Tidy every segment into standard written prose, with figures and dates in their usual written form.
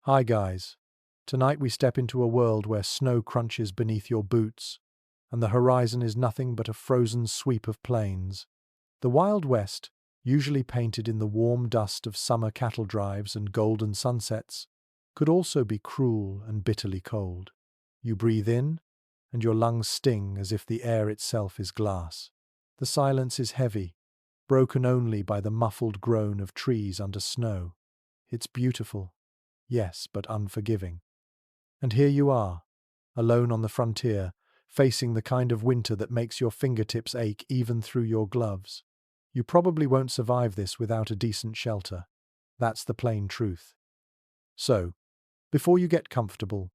Hi guys. Tonight we step into a world where snow crunches beneath your boots, and the horizon is nothing but a frozen sweep of plains. The Wild West, usually painted in the warm dust of summer cattle drives and golden sunsets, could also be cruel and bitterly cold. You breathe in, and your lungs sting as if the air itself is glass. The silence is heavy, broken only by the muffled groan of trees under snow. It's beautiful. Yes, but unforgiving. And here you are, alone on the frontier, facing the kind of winter that makes your fingertips ache even through your gloves. You probably won't survive this without a decent shelter. That's the plain truth. So, before you get comfortable,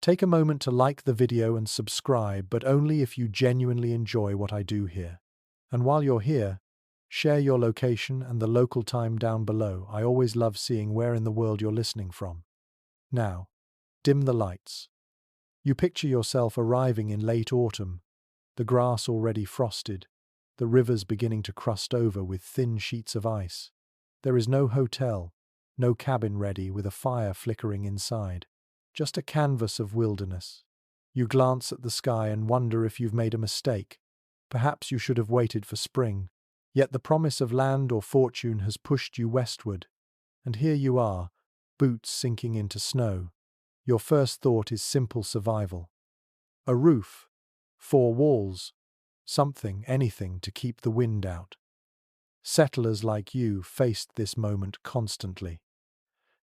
take a moment to like the video and subscribe, but only if you genuinely enjoy what I do here. And while you're here, share your location and the local time down below. I always love seeing where in the world you're listening from. Now, dim the lights. You picture yourself arriving in late autumn, the grass already frosted, the rivers beginning to crust over with thin sheets of ice. There is no hotel, no cabin ready with a fire flickering inside, just a canvas of wilderness. You glance at the sky and wonder if you've made a mistake. Perhaps you should have waited for spring. Yet the promise of land or fortune has pushed you westward. And here you are, boots sinking into snow. Your first thought is simple survival. A roof, four walls, something, anything to keep the wind out. Settlers like you faced this moment constantly.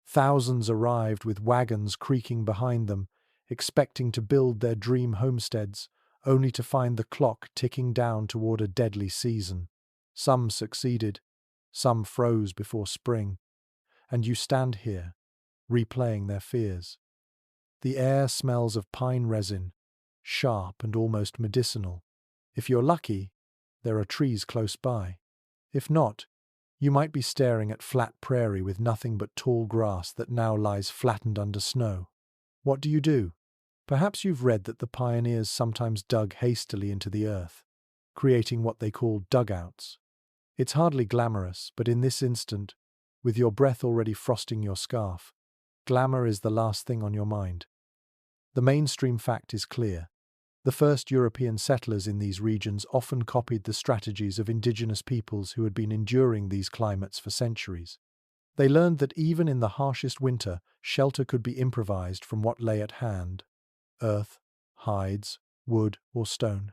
Thousands arrived with wagons creaking behind them, expecting to build their dream homesteads, only to find the clock ticking down toward a deadly season. Some succeeded, some froze before spring, and you stand here, replaying their fears. The air smells of pine resin, sharp and almost medicinal. If you're lucky, there are trees close by. If not, you might be staring at flat prairie with nothing but tall grass that now lies flattened under snow. What do you do? Perhaps you've read that the pioneers sometimes dug hastily into the earth, creating what they call dugouts. It's hardly glamorous, but in this instant, with your breath already frosting your scarf, glamour is the last thing on your mind. The mainstream fact is clear. The first European settlers in these regions often copied the strategies of indigenous peoples who had been enduring these climates for centuries. They learned that even in the harshest winter, shelter could be improvised from what lay at hand: earth, hides, wood, or stone.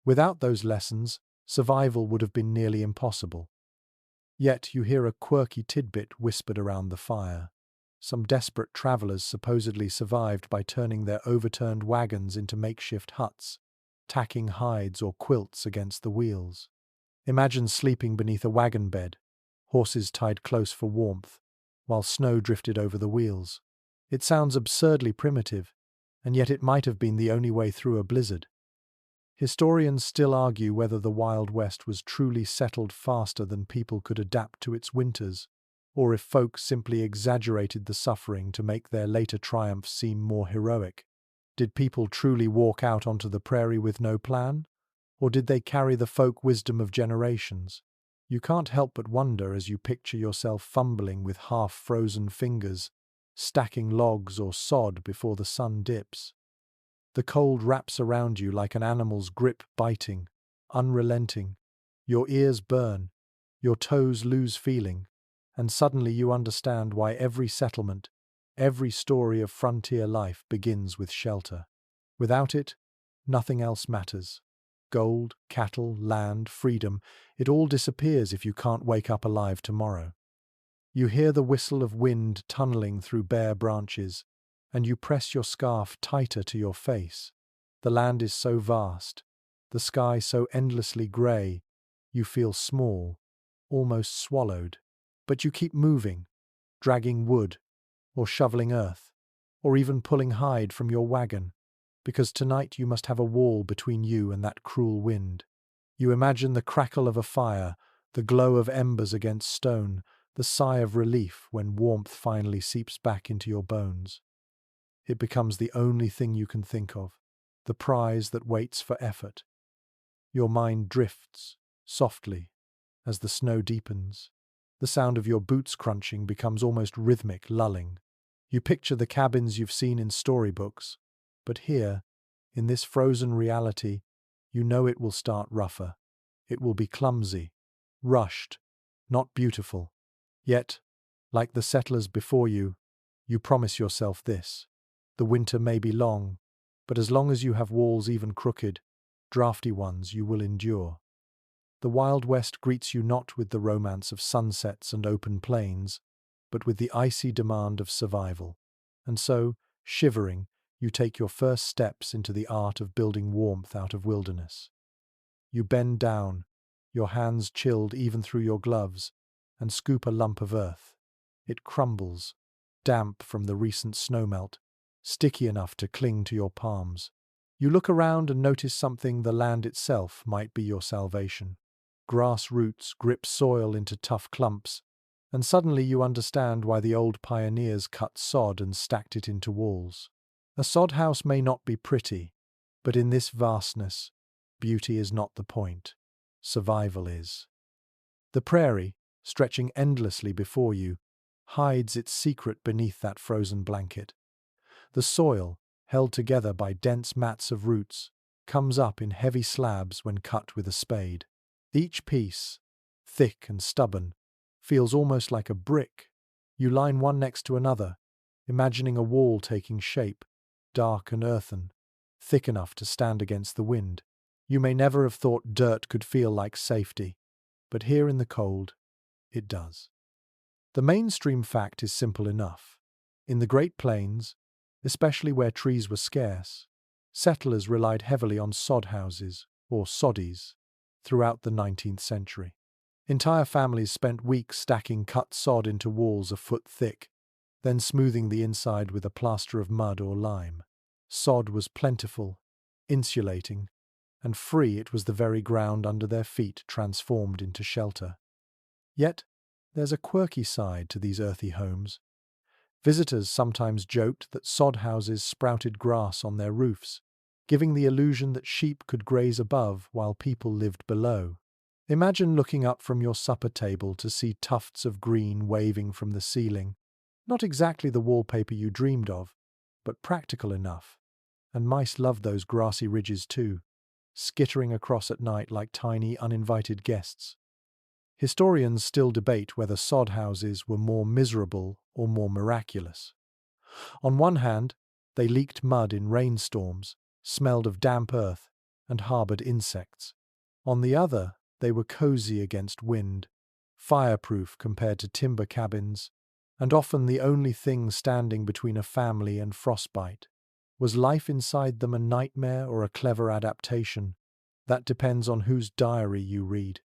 Without those lessons, survival would have been nearly impossible. Yet you hear a quirky tidbit whispered around the fire. Some desperate travelers supposedly survived by turning their overturned wagons into makeshift huts, tacking hides or quilts against the wheels. Imagine sleeping beneath a wagon bed, horses tied close for warmth, while snow drifted over the wheels. It sounds absurdly primitive, and yet it might have been the only way through a blizzard. Historians still argue whether the Wild West was truly settled faster than people could adapt to its winters, or if folk simply exaggerated the suffering to make their later triumphs seem more heroic. Did people truly walk out onto the prairie with no plan? Or did they carry the folk wisdom of generations? You can't help but wonder as you picture yourself fumbling with half-frozen fingers, stacking logs or sod before the sun dips. The cold wraps around you like an animal's grip, biting, unrelenting. Your ears burn, your toes lose feeling, and suddenly you understand why every settlement, every story of frontier life begins with shelter. Without it, nothing else matters. Gold, cattle, land, freedom, it all disappears if you can't wake up alive tomorrow. You hear the whistle of wind tunneling through bare branches, and you press your scarf tighter to your face. The land is so vast, the sky so endlessly grey, you feel small, almost swallowed. But you keep moving, dragging wood, or shoveling earth, or even pulling hide from your wagon, because tonight you must have a wall between you and that cruel wind. You imagine the crackle of a fire, the glow of embers against stone, the sigh of relief when warmth finally seeps back into your bones. It becomes the only thing you can think of, the prize that waits for effort. Your mind drifts, softly, as the snow deepens. The sound of your boots crunching becomes almost rhythmic, lulling. You picture the cabins you've seen in storybooks, but here, in this frozen reality, you know it will start rougher. It will be clumsy, rushed, not beautiful. Yet, like the settlers before you, you promise yourself this. The winter may be long, but as long as you have walls even crooked, drafty ones, you will endure. The Wild West greets you not with the romance of sunsets and open plains, but with the icy demand of survival. And so, shivering, you take your first steps into the art of building warmth out of wilderness. You bend down, your hands chilled even through your gloves, and scoop a lump of earth. It crumbles, damp from the recent snowmelt, sticky enough to cling to your palms. You look around and notice something. The land itself might be your salvation. Grass roots grip soil into tough clumps, and suddenly you understand why the old pioneers cut sod and stacked it into walls. A sod house may not be pretty, but in this vastness, beauty is not the point. Survival is. The prairie, stretching endlessly before you, hides its secret beneath that frozen blanket. The soil, held together by dense mats of roots, comes up in heavy slabs when cut with a spade. Each piece, thick and stubborn, feels almost like a brick. You line one next to another, imagining a wall taking shape, dark and earthen, thick enough to stand against the wind. You may never have thought dirt could feel like safety, but here in the cold, it does. The mainstream fact is simple enough. In the Great Plains, especially where trees were scarce, settlers relied heavily on sod houses, or soddies, throughout the 19th century. Entire families spent weeks stacking cut sod into walls a foot thick, then smoothing the inside with a plaster of mud or lime. Sod was plentiful, insulating, and free. It was the very ground under their feet transformed into shelter. Yet, there's a quirky side to these earthy homes. Visitors sometimes joked that sod houses sprouted grass on their roofs, giving the illusion that sheep could graze above while people lived below. Imagine looking up from your supper table to see tufts of green waving from the ceiling. Not exactly the wallpaper you dreamed of, but practical enough. And mice loved those grassy ridges too, skittering across at night like tiny, uninvited guests. Historians still debate whether sod houses were more miserable or more miraculous. On one hand, they leaked mud in rainstorms, smelled of damp earth, and harbored insects. On the other, they were cozy against wind, fireproof compared to timber cabins, and often the only thing standing between a family and frostbite. Was life inside them a nightmare or a clever adaptation? That depends on whose diary you read.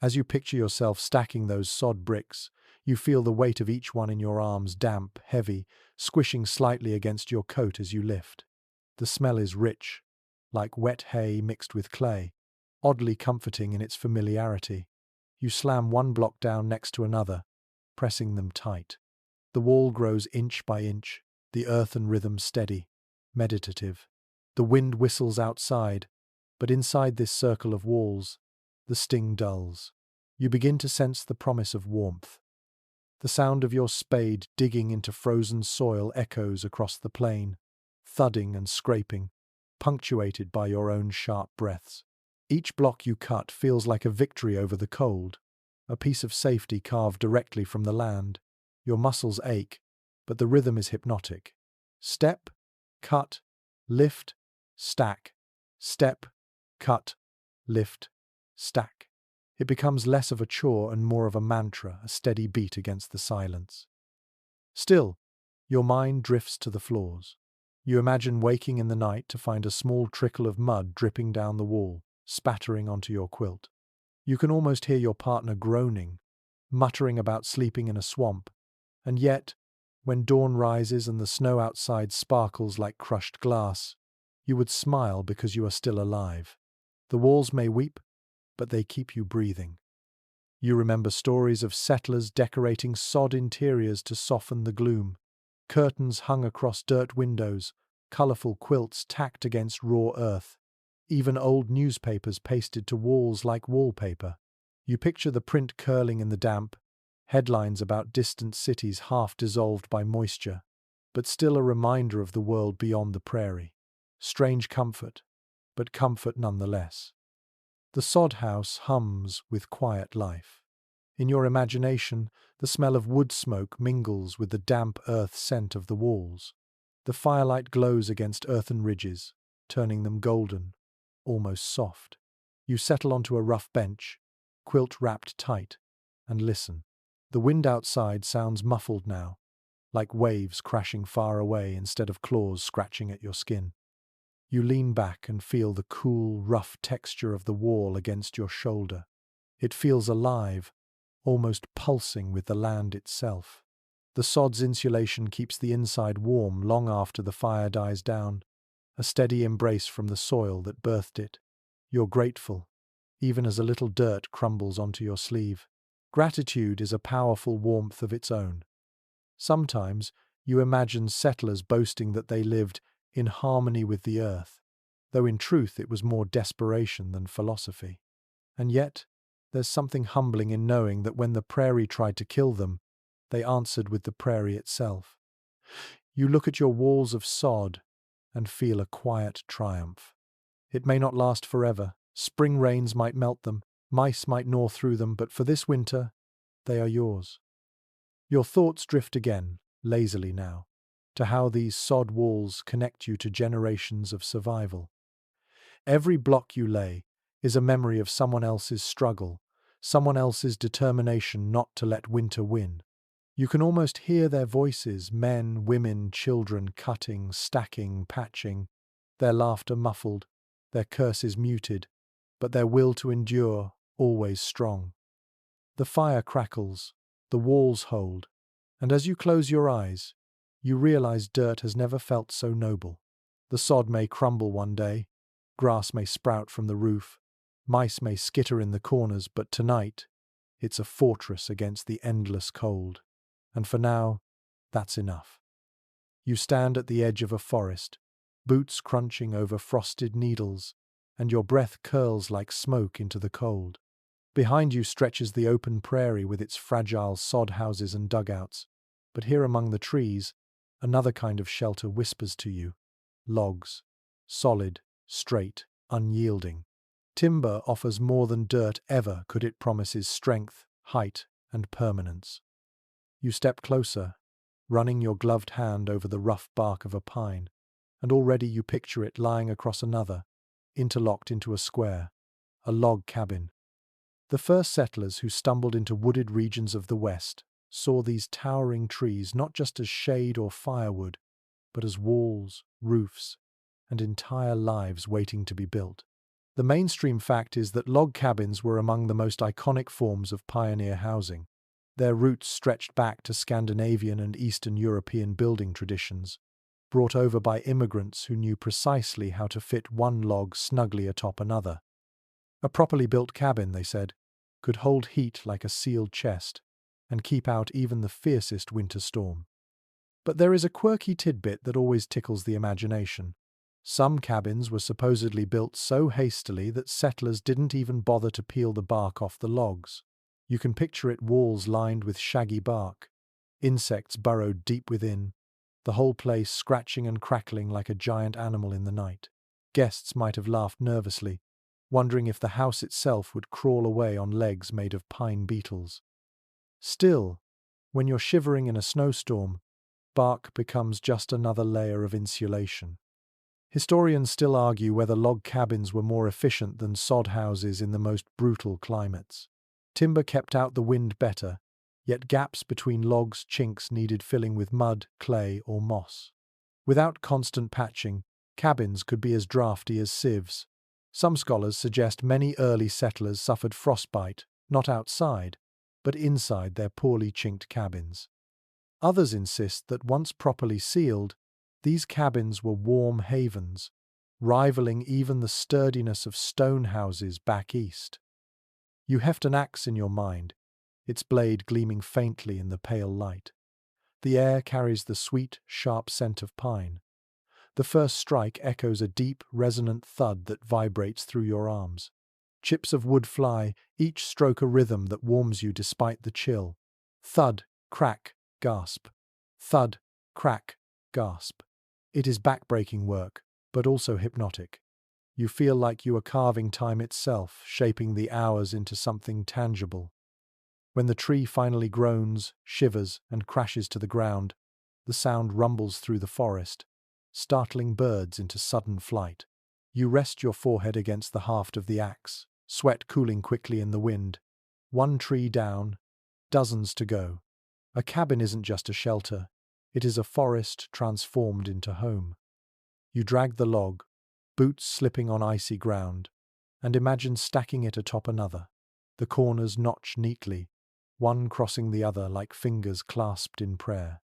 As you picture yourself stacking those sod bricks, you feel the weight of each one in your arms, damp, heavy, squishing slightly against your coat as you lift. The smell is rich, like wet hay mixed with clay, oddly comforting in its familiarity. You slam one block down next to another, pressing them tight. The wall grows inch by inch, the earthen rhythm steady, meditative. The wind whistles outside, but inside this circle of walls, the sting dulls. You begin to sense the promise of warmth. The sound of your spade digging into frozen soil echoes across the plain, thudding and scraping, punctuated by your own sharp breaths. Each block you cut feels like a victory over the cold, a piece of safety carved directly from the land. Your muscles ache, but the rhythm is hypnotic. Step, cut, lift, stack. Step, cut, lift, stack. It becomes less of a chore and more of a mantra, a steady beat against the silence. Still, your mind drifts to the floors. You imagine waking in the night to find a small trickle of mud dripping down the wall, spattering onto your quilt. You can almost hear your partner groaning, muttering about sleeping in a swamp, and yet, when dawn rises and the snow outside sparkles like crushed glass, you would smile because you are still alive. The walls may weep, but they keep you breathing. You remember stories of settlers decorating sod interiors to soften the gloom, curtains hung across dirt windows, colourful quilts tacked against raw earth, even old newspapers pasted to walls like wallpaper. You picture the print curling in the damp, headlines about distant cities half dissolved by moisture, but still a reminder of the world beyond the prairie. Strange comfort, but comfort nonetheless. The sod house hums with quiet life. In your imagination, the smell of wood smoke mingles with the damp earth scent of the walls. The firelight glows against earthen ridges, turning them golden, almost soft. You settle onto a rough bench, quilt wrapped tight, and listen. The wind outside sounds muffled now, like waves crashing far away instead of claws scratching at your skin. You lean back and feel the cool, rough texture of the wall against your shoulder. It feels alive, almost pulsing with the land itself. The sod's insulation keeps the inside warm long after the fire dies down, a steady embrace from the soil that birthed it. You're grateful, even as a little dirt crumbles onto your sleeve. Gratitude is a powerful warmth of its own. Sometimes you imagine settlers boasting that they lived in harmony with the earth, though in truth it was more desperation than philosophy. And yet, there's something humbling in knowing that when the prairie tried to kill them, they answered with the prairie itself. You look at your walls of sod and feel a quiet triumph. It may not last forever. Spring rains might melt them, mice might gnaw through them, but for this winter, they are yours. Your thoughts drift again, lazily now, to how these sod walls connect you to generations of survival. Every block you lay is a memory of someone else's struggle, someone else's determination not to let winter win. You can almost hear their voices, men, women, children, cutting, stacking, patching, their laughter muffled, their curses muted, but their will to endure always strong. The fire crackles, the walls hold, and as you close your eyes, you realize dirt has never felt so noble. The sod may crumble one day, grass may sprout from the roof, mice may skitter in the corners, but tonight, it's a fortress against the endless cold. And for now, that's enough. You stand at the edge of a forest, boots crunching over frosted needles, and your breath curls like smoke into the cold. Behind you stretches the open prairie with its fragile sod houses and dugouts, but here among the trees, another kind of shelter whispers to you. Logs. Solid, straight, unyielding. Timber offers more than dirt ever could. It promises strength, height, and permanence. You step closer, running your gloved hand over the rough bark of a pine, and already you picture it lying across another, interlocked into a square, a log cabin. The first settlers who stumbled into wooded regions of the West saw these towering trees not just as shade or firewood, but as walls, roofs, and entire lives waiting to be built. The mainstream fact is that log cabins were among the most iconic forms of pioneer housing. Their roots stretched back to Scandinavian and Eastern European building traditions, brought over by immigrants who knew precisely how to fit one log snugly atop another. A properly built cabin, they said, could hold heat like a sealed chest and keep out even the fiercest winter storm. But there is a quirky tidbit that always tickles the imagination. Some cabins were supposedly built so hastily that settlers didn't even bother to peel the bark off the logs. You can picture it, walls lined with shaggy bark, insects burrowed deep within, the whole place scratching and crackling like a giant animal in the night. Guests might have laughed nervously, wondering if the house itself would crawl away on legs made of pine beetles. Still, when you're shivering in a snowstorm, bark becomes just another layer of insulation. Historians still argue whether log cabins were more efficient than sod houses in the most brutal climates. Timber kept out the wind better, yet gaps between logs' chinks needed filling with mud, clay, or moss. Without constant patching, cabins could be as drafty as sieves. Some scholars suggest many early settlers suffered frostbite, not outside, but inside their poorly chinked cabins. Others insist that once properly sealed, these cabins were warm havens, rivaling even the sturdiness of stone houses back east. You heft an axe in your mind, its blade gleaming faintly in the pale light. The air carries the sweet, sharp scent of pine. The first strike echoes a deep, resonant thud that vibrates through your arms. Chips of wood fly, each stroke a rhythm that warms you despite the chill. Thud, crack, gasp. Thud, crack, Gasp. It is backbreaking work, but also hypnotic. You feel like you are carving time itself, shaping the hours into something tangible. When the tree finally groans, shivers, and crashes to the ground, the sound rumbles through the forest, startling birds into sudden flight. You rest your forehead against the haft of the axe, sweat cooling quickly in the wind. One tree down, dozens to go. A cabin isn't just a shelter, it is a forest transformed into home. You drag the log, boots slipping on icy ground, and imagine stacking it atop another. The corners notch neatly, one crossing the other like fingers clasped in prayer.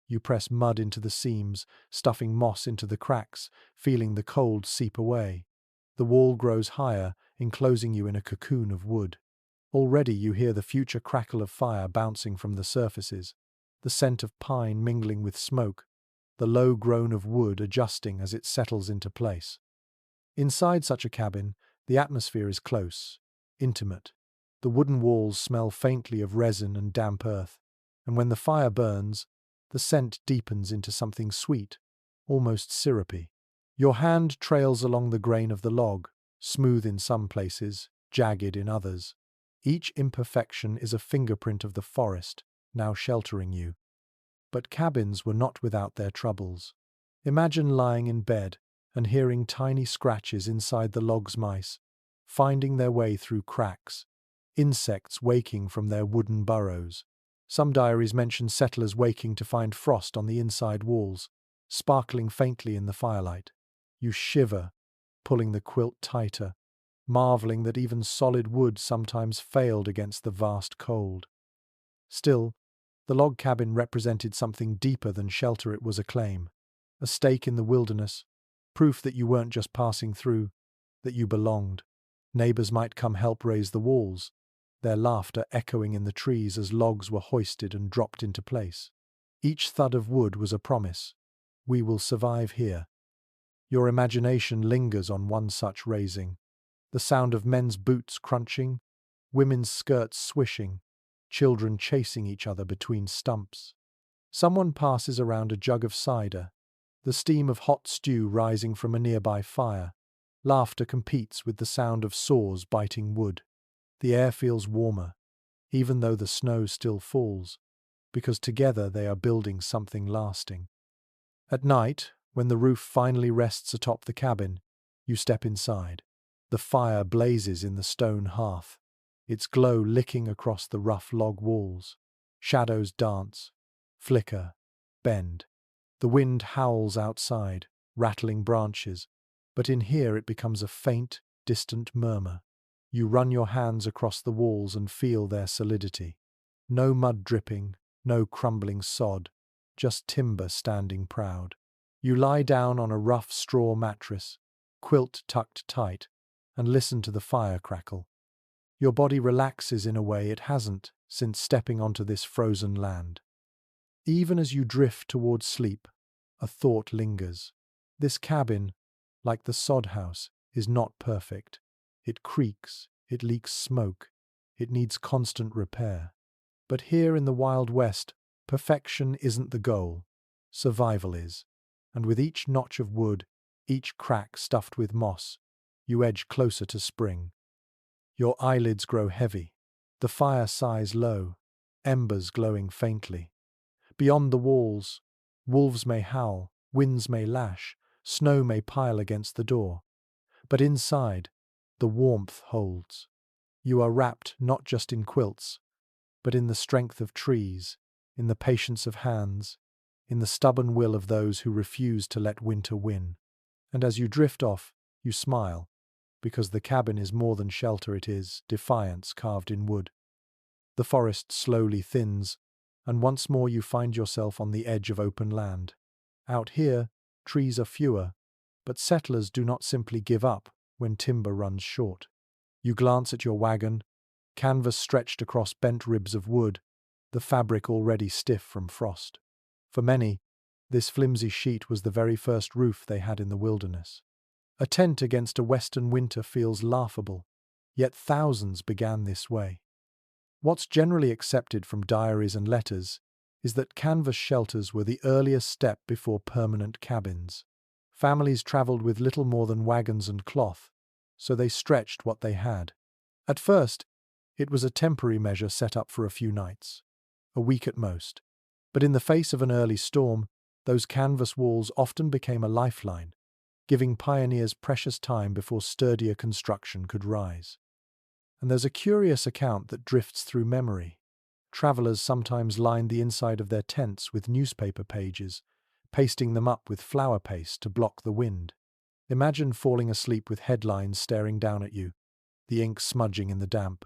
You press mud into the seams, stuffing moss into the cracks, feeling the cold seep away. The wall grows higher, enclosing you in a cocoon of wood. Already you hear the future crackle of fire bouncing from the surfaces, the scent of pine mingling with smoke, the low groan of wood adjusting as it settles into place. Inside such a cabin, the atmosphere is close, intimate. The wooden walls smell faintly of resin and damp earth, and when the fire burns, the scent deepens into something sweet, almost syrupy. Your hand trails along the grain of the log, smooth in some places, jagged in others. Each imperfection is a fingerprint of the forest, now sheltering you. But cabins were not without their troubles. Imagine lying in bed and hearing tiny scratches inside the log's mice, finding their way through cracks, insects waking from their wooden burrows. Some diaries mention settlers waking to find frost on the inside walls, sparkling faintly in the firelight. You shiver, pulling the quilt tighter, marveling that even solid wood sometimes failed against the vast cold. Still, the log cabin represented something deeper than shelter. It was a claim, a stake in the wilderness, proof that you weren't just passing through, that you belonged. Neighbors might come help raise the walls, their laughter echoing in the trees as logs were hoisted and dropped into place. Each thud of wood was a promise. We will survive here. Your imagination lingers on one such raising. The sound of men's boots crunching, women's skirts swishing, children chasing each other between stumps. Someone passes around a jug of cider, the steam of hot stew rising from a nearby fire. Laughter competes with the sound of saws biting wood. The air feels warmer, even though the snow still falls, because together they are building something lasting. At night, when the roof finally rests atop the cabin, you step inside. The fire blazes in the stone hearth, its glow licking across the rough log walls. Shadows dance, flicker, bend. The wind howls outside, rattling branches, but in here it becomes a faint, distant murmur. You run your hands across the walls and feel their solidity. No mud dripping, no crumbling sod, just timber standing proud. You lie down on a rough straw mattress, quilt tucked tight, and listen to the fire crackle. Your body relaxes in a way it hasn't since stepping onto this frozen land. Even as you drift towards sleep, a thought lingers. This cabin, like the sod house, is not perfect. It creaks, it leaks smoke, it needs constant repair. But here in the Wild West, perfection isn't the goal. Survival is. And with each notch of wood, each crack stuffed with moss, you edge closer to spring. Your eyelids grow heavy. The fire sighs low, embers glowing faintly. Beyond the walls, wolves may howl, winds may lash, snow may pile against the door. But inside, the warmth holds. You are wrapped not just in quilts, but in the strength of trees, in the patience of hands, in the stubborn will of those who refuse to let winter win. And as you drift off, you smile, because the cabin is more than shelter, it is defiance carved in wood. The forest slowly thins, and once more you find yourself on the edge of open land. Out here, trees are fewer, but settlers do not simply give up when timber runs short. You glance at your wagon, canvas stretched across bent ribs of wood, the fabric already stiff from frost. For many, this flimsy sheet was the very first roof they had in the wilderness. A tent against a western winter feels laughable, yet thousands began this way. What's generally accepted from diaries and letters is that canvas shelters were the earliest step before permanent cabins. Families traveled with little more than wagons and cloth, so they stretched what they had. At first, it was a temporary measure set up for a few nights, a week at most. But in the face of an early storm, those canvas walls often became a lifeline, giving pioneers precious time before sturdier construction could rise. And there's a curious account that drifts through memory. Travelers sometimes lined the inside of their tents with newspaper pages, pasting them up with flour paste to block the wind. Imagine falling asleep with headlines staring down at you, the ink smudging in the damp.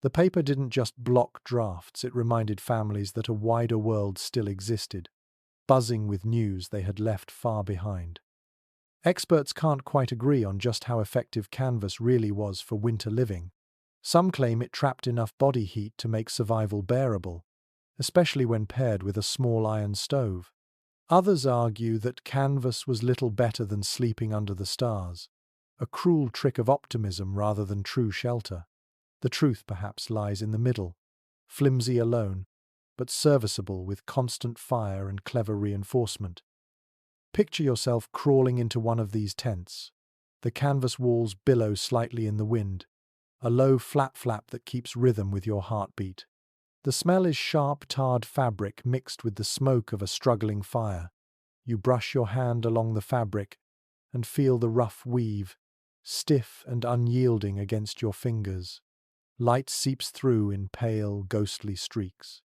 The paper didn't just block drafts, it reminded families that a wider world still existed, buzzing with news they had left far behind. Experts can't quite agree on just how effective canvas really was for winter living. Some claim it trapped enough body heat to make survival bearable, especially when paired with a small iron stove. Others argue that canvas was little better than sleeping under the stars, a cruel trick of optimism rather than true shelter. The truth perhaps lies in the middle, flimsy alone, but serviceable with constant fire and clever reinforcement. Picture yourself crawling into one of these tents. The canvas walls billow slightly in the wind, a low flap that keeps rhythm with your heartbeat. The smell is sharp, tarred fabric mixed with the smoke of a struggling fire. You brush your hand along the fabric and feel the rough weave, stiff and unyielding against your fingers. Light seeps through in pale, ghostly streaks.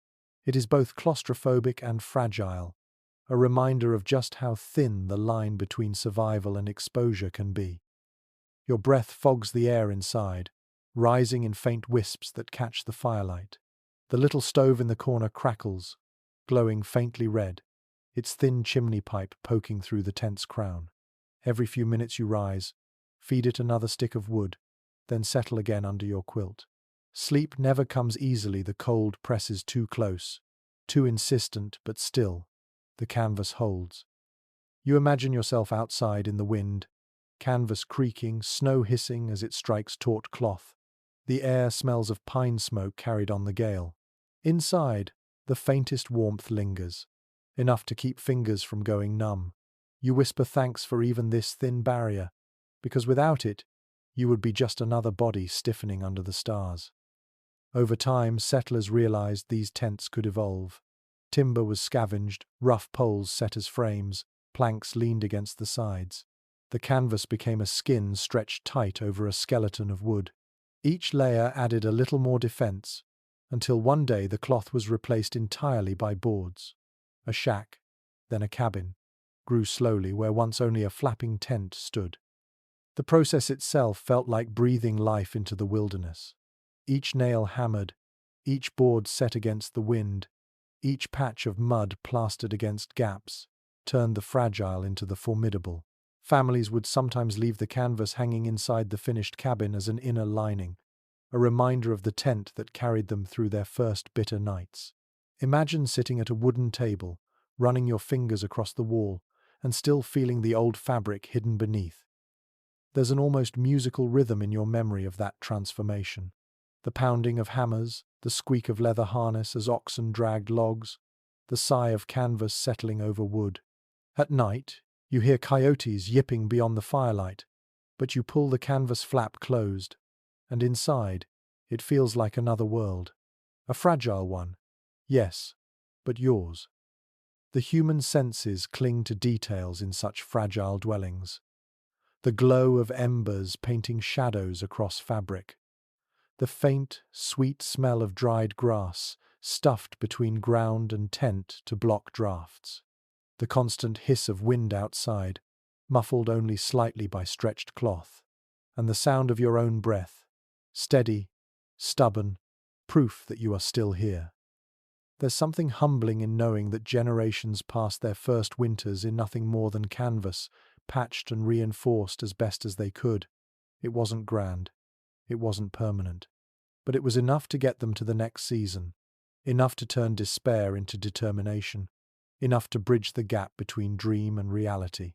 It is both claustrophobic and fragile, a reminder of just how thin the line between survival and exposure can be. Your breath fogs the air inside, rising in faint wisps that catch the firelight. The little stove in the corner crackles, glowing faintly red, its thin chimney pipe poking through the tent's crown. Every few minutes you rise, feed it another stick of wood, then settle again under your quilt. Sleep never comes easily, the cold presses too close, too insistent, but still, the canvas holds. You imagine yourself outside in the wind, canvas creaking, snow hissing as it strikes taut cloth. The air smells of pine smoke carried on the gale. Inside, the faintest warmth lingers, enough to keep fingers from going numb. You whisper thanks for even this thin barrier, because without it, you would be just another body stiffening under the stars. Over time, settlers realized these tents could evolve. Timber was scavenged, rough poles set as frames, planks leaned against the sides. The canvas became a skin stretched tight over a skeleton of wood. Each layer added a little more defense, until one day the cloth was replaced entirely by boards. A shack, then a cabin, grew slowly where once only a flapping tent stood. The process itself felt like breathing life into the wilderness. Each nail hammered, each board set against the wind, each patch of mud plastered against gaps, turned the fragile into the formidable. Families would sometimes leave the canvas hanging inside the finished cabin as an inner lining, a reminder of the tent that carried them through their first bitter nights. Imagine sitting at a wooden table, running your fingers across the wall, and still feeling the old fabric hidden beneath. There's an almost musical rhythm in your memory of that transformation. The pounding of hammers, the squeak of leather harness as oxen dragged logs, the sigh of canvas settling over wood. At night, you hear coyotes yipping beyond the firelight, but you pull the canvas flap closed, and inside, it feels like another world. A fragile one, yes, but yours. The human senses cling to details in such fragile dwellings. The glow of embers painting shadows across fabric. The faint, sweet smell of dried grass stuffed between ground and tent to block drafts. The constant hiss of wind outside, muffled only slightly by stretched cloth. And the sound of your own breath, steady, stubborn, proof that you are still here. There's something humbling in knowing that generations passed their first winters in nothing more than canvas, patched and reinforced as best as they could. It wasn't grand. It wasn't permanent. But it was enough to get them to the next season. Enough to turn despair into determination. Enough to bridge the gap between dream and reality.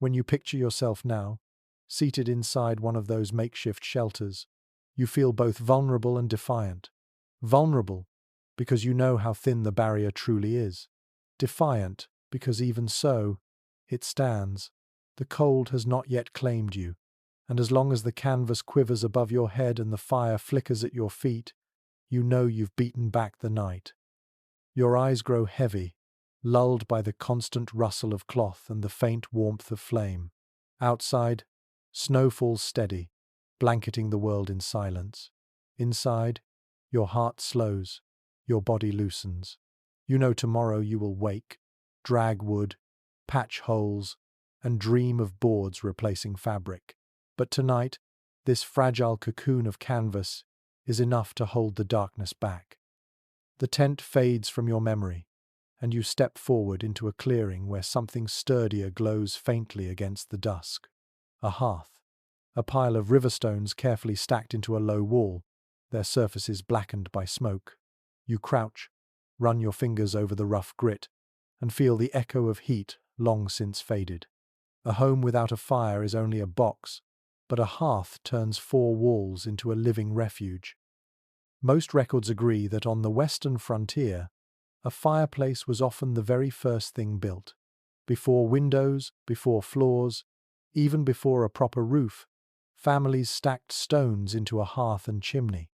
When you picture yourself now, seated inside one of those makeshift shelters, you feel both vulnerable and defiant. Vulnerable, because you know how thin the barrier truly is. Defiant, because even so, it stands. The cold has not yet claimed you, and as long as the canvas quivers above your head and the fire flickers at your feet, you know you've beaten back the night. Your eyes grow heavy, lulled by the constant rustle of cloth and the faint warmth of flame. Outside, snow falls steady, blanketing the world in silence. Inside, your heart slows, your body loosens. You know tomorrow you will wake, drag wood, patch holes, and dream of boards replacing fabric. But tonight, this fragile cocoon of canvas is enough to hold the darkness back. The tent fades from your memory, and you step forward into a clearing where something sturdier glows faintly against the dusk. A hearth, a pile of river stones carefully stacked into a low wall, their surfaces blackened by smoke. You crouch, run your fingers over the rough grit, and feel the echo of heat long since faded. A home without a fire is only a box, but a hearth turns four walls into a living refuge. Most records agree that on the western frontier, a fireplace was often the very first thing built. Before windows, before floors, even before a proper roof, families stacked stones into a hearth and chimney.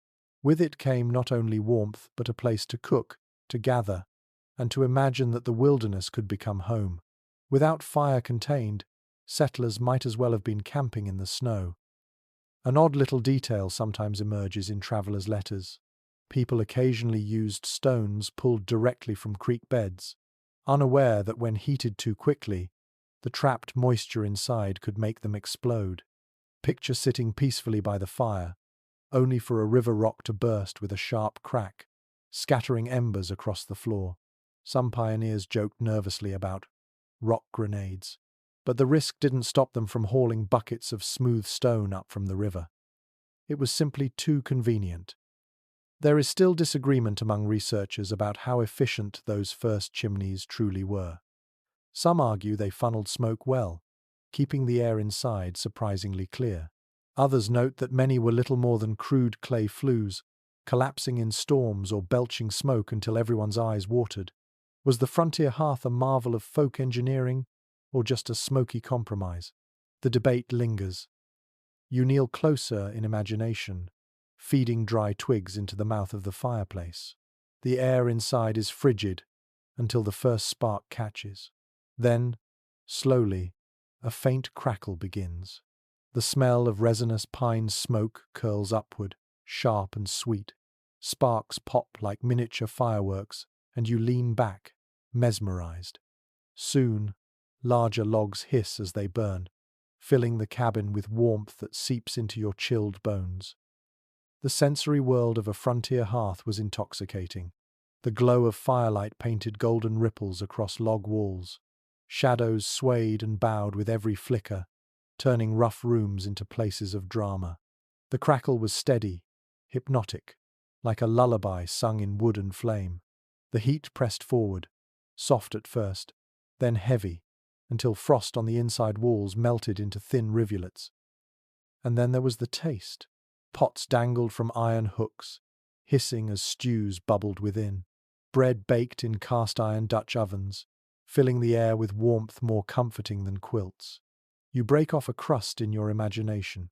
With it came not only warmth, but a place to cook, to gather, and to imagine that the wilderness could become home. Without fire contained, settlers might as well have been camping in the snow. An odd little detail sometimes emerges in travelers' letters. People occasionally used stones pulled directly from creek beds, unaware that when heated too quickly, the trapped moisture inside could make them explode. Picture sitting peacefully by the fire, only for a river rock to burst with a sharp crack, scattering embers across the floor. Some pioneers joked nervously about rock grenades, but the risk didn't stop them from hauling buckets of smooth stone up from the river. It was simply too convenient. There is still disagreement among researchers about how efficient those first chimneys truly were. Some argue they funneled smoke well, keeping the air inside surprisingly clear. Others note that many were little more than crude clay flues, collapsing in storms or belching smoke until everyone's eyes watered. Was the frontier hearth a marvel of folk engineering, or just a smoky compromise? The debate lingers. You kneel closer in imagination, feeding dry twigs into the mouth of the fireplace. The air inside is frigid until the first spark catches. Then, slowly, a faint crackle begins. The smell of resinous pine smoke curls upward, sharp and sweet. Sparks pop like miniature fireworks, and you lean back, mesmerized. Soon, larger logs hiss as they burn, filling the cabin with warmth that seeps into your chilled bones. The sensory world of a frontier hearth was intoxicating. The glow of firelight painted golden ripples across log walls. Shadows swayed and bowed with every flicker, turning rough rooms into places of drama. The crackle was steady, hypnotic, like a lullaby sung in wood and flame. The heat pressed forward, soft at first, then heavy, until frost on the inside walls melted into thin rivulets. And then there was the taste. Pots dangled from iron hooks, hissing as stews bubbled within. Bread baked in cast-iron Dutch ovens, filling the air with warmth more comforting than quilts. You break off a crust in your imagination,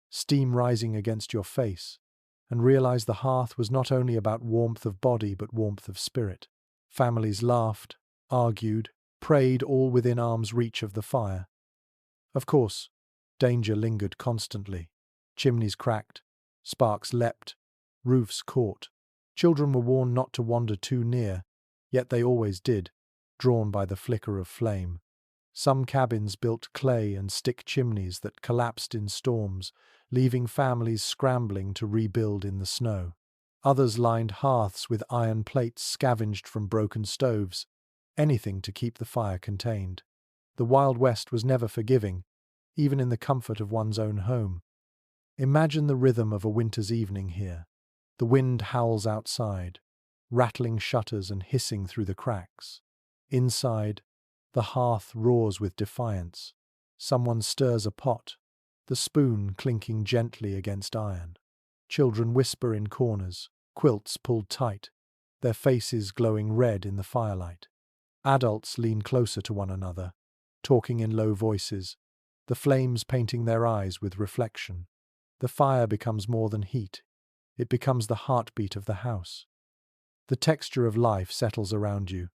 steam rising against your face, and realize the hearth was not only about warmth of body but warmth of spirit. Families laughed, argued, prayed, all within arm's reach of the fire. Of course, danger lingered constantly. Chimneys cracked, sparks leapt, roofs caught. Children were warned not to wander too near, yet they always did, drawn by the flicker of flame. Some cabins built clay and stick chimneys that collapsed in storms, leaving families scrambling to rebuild in the snow. Others lined hearths with iron plates scavenged from broken stoves, anything to keep the fire contained. The Wild West was never forgiving, even in the comfort of one's own home. Imagine the rhythm of a winter's evening here. The wind howls outside, rattling shutters and hissing through the cracks. Inside, the hearth roars with defiance. Someone stirs a pot, the spoon clinking gently against iron. Children whisper in corners, quilts pulled tight, their faces glowing red in the firelight. Adults lean closer to one another, talking in low voices, the flames painting their eyes with reflection. The fire becomes more than heat. It becomes the heartbeat of the house. The texture of life settles around you,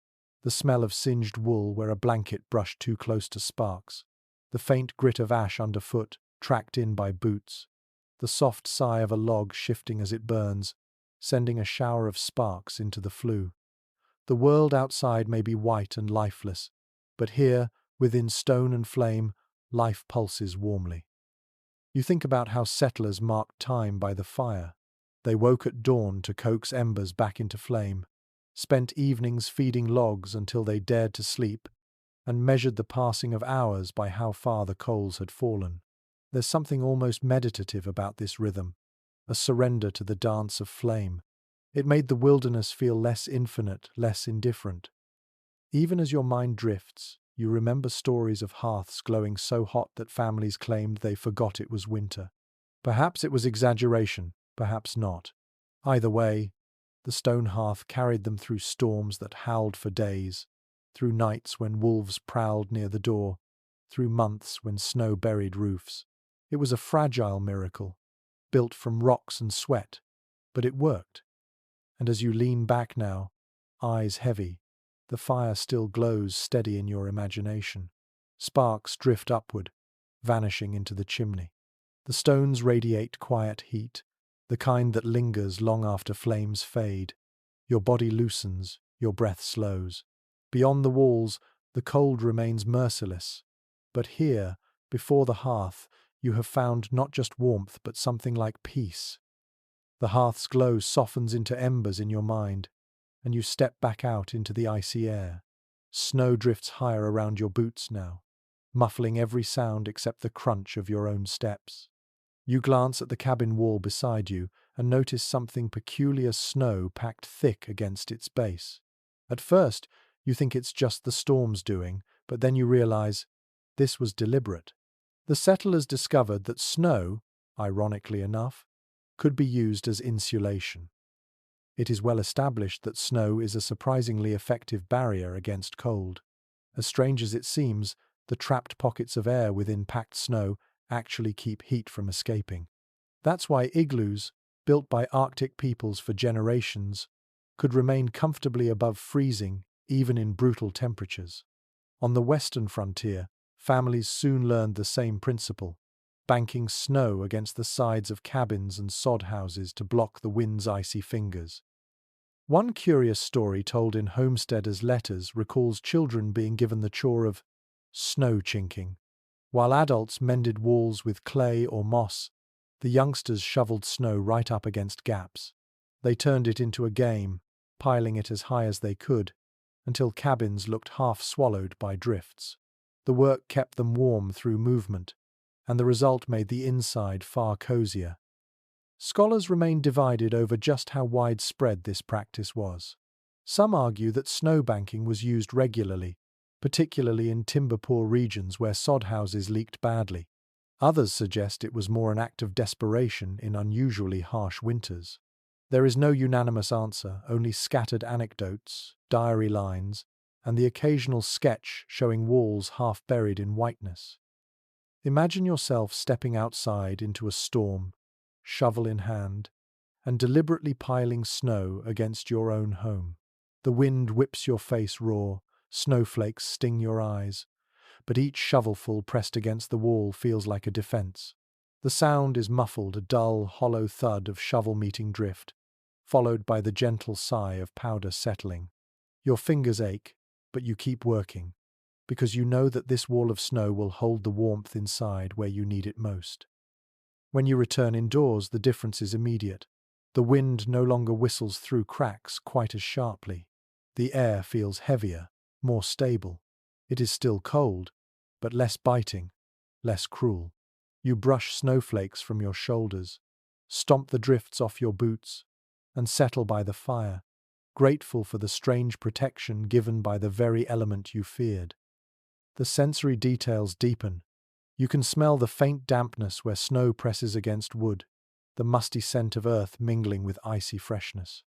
the smell of singed wool where a blanket brushed too close to sparks, the faint grit of ash underfoot, tracked in by boots, the soft sigh of a log shifting as it burns, sending a shower of sparks into the flue. The world outside may be white and lifeless, but here, within stone and flame, life pulses warmly. You think about how settlers marked time by the fire. They woke at dawn to coax embers back into flame, spent evenings feeding logs until they dared to sleep, and measured the passing of hours by how far the coals had fallen. There's something almost meditative about this rhythm, a surrender to the dance of flame. It made the wilderness feel less infinite, less indifferent. Even as your mind drifts, you remember stories of hearths glowing so hot that families claimed they forgot it was winter. Perhaps it was exaggeration, perhaps not. Either way, the stone hearth carried them through storms that howled for days, through nights when wolves prowled near the door, through months when snow buried roofs. It was a fragile miracle, built from rocks and sweat, but it worked. And as you lean back now, eyes heavy, the fire still glows steady in your imagination. Sparks drift upward, vanishing into the chimney. The stones radiate quiet heat, the kind that lingers long after flames fade. Your body loosens, your breath slows. Beyond the walls, the cold remains merciless. But here, before the hearth, you have found not just warmth but something like peace. The hearth's glow softens into embers in your mind, and you step back out into the icy air. Snow drifts higher around your boots now, muffling every sound except the crunch of your own steps. You glance at the cabin wall beside you and notice something peculiar: snow packed thick against its base. At first, you think it's just the storm's doing, but then you realize this was deliberate. The settlers discovered that snow, ironically enough, could be used as insulation. It is well established that snow is a surprisingly effective barrier against cold. As strange as it seems, the trapped pockets of air within packed snow actually keep heat from escaping. That's why igloos, built by Arctic peoples for generations, could remain comfortably above freezing even in brutal temperatures. On the western frontier, families soon learned the same principle, banking snow against the sides of cabins and sod houses to block the wind's icy fingers. One curious story told in homesteaders' letters recalls children being given the chore of snow chinking. While adults mended walls with clay or moss, the youngsters shoveled snow right up against gaps. They turned it into a game, piling it as high as they could, until cabins looked half swallowed by drifts. The work kept them warm through movement, and the result made the inside far cozier. Scholars remain divided over just how widespread this practice was. Some argue that snowbanking was used regularly, particularly in timber-poor regions where sod houses leaked badly. Others suggest it was more an act of desperation in unusually harsh winters. There is no unanimous answer, only scattered anecdotes, diary lines, and the occasional sketch showing walls half buried in whiteness. Imagine yourself stepping outside into a storm, shovel in hand, and deliberately piling snow against your own home. The wind whips your face raw, snowflakes sting your eyes, but each shovelful pressed against the wall feels like a defense. The sound is muffled, a dull, hollow thud of shovel meeting drift, followed by the gentle sigh of powder settling. Your fingers ache, but you keep working, because you know that this wall of snow will hold the warmth inside where you need it most. When you return indoors, the difference is immediate. The wind no longer whistles through cracks quite as sharply. The air feels heavier, more stable. It is still cold, but less biting, less cruel. You brush snowflakes from your shoulders, stomp the drifts off your boots, and settle by the fire, grateful for the strange protection given by the very element you feared. The sensory details deepen. You can smell the faint dampness where snow presses against wood, the musty scent of earth mingling with icy freshness.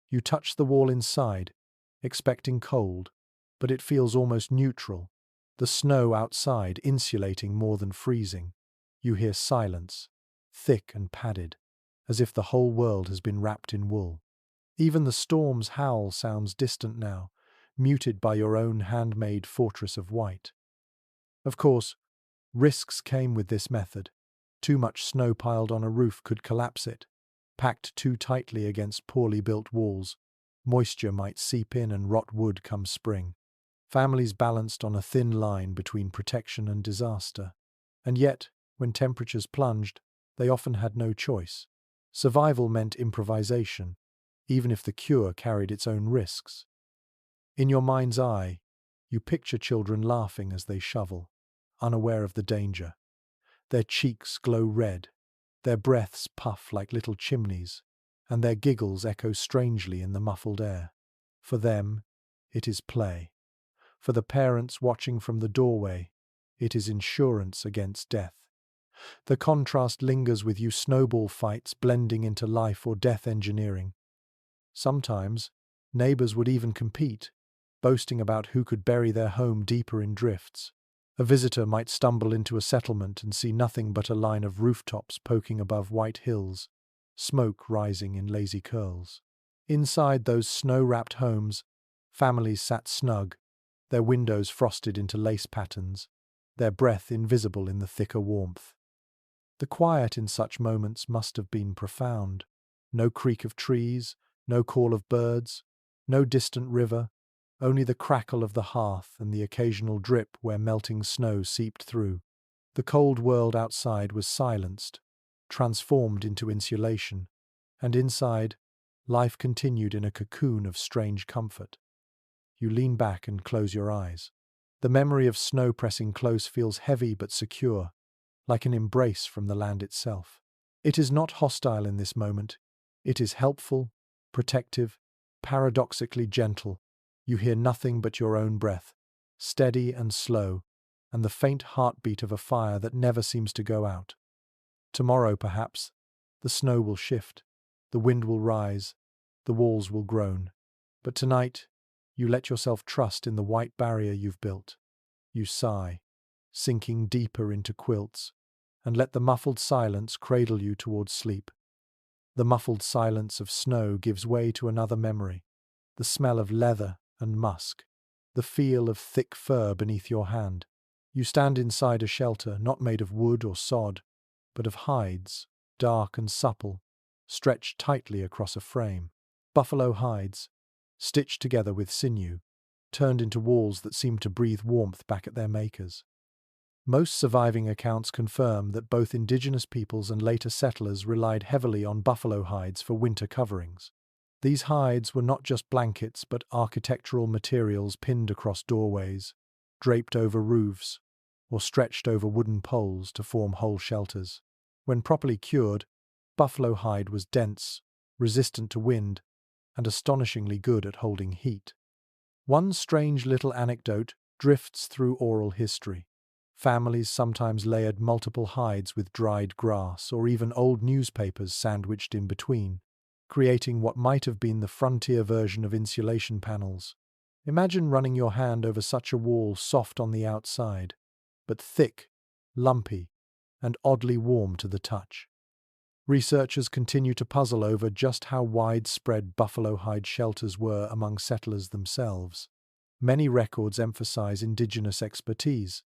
You touch the wall inside, expecting cold, but it feels almost neutral. The snow outside insulating more than freezing. You hear silence, thick and padded, as if the whole world has been wrapped in wool. Even the storm's howl sounds distant now, muted by your own handmade fortress of white. Of course, risks came with this method. Too much snow piled on a roof could collapse it. Packed too tightly against poorly built walls, moisture might seep in and rot wood come spring. Families balanced on a thin line between protection and disaster. And yet, when temperatures plunged, they often had no choice. Survival meant improvisation, even if the cure carried its own risks. In your mind's eye, you picture children laughing as they shovel, unaware of the danger. Their cheeks glow red, their breaths puff like little chimneys, and their giggles echo strangely in the muffled air. For them, it is play. For the parents watching from the doorway, it is insurance against death. The contrast lingers with you, snowball fights blending into life or death engineering. Sometimes, neighbors would even compete, boasting about who could bury their home deeper in drifts. A visitor might stumble into a settlement and see nothing but a line of rooftops poking above white hills, smoke rising in lazy curls. Inside those snow-wrapped homes, families sat snug, their windows frosted into lace patterns, their breath invisible in the thicker warmth. The quiet in such moments must have been profound. No creak of trees, no call of birds, no distant river, only the crackle of the hearth and the occasional drip where melting snow seeped through. The cold world outside was silenced, transformed into insulation, and inside, life continued in a cocoon of strange comfort. You lean back and close your eyes. The memory of snow pressing close feels heavy but secure, like an embrace from the land itself. It is not hostile in this moment. It is helpful, protective, paradoxically gentle. You hear nothing but your own breath, steady and slow, and the faint heartbeat of a fire that never seems to go out. Tomorrow, perhaps, the snow will shift, the wind will rise, the walls will groan. But tonight, you let yourself trust in the white barrier you've built. You sigh, sinking deeper into quilts, and let the muffled silence cradle you towards sleep. The muffled silence of snow gives way to another memory, the smell of leather and musk, the feel of thick fur beneath your hand. You stand inside a shelter not made of wood or sod, but of hides, dark and supple, stretched tightly across a frame. Buffalo hides, stitched together with sinew, turned into walls that seem to breathe warmth back at their makers. Most surviving accounts confirm that both indigenous peoples and later settlers relied heavily on buffalo hides for winter coverings. These hides were not just blankets but architectural materials pinned across doorways, draped over roofs, or stretched over wooden poles to form whole shelters. When properly cured, buffalo hide was dense, resistant to wind, and astonishingly good at holding heat. One strange little anecdote drifts through oral history. Families sometimes layered multiple hides with dried grass or even old newspapers sandwiched in between, creating what might have been the frontier version of insulation panels. Imagine running your hand over such a wall, soft on the outside, but thick, lumpy, and oddly warm to the touch. Researchers continue to puzzle over just how widespread buffalo hide shelters were among settlers themselves. Many records emphasize indigenous expertise,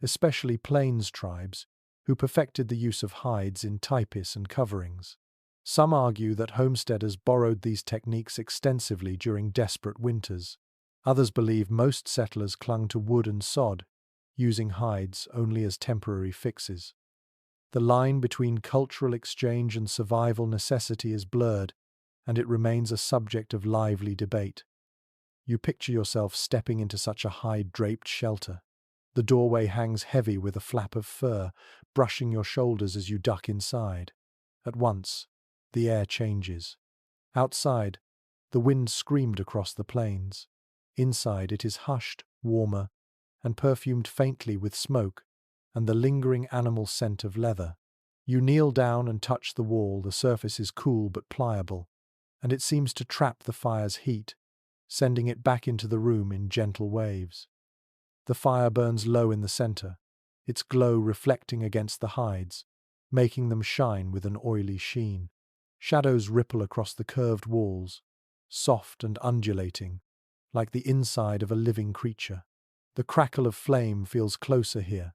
especially plains tribes, who perfected the use of hides in tipis and coverings. Some argue that homesteaders borrowed these techniques extensively during desperate winters. Others believe most settlers clung to wood and sod, using hides only as temporary fixes. The line between cultural exchange and survival necessity is blurred, and it remains a subject of lively debate. You picture yourself stepping into such a hide-draped shelter. The doorway hangs heavy with a flap of fur, brushing your shoulders as you duck inside. At once, the air changes. Outside, the wind screamed across the plains. Inside, it is hushed, warmer, and perfumed faintly with smoke and the lingering animal scent of leather. You kneel down and touch the wall. The surface is cool but pliable, and it seems to trap the fire's heat, sending it back into the room in gentle waves. The fire burns low in the center, its glow reflecting against the hides, making them shine with an oily sheen. Shadows ripple across the curved walls, soft and undulating, like the inside of a living creature. The crackle of flame feels closer here,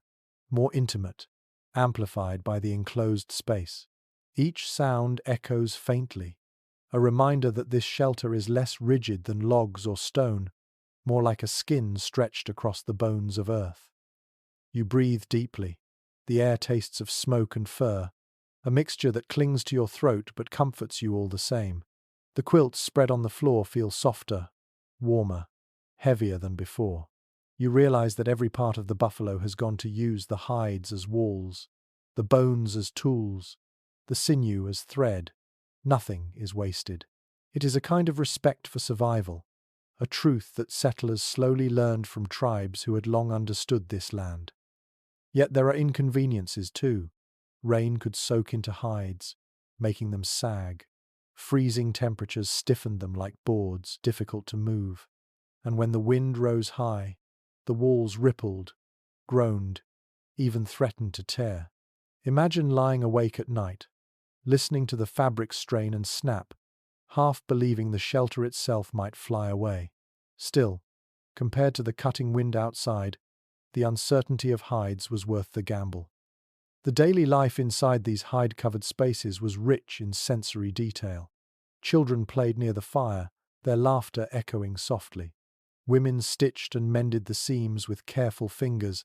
more intimate, amplified by the enclosed space. Each sound echoes faintly, a reminder that this shelter is less rigid than logs or stone, more like a skin stretched across the bones of earth. You breathe deeply. The air tastes of smoke and fur, a mixture that clings to your throat but comforts you all the same. The quilts spread on the floor feel softer, warmer, heavier than before. You realize that every part of the buffalo has gone to use the hides as walls, the bones as tools, the sinew as thread. Nothing is wasted. It is a kind of respect for survival, a truth that settlers slowly learned from tribes who had long understood this land. Yet there are inconveniences too. Rain could soak into hides, making them sag. Freezing temperatures stiffened them like boards, difficult to move. And when the wind rose high, the walls rippled, groaned, even threatened to tear. Imagine lying awake at night, listening to the fabric strain and snap, half believing the shelter itself might fly away. Still, compared to the cutting wind outside, the uncertainty of hides was worth the gamble. The daily life inside these hide-covered spaces was rich in sensory detail. Children played near the fire, their laughter echoing softly. Women stitched and mended the seams with careful fingers,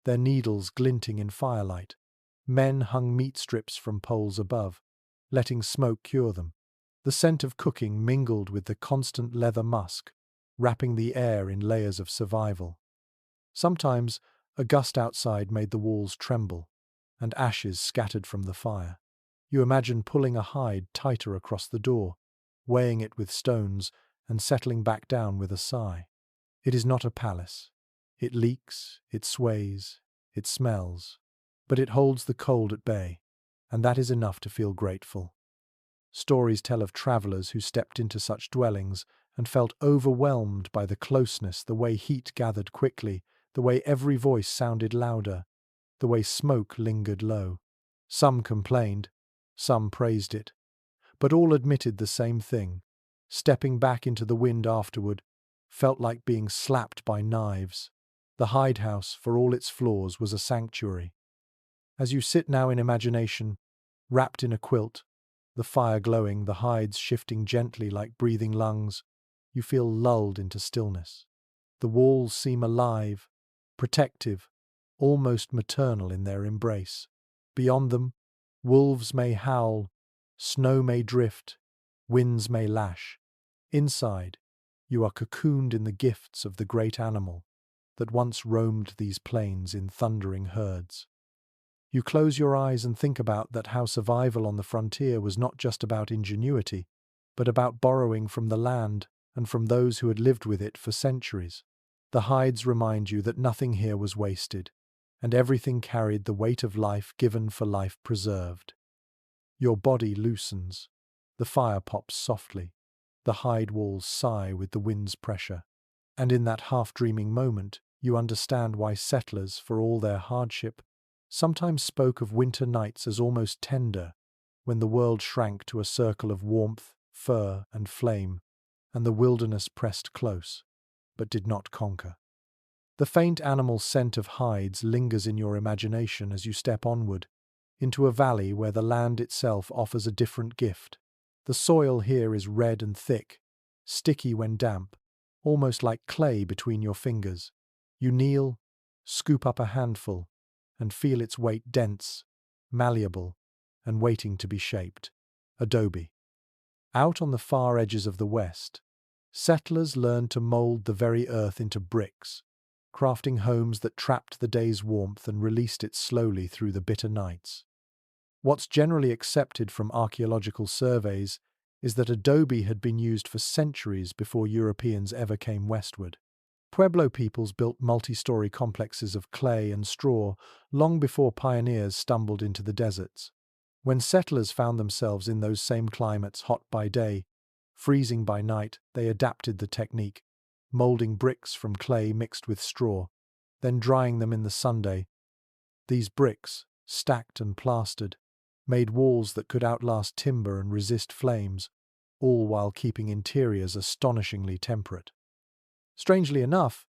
their needles glinting in firelight. Men hung meat strips from poles above, letting smoke cure them. The scent of cooking mingled with the constant leather musk, wrapping the air in layers of survival. Sometimes, a gust outside made the walls tremble, and ashes scattered from the fire. You imagine pulling a hide tighter across the door, weighing it with stones, and settling back down with a sigh. It is not a palace. It leaks, it sways, it smells, but it holds the cold at bay, and that is enough to feel grateful. Stories tell of travelers who stepped into such dwellings and felt overwhelmed by the closeness, the way heat gathered quickly, the way every voice sounded louder, the way smoke lingered low. Some complained, some praised it, but all admitted the same thing. Stepping back into the wind afterward felt like being slapped by knives. The hide house, for all its flaws, was a sanctuary. As you sit now in imagination, wrapped in a quilt, the fire glowing, the hides shifting gently like breathing lungs, you feel lulled into stillness. The walls seem alive, protective, almost maternal in their embrace. Beyond them, wolves may howl, snow may drift, winds may lash. Inside, you are cocooned in the gifts of the great animal that once roamed these plains in thundering herds. You close your eyes and think about that, how survival on the frontier was not just about ingenuity, but about borrowing from the land and from those who had lived with it for centuries. The hides remind you that nothing here was wasted, and everything carried the weight of life given for life preserved. Your body loosens, the fire pops softly, the hide walls sigh with the wind's pressure, and in that half-dreaming moment you understand why settlers, for all their hardship, sometimes spoke of winter nights as almost tender, when the world shrank to a circle of warmth, fur, and flame, and the wilderness pressed close, but did not conquer. The faint animal scent of hides lingers in your imagination as you step onward, into a valley where the land itself offers a different gift. The soil here is red and thick, sticky when damp, almost like clay between your fingers. You kneel, scoop up a handful, and feel its weight dense, malleable, and waiting to be shaped. Adobe. Out on the far edges of the West, settlers learned to mold the very earth into bricks, crafting homes that trapped the day's warmth and released it slowly through the bitter nights. What's generally accepted from archaeological surveys is that adobe had been used for centuries before Europeans ever came westward. Pueblo peoples built multi-story complexes of clay and straw long before pioneers stumbled into the deserts. When settlers found themselves in those same climates, hot by day, Freezing by night, they adapted the technique, molding bricks from clay mixed with straw, then drying them in the sunday. These bricks, stacked and plastered, made walls that could outlast timber and resist flames, all while keeping interiors astonishingly temperate. Strangely enough,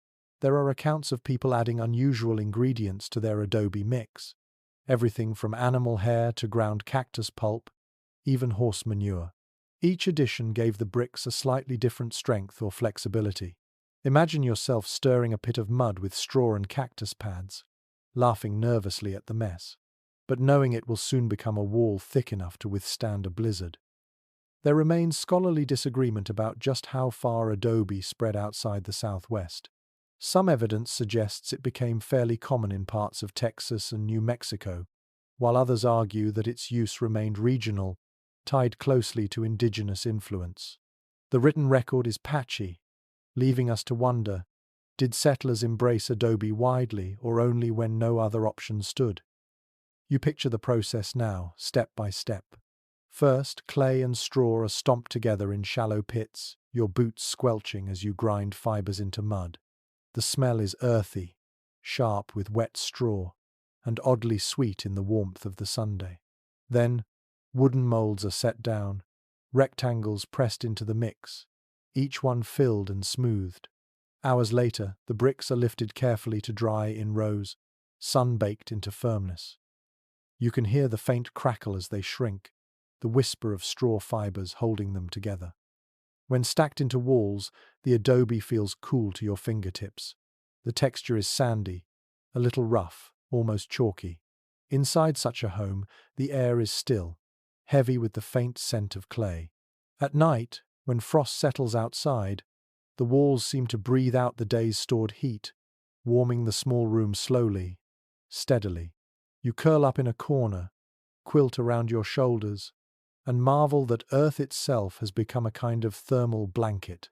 there are accounts of people adding unusual ingredients to their adobe mix, everything from animal hair to ground cactus pulp, even horse manure. Each addition gave the bricks a slightly different strength or flexibility. Imagine yourself stirring a pit of mud with straw and cactus pads, laughing nervously at the mess, but knowing it will soon become a wall thick enough to withstand a blizzard. There remains scholarly disagreement about just how far adobe spread outside the Southwest. Some evidence suggests it became fairly common in parts of Texas and New Mexico, while others argue that its use remained regional, tied closely to indigenous influence. The written record is patchy, leaving us to wonder, did settlers embrace adobe widely or only when no other option stood? You picture the process now, step by step. First, clay and straw are stomped together in shallow pits, your boots squelching as you grind fibers into mud. The smell is earthy, sharp with wet straw, and oddly sweet in the warmth of the Sunday. Then, wooden molds are set down, rectangles pressed into the mix, each one filled and smoothed. Hours later, the bricks are lifted carefully to dry in rows, sun-baked into firmness. You can hear the faint crackle as they shrink, the whisper of straw fibers holding them together. When stacked into walls, the adobe feels cool to your fingertips. The texture is sandy, a little rough, almost chalky. Inside such a home, the air is still, heavy with the faint scent of clay. At night, when frost settles outside, the walls seem to breathe out the day's stored heat, warming the small room slowly, steadily. You curl up in a corner, quilt around your shoulders, and marvel that earth itself has become a kind of thermal blanket.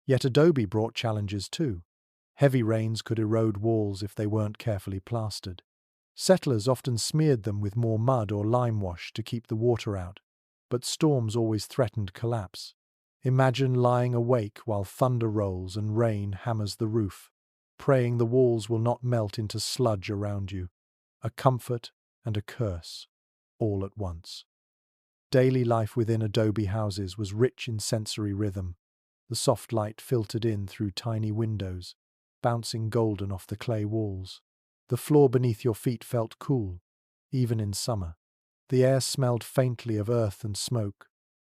Yet adobe brought challenges too. Heavy rains could erode walls if they weren't carefully plastered. Settlers often smeared them with more mud or lime wash to keep the water out, but storms always threatened collapse. Imagine lying awake while thunder rolls and rain hammers the roof, praying the walls will not melt into sludge around you. A comfort and a curse, all at once. Daily life within adobe houses was rich in sensory rhythm. The soft light filtered in through tiny windows, bouncing golden off the clay walls. The floor beneath your feet felt cool, even in summer. The air smelled faintly of earth and smoke,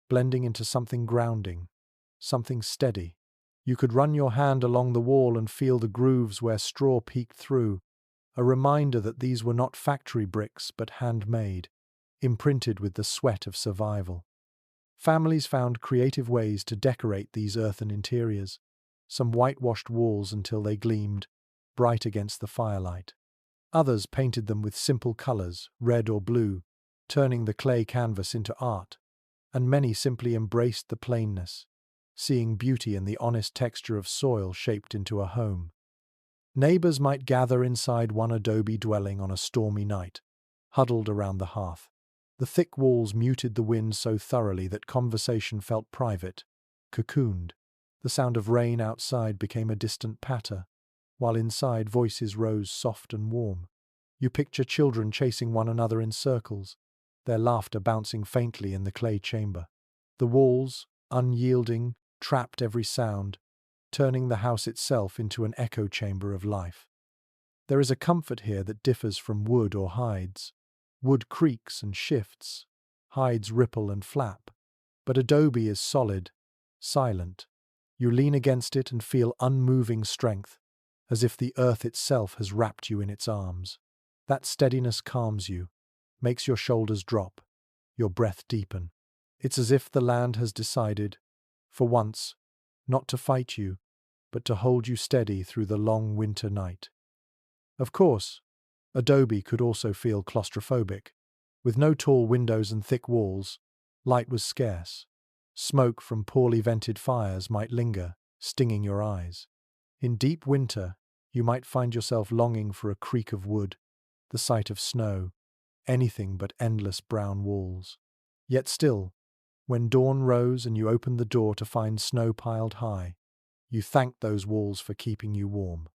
blending into something grounding, something steady. You could run your hand along the wall and feel the grooves where straw peeked through, a reminder that these were not factory bricks but handmade, imprinted with the sweat of survival. Families found creative ways to decorate these earthen interiors. Some whitewashed walls until they gleamed, bright against the firelight. Others painted them with simple colors, red or blue, turning the clay canvas into art. And many simply embraced the plainness, seeing beauty in the honest texture of soil shaped into a home. Neighbors might gather inside one adobe dwelling on a stormy night, huddled around the hearth. The thick walls muted the wind so thoroughly that conversation felt private, cocooned. The sound of rain outside became a distant patter, while inside voices rose soft and warm. You picture children chasing one another in circles, their laughter bouncing faintly in the clay chamber. The walls, unyielding, trapped every sound, turning the house itself into an echo chamber of life. There is a comfort here that differs from wood or hides. Wood creaks and shifts, hides ripple and flap, but adobe is solid, silent. You lean against it and feel unmoving strength, as if the earth itself has wrapped you in its arms. That steadiness calms you, makes your shoulders drop, your breath deepen. It's as if the land has decided, for once, not to fight you, but to hold you steady through the long winter night. Of course, adobe could also feel claustrophobic. With no tall windows and thick walls, light was scarce. Smoke from poorly vented fires might linger, stinging your eyes. In deep winter, you might find yourself longing for a creak of wood, the sight of snow, anything but endless brown walls. Yet still, When dawn rose and you opened the door to find snow piled high, you thanked those walls for keeping you warm.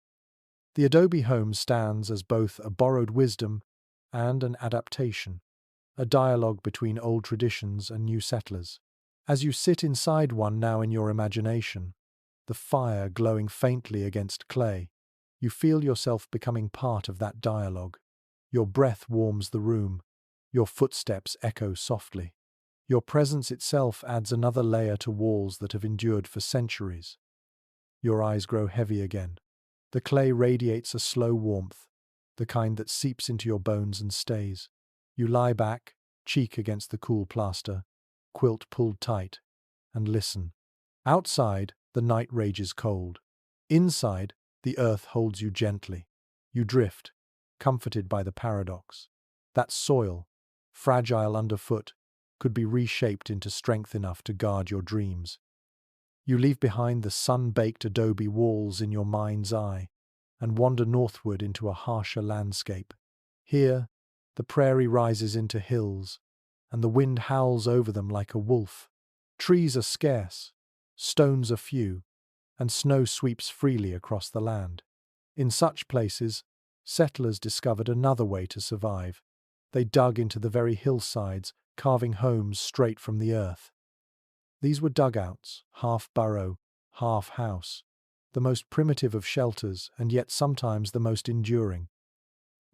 The adobe home stands as both a borrowed wisdom and an adaptation, a dialogue between old traditions and new settlers. As you sit inside one now in your imagination, the fire glowing faintly against clay, you feel yourself becoming part of that dialogue. Your breath warms the room, your footsteps echo softly. Your presence itself adds another layer to walls that have endured for centuries. Your eyes grow heavy again. The clay radiates a slow warmth, the kind that seeps into your bones and stays. You lie back, cheek against the cool plaster, quilt pulled tight, and listen. Outside, the night rages cold. Inside, the earth holds you gently. You drift, comforted by the paradox. That soil, fragile underfoot, could be reshaped into strength enough to guard your dreams. You leave behind the sun-baked adobe walls in your mind's eye and wander northward into a harsher landscape. Here, the prairie rises into hills, and the wind howls over them like a wolf. Trees are scarce, stones are few, and snow sweeps freely across the land. In such places, settlers discovered another way to survive. They dug into the very hillsides, carving homes straight from the earth. These were dugouts, half burrow, half house, the most primitive of shelters and yet sometimes the most enduring.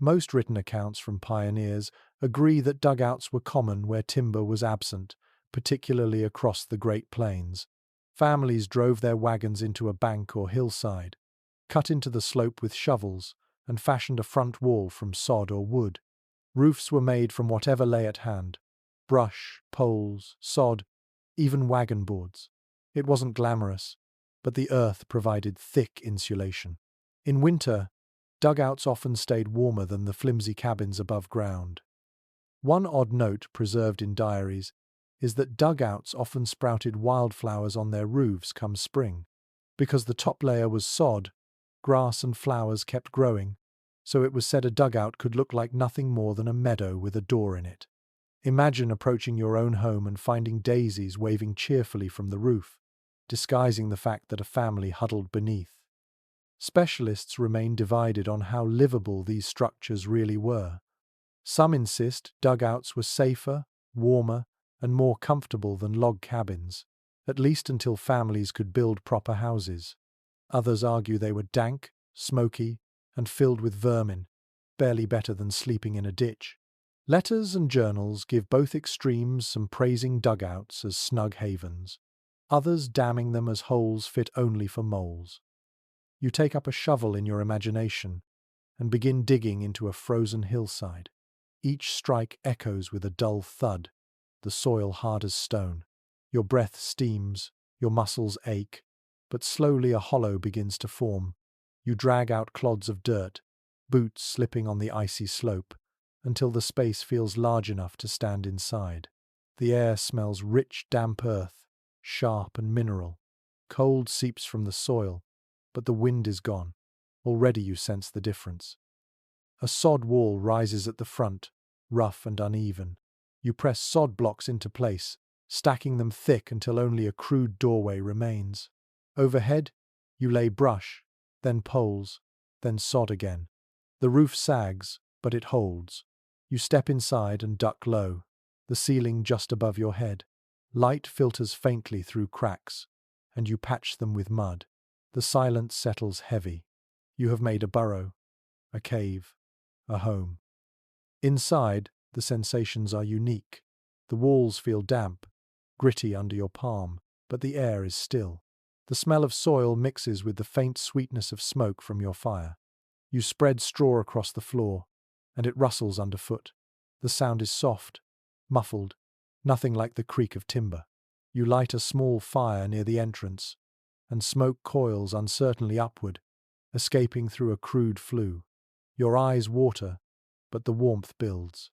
Most written accounts from pioneers agree that dugouts were common where timber was absent, particularly across the Great Plains. Families drove their wagons into a bank or hillside, cut into the slope with shovels, and fashioned a front wall from sod or wood. Roofs were made from whatever lay at hand: brush, poles, sod, even wagon boards. It wasn't glamorous, but the earth provided thick insulation. In winter, dugouts often stayed warmer than the flimsy cabins above ground. One odd note preserved in diaries is that dugouts often sprouted wildflowers on their roofs come spring. Because the top layer was sod, grass and flowers kept growing, so it was said a dugout could look like nothing more than a meadow with a door in it. Imagine approaching your own home and finding daisies waving cheerfully from the roof, disguising the fact that a family huddled beneath. Specialists remain divided on how livable these structures really were. Some insist dugouts were safer, warmer, and more comfortable than log cabins, at least until families could build proper houses. Others argue they were dank, smoky, and filled with vermin, barely better than sleeping in a ditch. Letters and journals give both extremes, some praising dugouts as snug havens, others damning them as holes fit only for moles. You take up a shovel in your imagination and begin digging into a frozen hillside. Each strike echoes with a dull thud, the soil hard as stone. Your breath steams, your muscles ache, but slowly a hollow begins to form. You drag out clods of dirt, boots slipping on the icy slope, until the space feels large enough to stand inside. The air smells rich, damp earth, sharp and mineral. Cold seeps from the soil, but the wind is gone. Already you sense the difference. A sod wall rises at the front, rough and uneven. You press sod blocks into place, stacking them thick until only a crude doorway remains. Overhead, you lay brush, then poles, then sod again. The roof sags, but it holds. You step inside and duck low, the ceiling just above your head. Light filters faintly through cracks, and you patch them with mud. The silence settles heavy. You have made a burrow, a cave, a home. Inside, the sensations are unique. The walls feel damp, gritty under your palm, but the air is still. The smell of soil mixes with the faint sweetness of smoke from your fire. You spread straw across the floor, and it rustles underfoot. The sound is soft, muffled, nothing like the creak of timber. You light a small fire near the entrance, and smoke coils uncertainly upward, escaping through a crude flue. Your eyes water, but the warmth builds.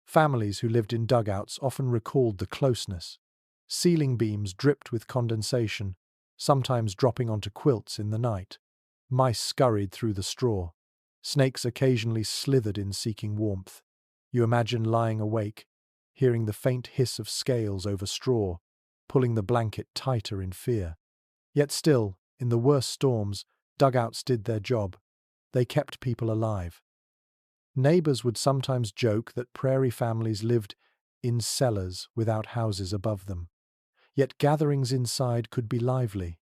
Families who lived in dugouts often recalled the closeness. Ceiling beams dripped with condensation, sometimes dropping onto quilts in the night. Mice scurried through the straw. Snakes occasionally slithered in seeking warmth. You imagine lying awake, hearing the faint hiss of scales over straw, pulling the blanket tighter in fear. Yet still, in the worst storms, dugouts did their job. They kept people alive. Neighbors would sometimes joke that prairie families lived in cellars without houses above them. Yet gatherings inside could be lively.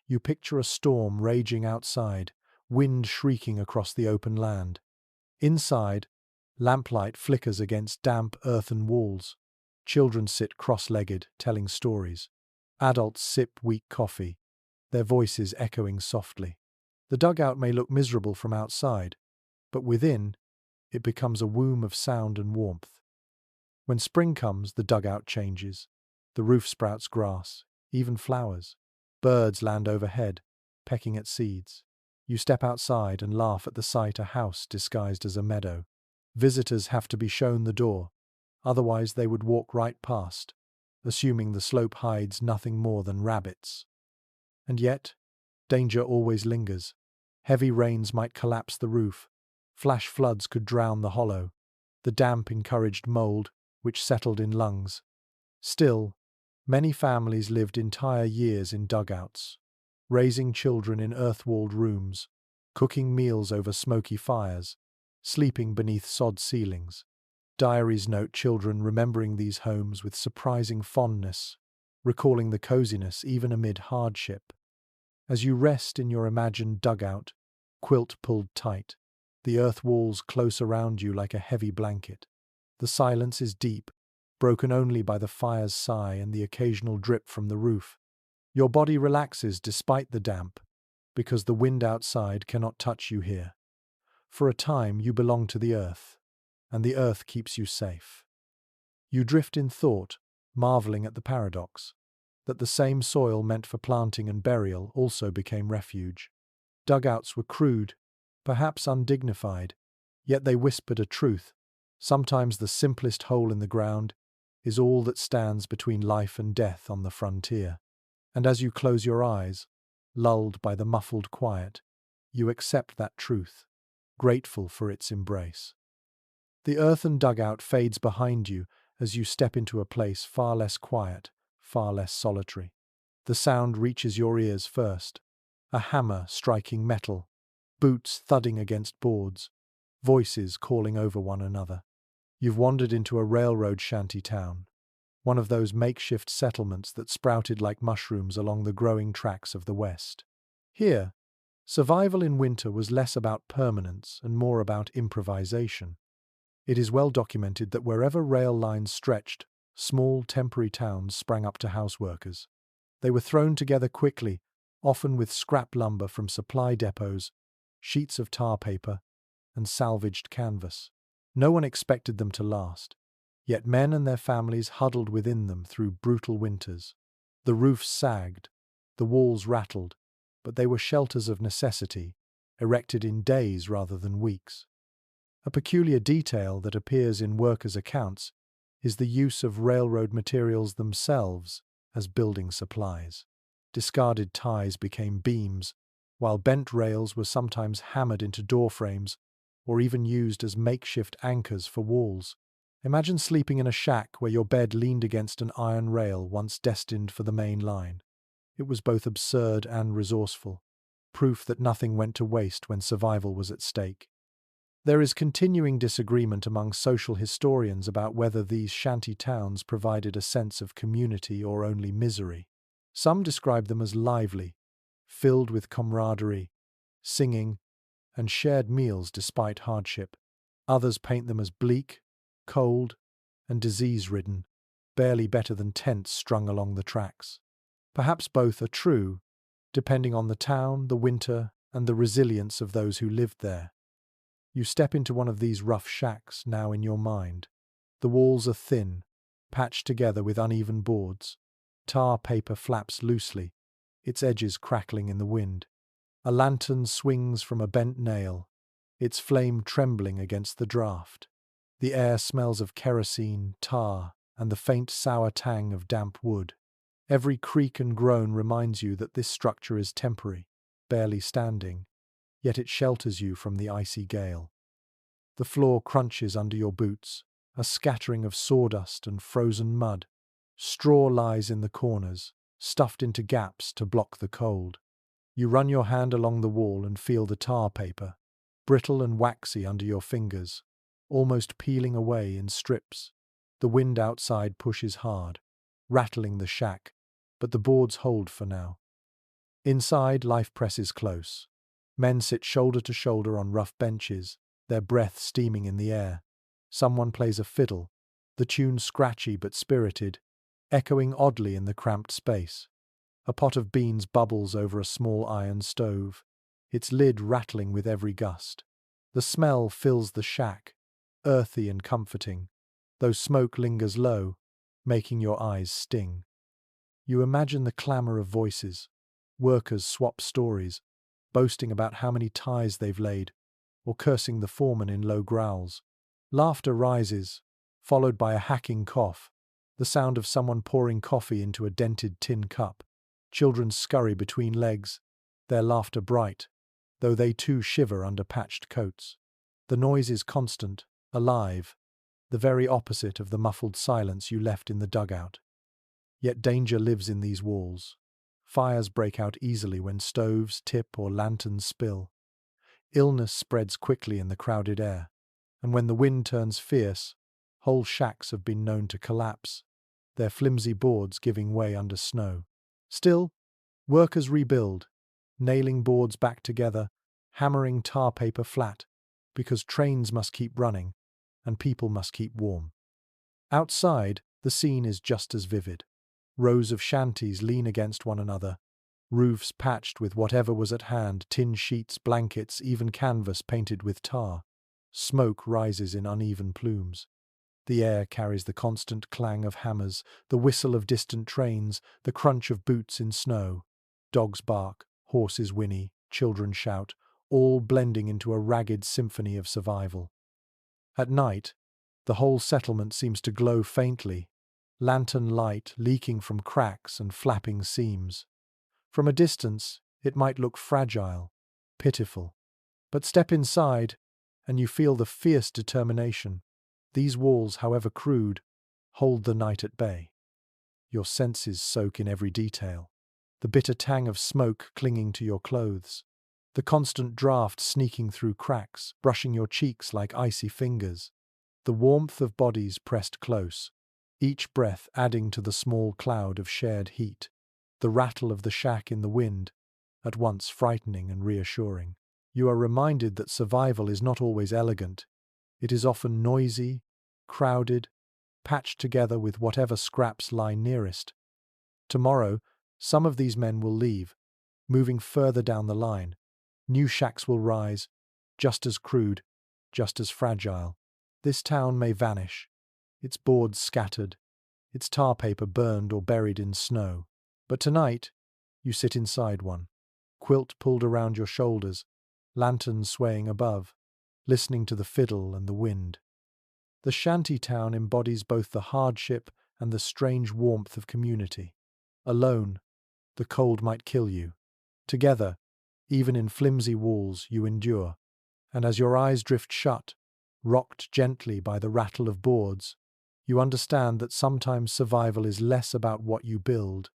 You picture a storm raging outside, wind shrieking across the open land. Inside, lamplight flickers against damp earthen walls. Children sit cross-legged, telling stories. Adults sip weak coffee, their voices echoing softly. The dugout may look miserable from outside, but within, it becomes a womb of sound and warmth. When spring comes, the dugout changes. The roof sprouts grass, even flowers. Birds land overhead, pecking at seeds. You step outside and laugh at the sight a house disguised as a meadow. Visitors have to be shown the door, otherwise they would walk right past, assuming the slope hides nothing more than rabbits. And yet, danger always lingers. Heavy rains might collapse the roof. Flash floods could drown the hollow. The damp encouraged mold, which settled in lungs. Still, many families lived entire years in dugouts, raising children in earth-walled rooms, cooking meals over smoky fires, sleeping beneath sod ceilings. Diaries note children remembering these homes with surprising fondness, recalling the coziness even amid hardship. As you rest in your imagined dugout, quilt pulled tight, the earth walls close around you like a heavy blanket. The silence is deep, broken only by the fire's sigh and the occasional drip from the roof. Your body relaxes despite the damp, because the wind outside cannot touch you here. For a time you belong to the earth, and the earth keeps you safe. You drift in thought, marveling at the paradox, that the same soil meant for planting and burial also became refuge. Dugouts were crude, perhaps undignified, yet they whispered a truth. Sometimes the simplest hole in the ground is all that stands between life and death on the frontier. And as you close your eyes, lulled by the muffled quiet, you accept that truth, grateful for its embrace. The earthen dugout fades behind you as you step into a place far less quiet, far less solitary. The sound reaches your ears first, a hammer striking metal, boots thudding against boards, voices calling over one another. You've wandered into a railroad shanty town, one of those makeshift settlements that sprouted like mushrooms along the growing tracks of the West. Here, survival in winter was less about permanence and more about improvisation. It is well documented that wherever rail lines stretched, small temporary towns sprang up to houseworkers. They were thrown together quickly, often with scrap lumber from supply depots, sheets of tar paper, and salvaged canvas. No one expected them to last, yet men and their families huddled within them through brutal winters. The roofs sagged, the walls rattled, but they were shelters of necessity, erected in days rather than weeks. A peculiar detail that appears in workers' accounts is the use of railroad materials themselves as building supplies. Discarded ties became beams, while bent rails were sometimes hammered into door frames or even used as makeshift anchors for walls. Imagine sleeping in a shack where your bed leaned against an iron rail once destined for the main line. It was both absurd and resourceful, proof that nothing went to waste when survival was at stake. There is continuing disagreement among social historians about whether these shanty towns provided a sense of community or only misery. Some describe them as lively, filled with camaraderie, singing, and shared meals despite hardship. Others paint them as bleak, cold, and disease-ridden, barely better than tents strung along the tracks. Perhaps both are true, depending on the town, the winter, and the resilience of those who lived there. You step into one of these rough shacks now in your mind. The walls are thin, patched together with uneven boards. Tar paper flaps loosely, its edges crackling in the wind. A lantern swings from a bent nail, its flame trembling against the draft. The air smells of kerosene, tar, and the faint sour tang of damp wood. Every creak and groan reminds you that this structure is temporary, barely standing, yet it shelters you from the icy gale. The floor crunches under your boots, a scattering of sawdust and frozen mud. Straw lies in the corners, stuffed into gaps to block the cold. You run your hand along the wall and feel the tar paper, brittle and waxy under your fingers, almost peeling away in strips. The wind outside pushes hard, rattling the shack, but the boards hold for now. Inside, life presses close. Men sit shoulder to shoulder on rough benches, their breath steaming in the air. Someone plays a fiddle, the tune scratchy but spirited, echoing oddly in the cramped space. A pot of beans bubbles over a small iron stove, its lid rattling with every gust. The smell fills the shack, earthy and comforting, though smoke lingers low, making your eyes sting. You imagine the clamour of voices. Workers swap stories, boasting about how many ties they've laid, or cursing the foreman in low growls. Laughter rises, followed by a hacking cough, the sound of someone pouring coffee into a dented tin cup. Children scurry between legs, their laughter bright, though they too shiver under patched coats. The noise is constant, alive, the very opposite of the muffled silence you left in the dugout. Yet danger lives in these walls. Fires break out easily when stoves tip or lanterns spill. Illness spreads quickly in the crowded air, and when the wind turns fierce, whole shacks have been known to collapse, their flimsy boards giving way under snow. Still, workers rebuild, nailing boards back together, hammering tar paper flat, because trains must keep running and people must keep warm. Outside, the scene is just as vivid. Rows of shanties lean against one another, roofs patched with whatever was at hand, tin sheets, blankets, even canvas painted with tar. Smoke rises in uneven plumes. The air carries the constant clang of hammers, the whistle of distant trains, the crunch of boots in snow. Dogs bark, horses whinny, children shout, all blending into a ragged symphony of survival. At night, the whole settlement seems to glow faintly, lantern light leaking from cracks and flapping seams. From a distance, it might look fragile, pitiful. But step inside, and you feel the fierce determination. These walls, however crude, hold the night at bay. Your senses soak in every detail. The bitter tang of smoke clinging to your clothes. The constant draft sneaking through cracks, brushing your cheeks like icy fingers. The warmth of bodies pressed close, each breath adding to the small cloud of shared heat. The rattle of the shack in the wind, at once frightening and reassuring. You are reminded that survival is not always elegant. It is often noisy, crowded, patched together with whatever scraps lie nearest. Tomorrow, some of these men will leave, moving further down the line. New shacks will rise, just as crude, just as fragile. This town may vanish, its boards scattered, its tar paper burned or buried in snow. But tonight, you sit inside one, quilt pulled around your shoulders, lanterns swaying above, listening to the fiddle and the wind. The shanty town embodies both the hardship and the strange warmth of community. Alone, the cold might kill you. Together, even in flimsy walls, you endure. And as your eyes drift shut, rocked gently by the rattle of boards, you understand that sometimes survival is less about what you build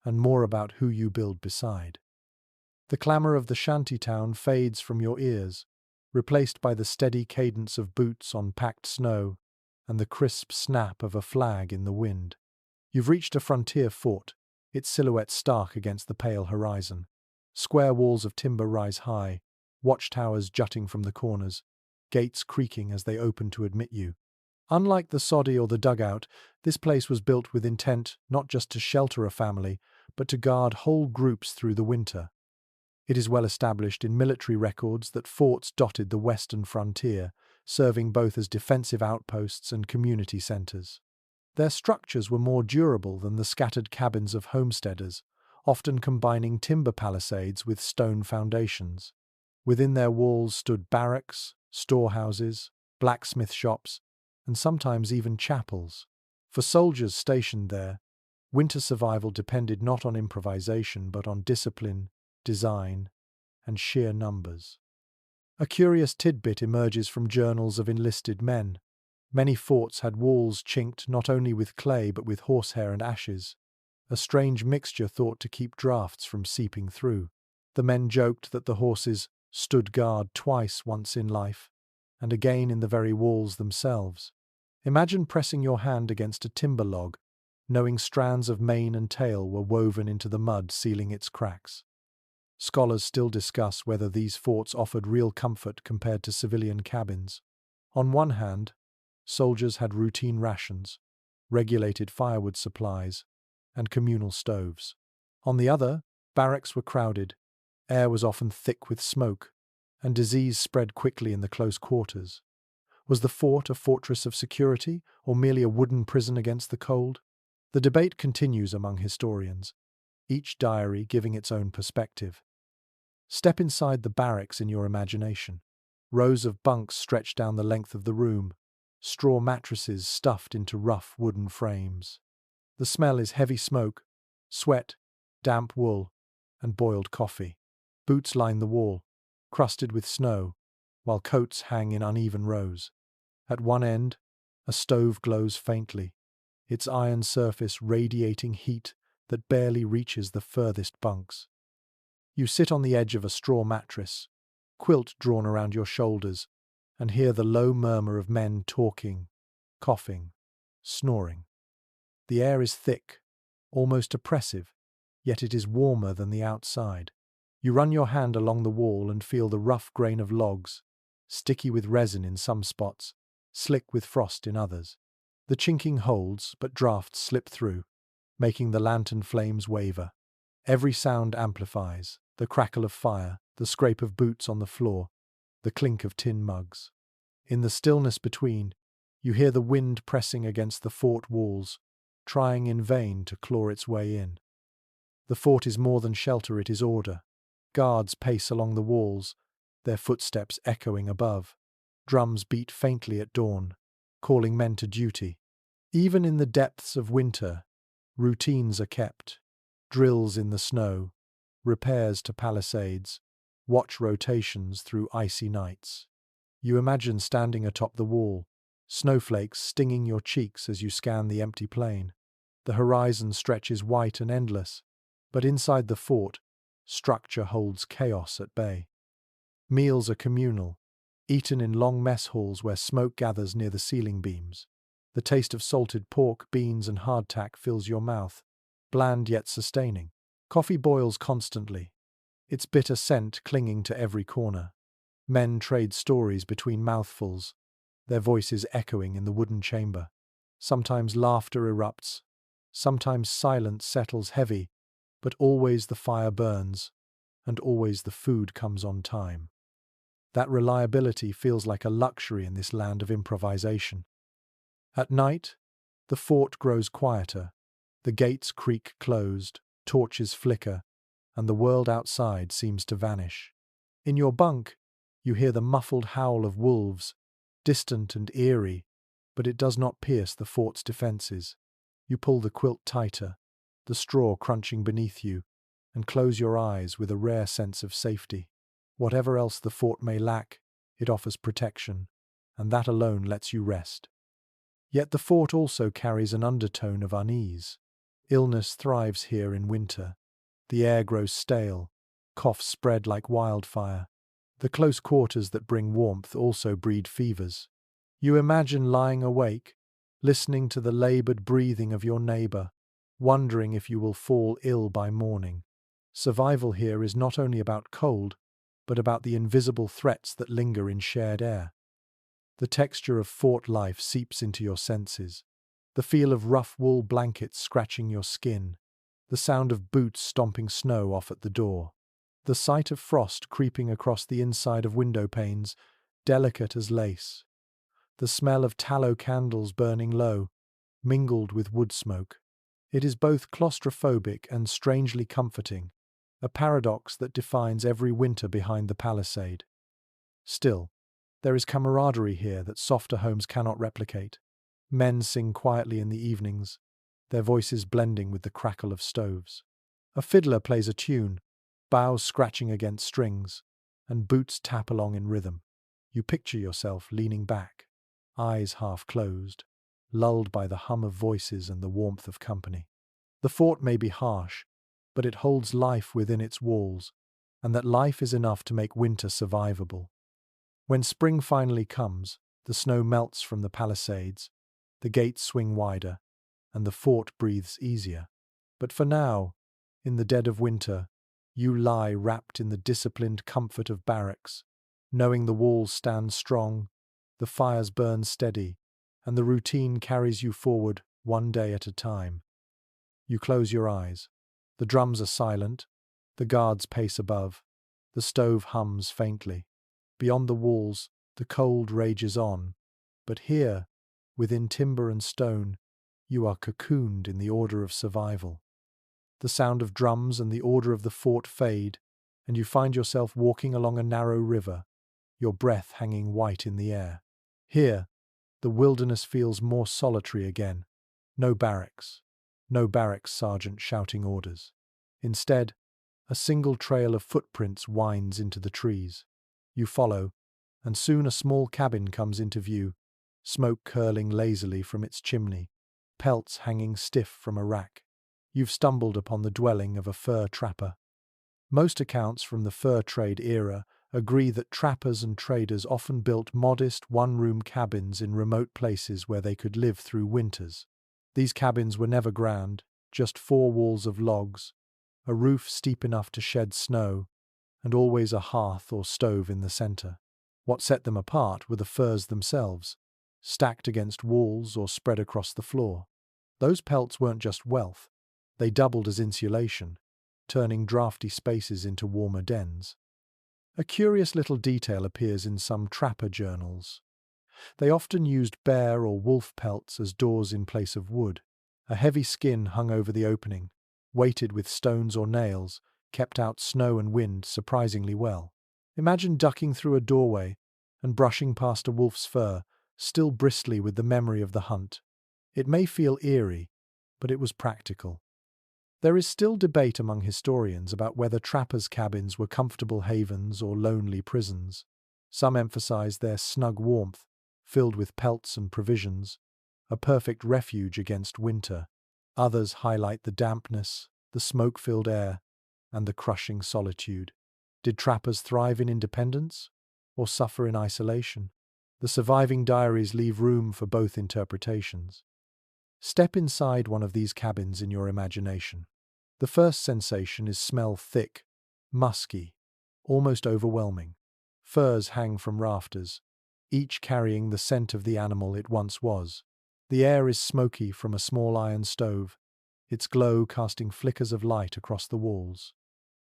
and more about who you build beside. The clamour of the shanty town fades from your ears, replaced by the steady cadence of boots on packed snow and the crisp snap of a flag in the wind. You've reached a frontier fort, its silhouette stark against the pale horizon. Square walls of timber rise high, watchtowers jutting from the corners, gates creaking as they open to admit you. Unlike the soddy or the dugout, this place was built with intent not just to shelter a family, but to guard whole groups through the winter. It is well established in military records that forts dotted the western frontier, serving both as defensive outposts and community centres. Their structures were more durable than the scattered cabins of homesteaders, often combining timber palisades with stone foundations. Within their walls stood barracks, storehouses, blacksmith shops, and sometimes even chapels. For soldiers stationed there, winter survival depended not on improvisation but on discipline, design, and sheer numbers. A curious tidbit emerges from journals of enlisted men. Many forts had walls chinked not only with clay but with horsehair and ashes, a strange mixture thought to keep draughts from seeping through. The men joked that the horses stood guard twice, once in life, and again in the very walls themselves. Imagine pressing your hand against a timber log, knowing strands of mane and tail were woven into the mud sealing its cracks. Scholars still discuss whether these forts offered real comfort compared to civilian cabins. On one hand, soldiers had routine rations, regulated firewood supplies, and communal stoves. On the other, barracks were crowded, air was often thick with smoke, and disease spread quickly in the close quarters. Was the fort a fortress of security, or merely a wooden prison against the cold? The debate continues among historians, each diary giving its own perspective. Step inside the barracks in your imagination. Rows of bunks stretch down the length of the room, straw mattresses stuffed into rough wooden frames. The smell is heavy smoke, sweat, damp wool, and boiled coffee. Boots line the wall, crusted with snow, while coats hang in uneven rows. At one end, a stove glows faintly, its iron surface radiating heat that barely reaches the furthest bunks. You sit on the edge of a straw mattress, quilt drawn around your shoulders, and hear the low murmur of men talking, coughing, snoring. The air is thick, almost oppressive, yet it is warmer than the outside. You run your hand along the wall and feel the rough grain of logs, sticky with resin in some spots, slick with frost in others. The chinking holds, but drafts slip through, making the lantern flames waver. Every sound amplifies, the crackle of fire, the scrape of boots on the floor, the clink of tin mugs. In the stillness between, you hear the wind pressing against the fort walls, trying in vain to claw its way in. The fort is more than shelter, it is order. Guards pace along the walls, their footsteps echoing above. Drums beat faintly at dawn, calling men to duty. Even in the depths of winter, routines are kept. Drills in the snow, repairs to palisades, watch rotations through icy nights. You imagine standing atop the wall, snowflakes stinging your cheeks as you scan the empty plain. The horizon stretches white and endless, but inside the fort, structure holds chaos at bay. Meals are communal, eaten in long mess halls where smoke gathers near the ceiling beams. The taste of salted pork, beans, and hardtack fills your mouth, bland yet sustaining. Coffee boils constantly, its bitter scent clinging to every corner. Men trade stories between mouthfuls, their voices echoing in the wooden chamber. Sometimes laughter erupts, sometimes silence settles heavy, but always the fire burns, and always the food comes on time. That reliability feels like a luxury in this land of improvisation. At night, the fort grows quieter, the gates creak closed, torches flicker, and the world outside seems to vanish. In your bunk, you hear the muffled howl of wolves, distant and eerie, but it does not pierce the fort's defences. You pull the quilt tighter, the straw crunching beneath you, and close your eyes with a rare sense of safety. Whatever else the fort may lack, it offers protection, and that alone lets you rest. Yet the fort also carries an undertone of unease. Illness thrives here in winter. The air grows stale, coughs spread like wildfire. The close quarters that bring warmth also breed fevers. You imagine lying awake, listening to the laboured breathing of your neighbour, wondering if you will fall ill by morning. Survival here is not only about cold, but about the invisible threats that linger in shared air. The texture of fort life seeps into your senses. The feel of rough wool blankets scratching your skin. The sound of boots stomping snow off at the door. The sight of frost creeping across the inside of window panes, delicate as lace. The smell of tallow candles burning low, mingled with wood smoke. It is both claustrophobic and strangely comforting, a paradox that defines every winter behind the palisade. Still, there is camaraderie here that softer homes cannot replicate. Men sing quietly in the evenings, their voices blending with the crackle of stoves. A fiddler plays a tune, boughs scratching against strings, and boots tap along in rhythm. You picture yourself leaning back, eyes half closed, lulled by the hum of voices and the warmth of company. The fort may be harsh, but it holds life within its walls, and that life is enough to make winter survivable. When spring finally comes, the snow melts from the palisades, the gates swing wider, and the fort breathes easier. But for now, in the dead of winter, you lie wrapped in the disciplined comfort of barracks, knowing the walls stand strong, the fires burn steady, and the routine carries you forward one day at a time. You close your eyes. The drums are silent, the guards pace above, the stove hums faintly. Beyond the walls, the cold rages on, but here, within timber and stone, you are cocooned in the order of survival. The sound of drums and the order of the fort fade, and you find yourself walking along a narrow river, your breath hanging white in the air. Here, the wilderness feels more solitary again. No barracks. No barracks sergeant shouting orders. Instead, a single trail of footprints winds into the trees. You follow, and soon a small cabin comes into view, smoke curling lazily from its chimney, pelts hanging stiff from a rack. You've stumbled upon the dwelling of a fur trapper. Most accounts from the fur trade era agree that trappers and traders often built modest one-room cabins in remote places where they could live through winters. These cabins were never grand, just 4 walls of logs, a roof steep enough to shed snow, and always a hearth or stove in the center. What set them apart were the furs themselves, stacked against walls or spread across the floor. Those pelts weren't just wealth, they doubled as insulation, turning drafty spaces into warmer dens. A curious little detail appears in some trapper journals. They often used bear or wolf pelts as doors in place of wood. A heavy skin hung over the opening, weighted with stones or nails, kept out snow and wind surprisingly well. Imagine ducking through a doorway and brushing past a wolf's fur, still bristly with the memory of the hunt. It may feel eerie, but it was practical. There is still debate among historians about whether trappers' cabins were comfortable havens or lonely prisons. Some emphasize their snug warmth, filled with pelts and provisions, a perfect refuge against winter. Others highlight the dampness, the smoke-filled air, and the crushing solitude. Did trappers thrive in independence or suffer in isolation? The surviving diaries leave room for both interpretations. Step inside one of these cabins in your imagination. The first sensation is smell thick, musky, almost overwhelming. Furs hang from rafters, each carrying the scent of the animal it once was. The air is smoky from a small iron stove, its glow casting flickers of light across the walls.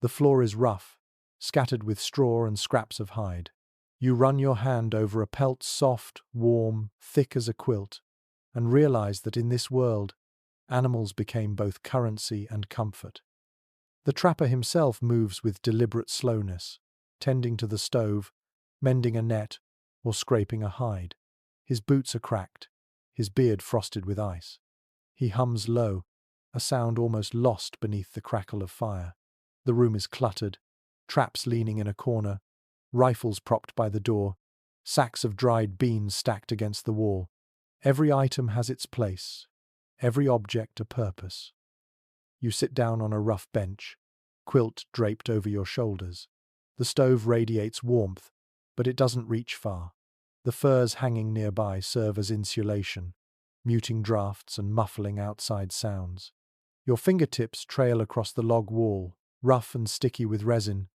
The floor is rough, scattered with straw and scraps of hide. You run your hand over a pelt soft, warm, thick as a quilt, and realize that in this world, animals became both currency and comfort. The trapper himself moves with deliberate slowness, tending to the stove, mending a net, or scraping a hide. His boots are cracked, his beard frosted with ice. He hums low, a sound almost lost beneath the crackle of fire. The room is cluttered, traps leaning in a corner, rifles propped by the door, sacks of dried beans stacked against the wall. Every item has its place, every object a purpose. You sit down on a rough bench, quilt draped over your shoulders. The stove radiates warmth, but it doesn't reach far. The furs hanging nearby serve as insulation, muting drafts and muffling outside sounds. Your fingertips trail across the log wall, rough and sticky with resin,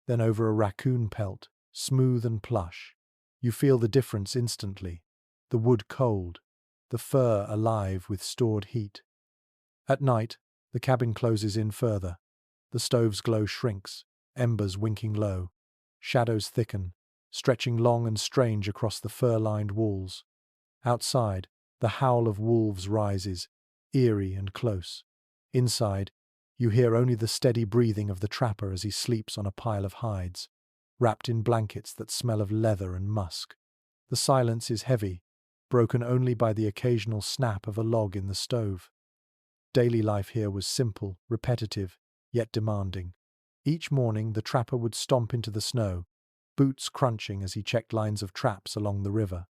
then over a raccoon pelt, smooth and plush. You feel the difference instantly. The wood cold, the fur alive with stored heat. At night, the cabin closes in further. The stove's glow shrinks, embers winking low. Shadows thicken, stretching long and strange across the fur-lined walls. Outside, the howl of wolves rises, eerie and close. Inside, you hear only the steady breathing of the trapper as he sleeps on a pile of hides, wrapped in blankets that smell of leather and musk. The silence is heavy, broken only by the occasional snap of a log in the stove. Daily life here was simple, repetitive, yet demanding. Each morning the trapper would stomp into the snow, boots crunching as he checked lines of traps along the river.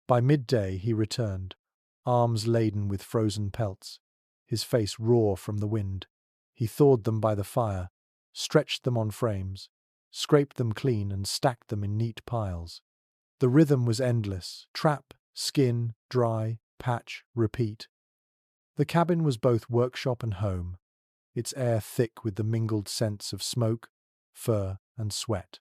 By midday he returned, arms laden with frozen pelts, his face raw from the wind. He thawed them by the fire, stretched them on frames, scraped them clean and stacked them in neat piles. The rhythm was endless: trap, skin, dry, patch, repeat. The cabin was both workshop and home, its air thick with the mingled scents of smoke, fur, and sweat.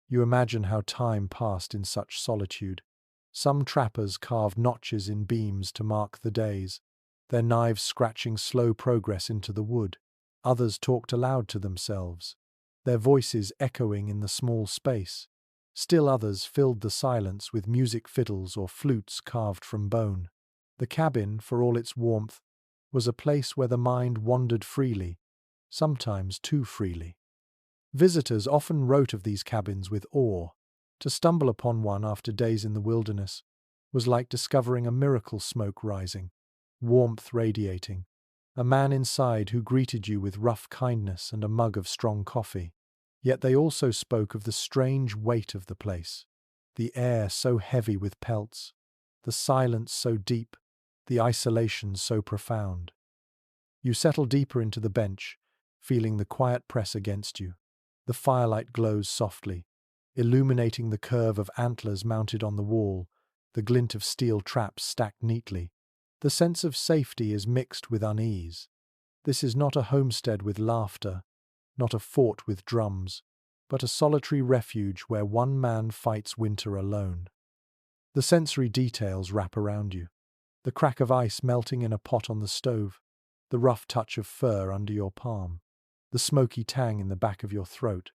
You imagine how time passed in such solitude. Some trappers carved notches in beams to mark the days, their knives scratching slow progress into the wood. Others talked aloud to themselves, their voices echoing in the small space. Still others filled the silence with music fiddles or flutes carved from bone. The cabin, for all its warmth, was a place where the mind wandered freely, sometimes too freely. Visitors often wrote of these cabins with awe. To stumble upon one after days in the wilderness was like discovering a miracle: smoke rising, warmth radiating, a man inside who greeted you with rough kindness and a mug of strong coffee. Yet they also spoke of the strange weight of the place, the air so heavy with pelts, the silence so deep, the isolation so profound. You settle deeper into the bench, feeling the quiet press against you. The firelight glows softly, illuminating the curve of antlers mounted on the wall, the glint of steel traps stacked neatly. The sense of safety is mixed with unease. This is not a homestead with laughter, not a fort with drums, but a solitary refuge where one man fights winter alone. The sensory details wrap around you: the crack of ice melting in a pot on the stove, the rough touch of fur under your palm, the smoky tang in the back of your throat,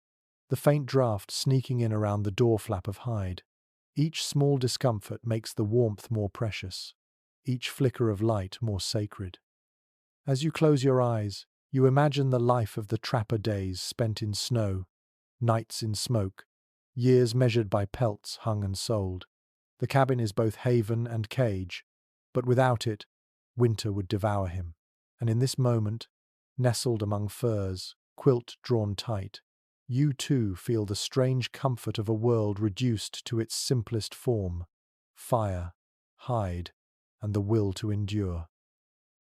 the faint draft sneaking in around the door flap of hide. Each small discomfort makes the warmth more precious, each flicker of light more sacred. As you close your eyes, you imagine the life of the trapper: days spent in snow, nights in smoke, years measured by pelts hung and sold. The cabin is both haven and cage, but without it, winter would devour him. And in this moment, nestled among furs, quilt drawn tight, you too feel the strange comfort of a world reduced to its simplest form: fire, hide, and the will to endure.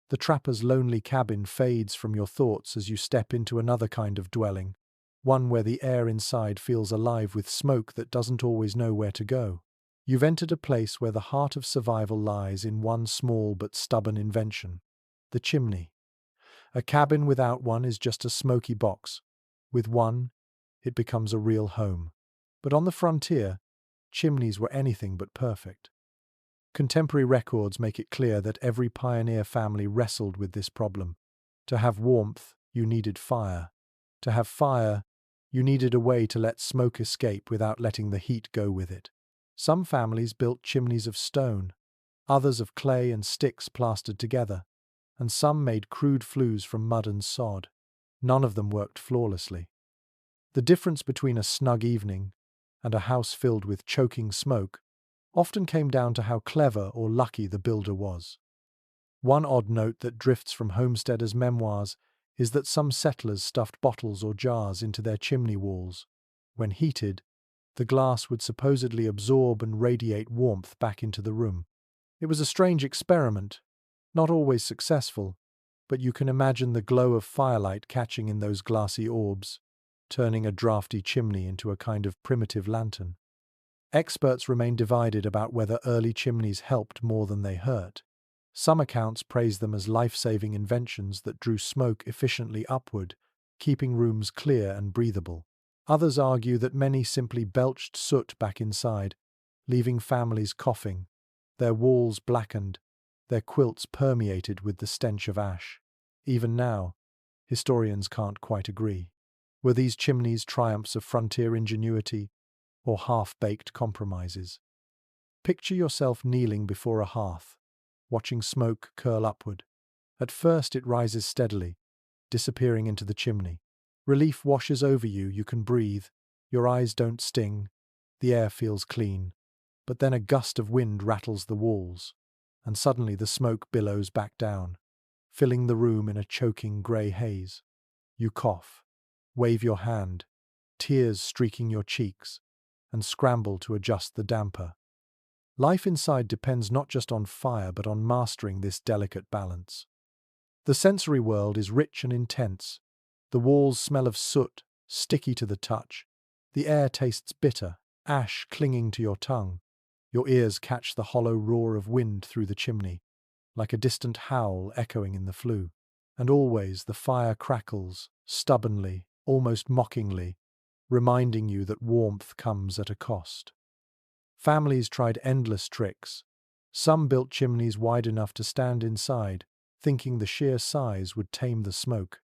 The trapper's lonely cabin fades from your thoughts as you step into another kind of dwelling, one where the air inside feels alive with smoke that doesn't always know where to go. You've entered a place where the heart of survival lies in one small but stubborn invention: the chimney. A cabin without one is just a smoky box. With one, it becomes a real home. But on the frontier, chimneys were anything but perfect. Contemporary records make it clear that every pioneer family wrestled with this problem. To have warmth, you needed fire. To have fire, you needed a way to let smoke escape without letting the heat go with it. Some families built chimneys of stone, others of clay and sticks plastered together, and some made crude flues from mud and sod. None of them worked flawlessly. The difference between a snug evening and a house filled with choking smoke often came down to how clever or lucky the builder was. One odd note that drifts from homesteaders' memoirs is that some settlers stuffed bottles or jars into their chimney walls. When heated, the glass would supposedly absorb and radiate warmth back into the room. It was a strange experiment, not always successful, but you can imagine the glow of firelight catching in those glassy orbs, turning a drafty chimney into a kind of primitive lantern. Experts remain divided about whether early chimneys helped more than they hurt. Some accounts praise them as life-saving inventions that drew smoke efficiently upward, keeping rooms clear and breathable. Others argue that many simply belched soot back inside, leaving families coughing, their walls blackened, their quilts permeated with the stench of ash. Even now, historians can't quite agree. Were these chimneys triumphs of frontier ingenuity or half-baked compromises? Picture yourself kneeling before a hearth, watching smoke curl upward. At first it rises steadily, disappearing into the chimney. Relief washes over you: you can breathe, your eyes don't sting, the air feels clean. But then a gust of wind rattles the walls, and suddenly the smoke billows back down, filling the room in a choking grey haze. You cough, wave your hand, tears streaking your cheeks, and scramble to adjust the damper. Life inside depends not just on fire but on mastering this delicate balance. The sensory world is rich and intense. The walls smell of soot, sticky to the touch. The air tastes bitter, ash clinging to your tongue. Your ears catch the hollow roar of wind through the chimney, like a distant howl echoing in the flue. And always the fire crackles, stubbornly, almost mockingly, reminding you that warmth comes at a cost. Families tried endless tricks. Some built chimneys wide enough to stand inside, thinking the sheer size would tame the smoke.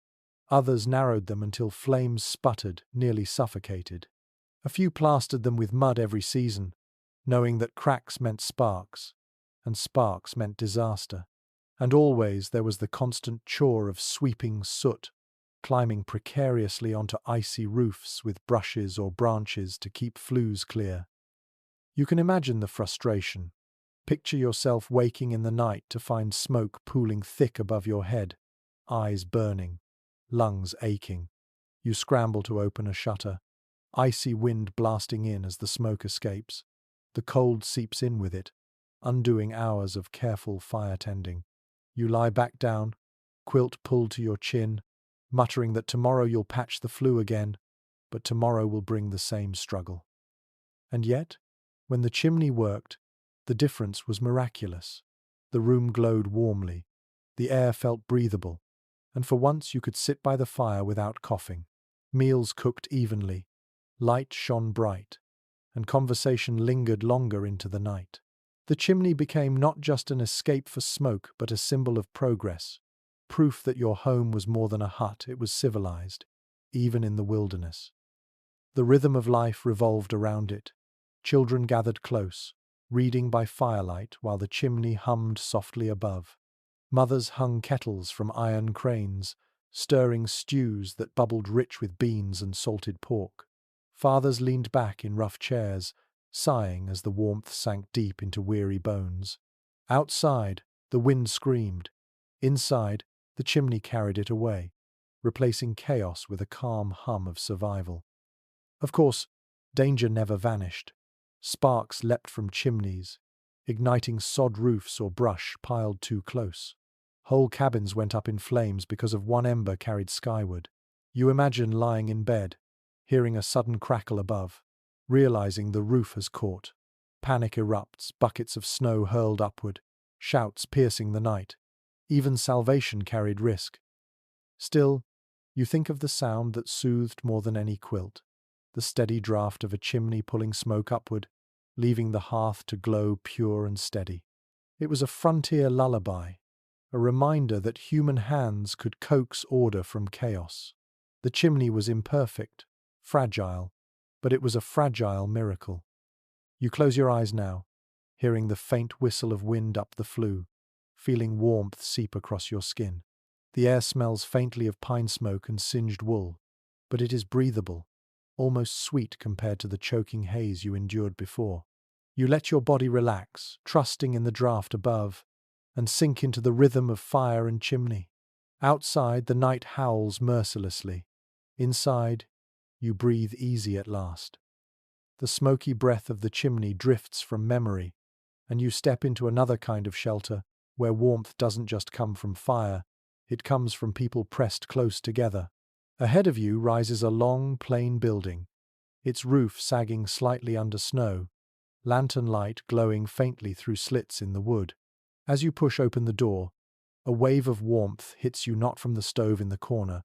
Others narrowed them until flames sputtered, nearly suffocated. A few plastered them with mud every season, knowing that cracks meant sparks, and sparks meant disaster. And always there was the constant chore of sweeping soot, climbing precariously onto icy roofs with brushes or branches to keep flues clear. You can imagine the frustration. Picture yourself waking in the night to find smoke pooling thick above your head, eyes burning, lungs aching. You scramble to open a shutter, icy wind blasting in as the smoke escapes. The cold seeps in with it, undoing hours of careful fire tending. You lie back down, quilt pulled to your chin, muttering that tomorrow you'll patch the flue again, but tomorrow will bring the same struggle. And yet, when the chimney worked, the difference was miraculous. The room glowed warmly, the air felt breathable, and for once you could sit by the fire without coughing. Meals cooked evenly, light shone bright, and conversation lingered longer into the night. The chimney became not just an escape for smoke, but a symbol of progress, proof that your home was more than a hut, it was civilized, even in the wilderness. The rhythm of life revolved around it. Children gathered close, reading by firelight while the chimney hummed softly above. Mothers hung kettles from iron cranes, stirring stews that bubbled rich with beans and salted pork. Fathers leaned back in rough chairs, sighing as the warmth sank deep into weary bones. Outside, the wind screamed. Inside, the chimney carried it away, replacing chaos with a calm hum of survival. Of course, danger never vanished. Sparks leapt from chimneys, igniting sod roofs or brush piled too close. Whole cabins went up in flames because of one ember carried skyward. You imagine lying in bed, hearing a sudden crackle above, realizing the roof has caught. Panic erupts, buckets of snow hurled upward, shouts piercing the night. Even salvation carried risk. Still, you think of the sound that soothed more than any quilt, the steady draft of a chimney pulling smoke upward, leaving the hearth to glow pure and steady. It was a frontier lullaby, a reminder that human hands could coax order from chaos. The chimney was imperfect, fragile, but it was a fragile miracle. You close your eyes now, hearing the faint whistle of wind up the flue, feeling warmth seep across your skin. The air smells faintly of pine smoke and singed wool, but it is breathable, almost sweet compared to the choking haze you endured before. You let your body relax, trusting in the draft above, and sink into the rhythm of fire and chimney. Outside, the night howls mercilessly. Inside, you breathe easy at last. The smoky breath of the chimney drifts from memory, and you step into another kind of shelter, where warmth doesn't just come from fire, it comes from people pressed close together. Ahead of you rises a long, plain building, its roof sagging slightly under snow, lantern light glowing faintly through slits in the wood. As you push open the door, a wave of warmth hits you not from the stove in the corner,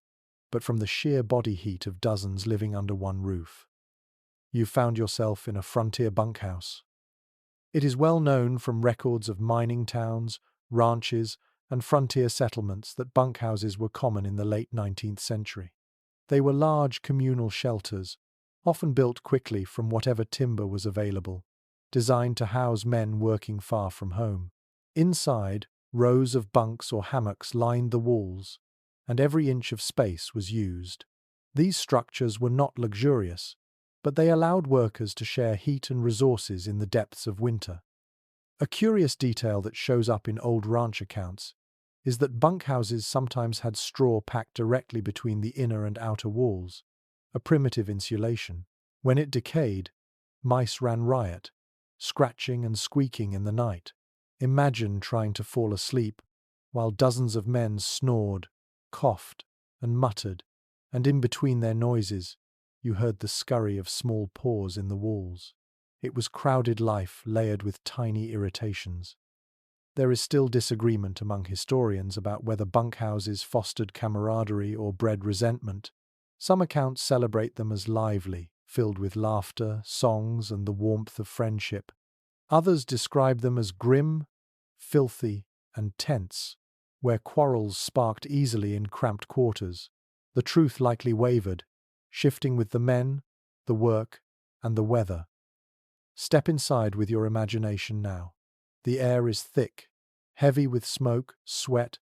but from the sheer body heat of dozens living under one roof. You've found yourself in a frontier bunkhouse. It is well known from records of mining towns, ranches, and frontier settlements that bunkhouses were common in the late 19th century. They were large communal shelters, often built quickly from whatever timber was available, designed to house men working far from home. Inside, rows of bunks or hammocks lined the walls, and every inch of space was used. These structures were not luxurious, but they allowed workers to share heat and resources in the depths of winter. A curious detail that shows up in old ranch accounts is that bunkhouses sometimes had straw packed directly between the inner and outer walls, a primitive insulation. When it decayed, mice ran riot, scratching and squeaking in the night. Imagine trying to fall asleep while dozens of men snored, coughed, and muttered, and in between their noises, you heard the scurry of small paws in the walls. It was crowded life layered with tiny irritations. There is still disagreement among historians about whether bunkhouses fostered camaraderie or bred resentment. Some accounts celebrate them as lively, filled with laughter, songs, and the warmth of friendship. Others describe them as grim, filthy, and tense, where quarrels sparked easily in cramped quarters. The truth likely wavered, shifting with the men, the work, and the weather. Step inside with your imagination now. The air is thick, heavy with smoke, sweat,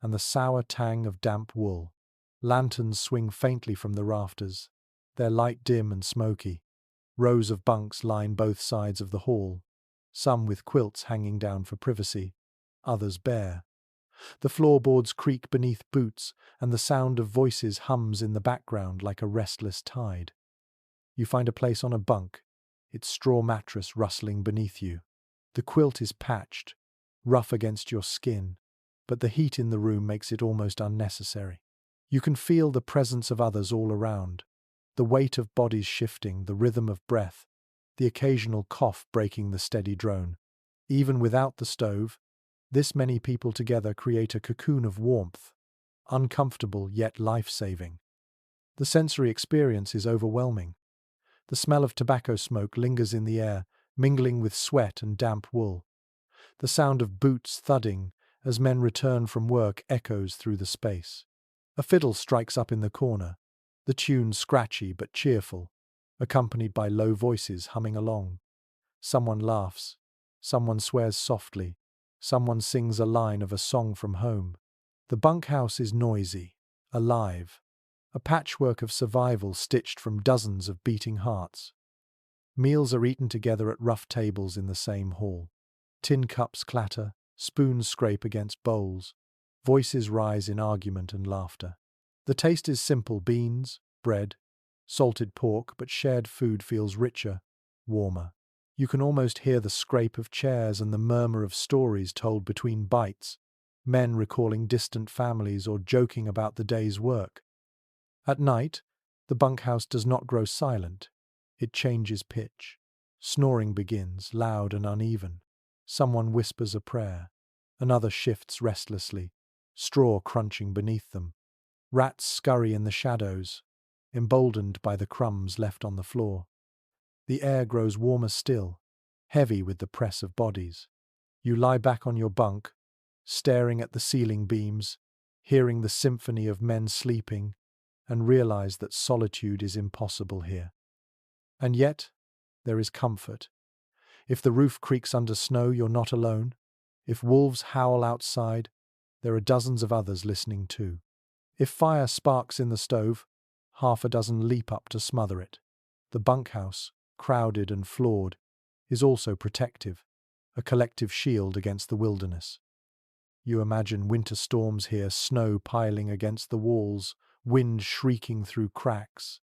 and the sour tang of damp wool. Lanterns swing faintly from the rafters, their light dim and smoky. Rows of bunks line both sides of the hall, some with quilts hanging down for privacy, others bare. The floorboards creak beneath boots, and the sound of voices hums in the background like a restless tide. You find a place on a bunk, its straw mattress rustling beneath you. The quilt is patched, rough against your skin, but the heat in the room makes it almost unnecessary. You can feel the presence of others all around, the weight of bodies shifting, the rhythm of breath, the occasional cough breaking the steady drone. Even without the stove, this many people together create a cocoon of warmth, uncomfortable yet life-saving. The sensory experience is overwhelming. The smell of tobacco smoke lingers in the air, mingling with sweat and damp wool. The sound of boots thudding as men return from work echoes through the space. A fiddle strikes up in the corner, the tune scratchy but cheerful, accompanied by low voices humming along. Someone laughs, someone swears softly, someone sings a line of a song from home. The bunkhouse is noisy, alive, a patchwork of survival stitched from dozens of beating hearts. Meals are eaten together at rough tables in the same hall. Tin cups clatter, spoons scrape against bowls, voices rise in argument and laughter. The taste is simple: beans, bread, salted pork, but shared food feels richer, warmer. You can almost hear the scrape of chairs and the murmur of stories told between bites, men recalling distant families or joking about the day's work. At night, the bunkhouse does not grow silent. It changes pitch. Snoring begins, loud and uneven. Someone whispers a prayer. Another shifts restlessly, straw crunching beneath them. Rats scurry in the shadows, emboldened by the crumbs left on the floor. The air grows warmer still, heavy with the press of bodies. You lie back on your bunk, staring at the ceiling beams, hearing the symphony of men sleeping, and realize that solitude is impossible here. And yet, there is comfort. If the roof creaks under snow, you're not alone. If wolves howl outside, there are dozens of others listening too. If fire sparks in the stove, half a dozen leap up to smother it. The bunkhouse, crowded and flawed, is also protective, a collective shield against the wilderness. You imagine winter storms here, snow piling against the walls, wind shrieking through cracks,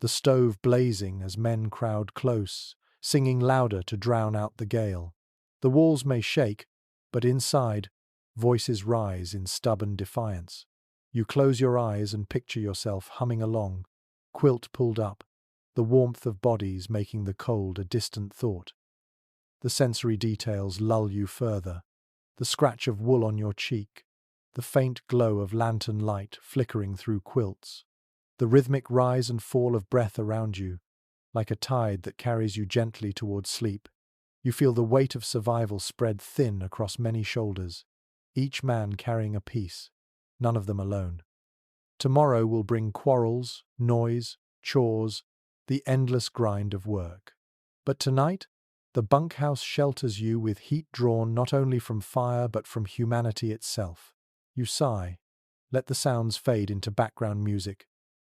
the stove blazing as men crowd close, singing louder to drown out the gale. The walls may shake, but inside, voices rise in stubborn defiance. You close your eyes and picture yourself humming along, quilt pulled up, the warmth of bodies making the cold a distant thought. The sensory details lull you further, the scratch of wool on your cheek, the faint glow of lantern light flickering through quilts, the rhythmic rise and fall of breath around you, like a tide that carries you gently towards sleep. You feel the weight of survival spread thin across many shoulders, each man carrying a piece, none of them alone. Tomorrow will bring quarrels, noise, chores, the endless grind of work. But tonight, the bunkhouse shelters you with heat drawn not only from fire but from humanity itself. You sigh, let the sounds fade into background music,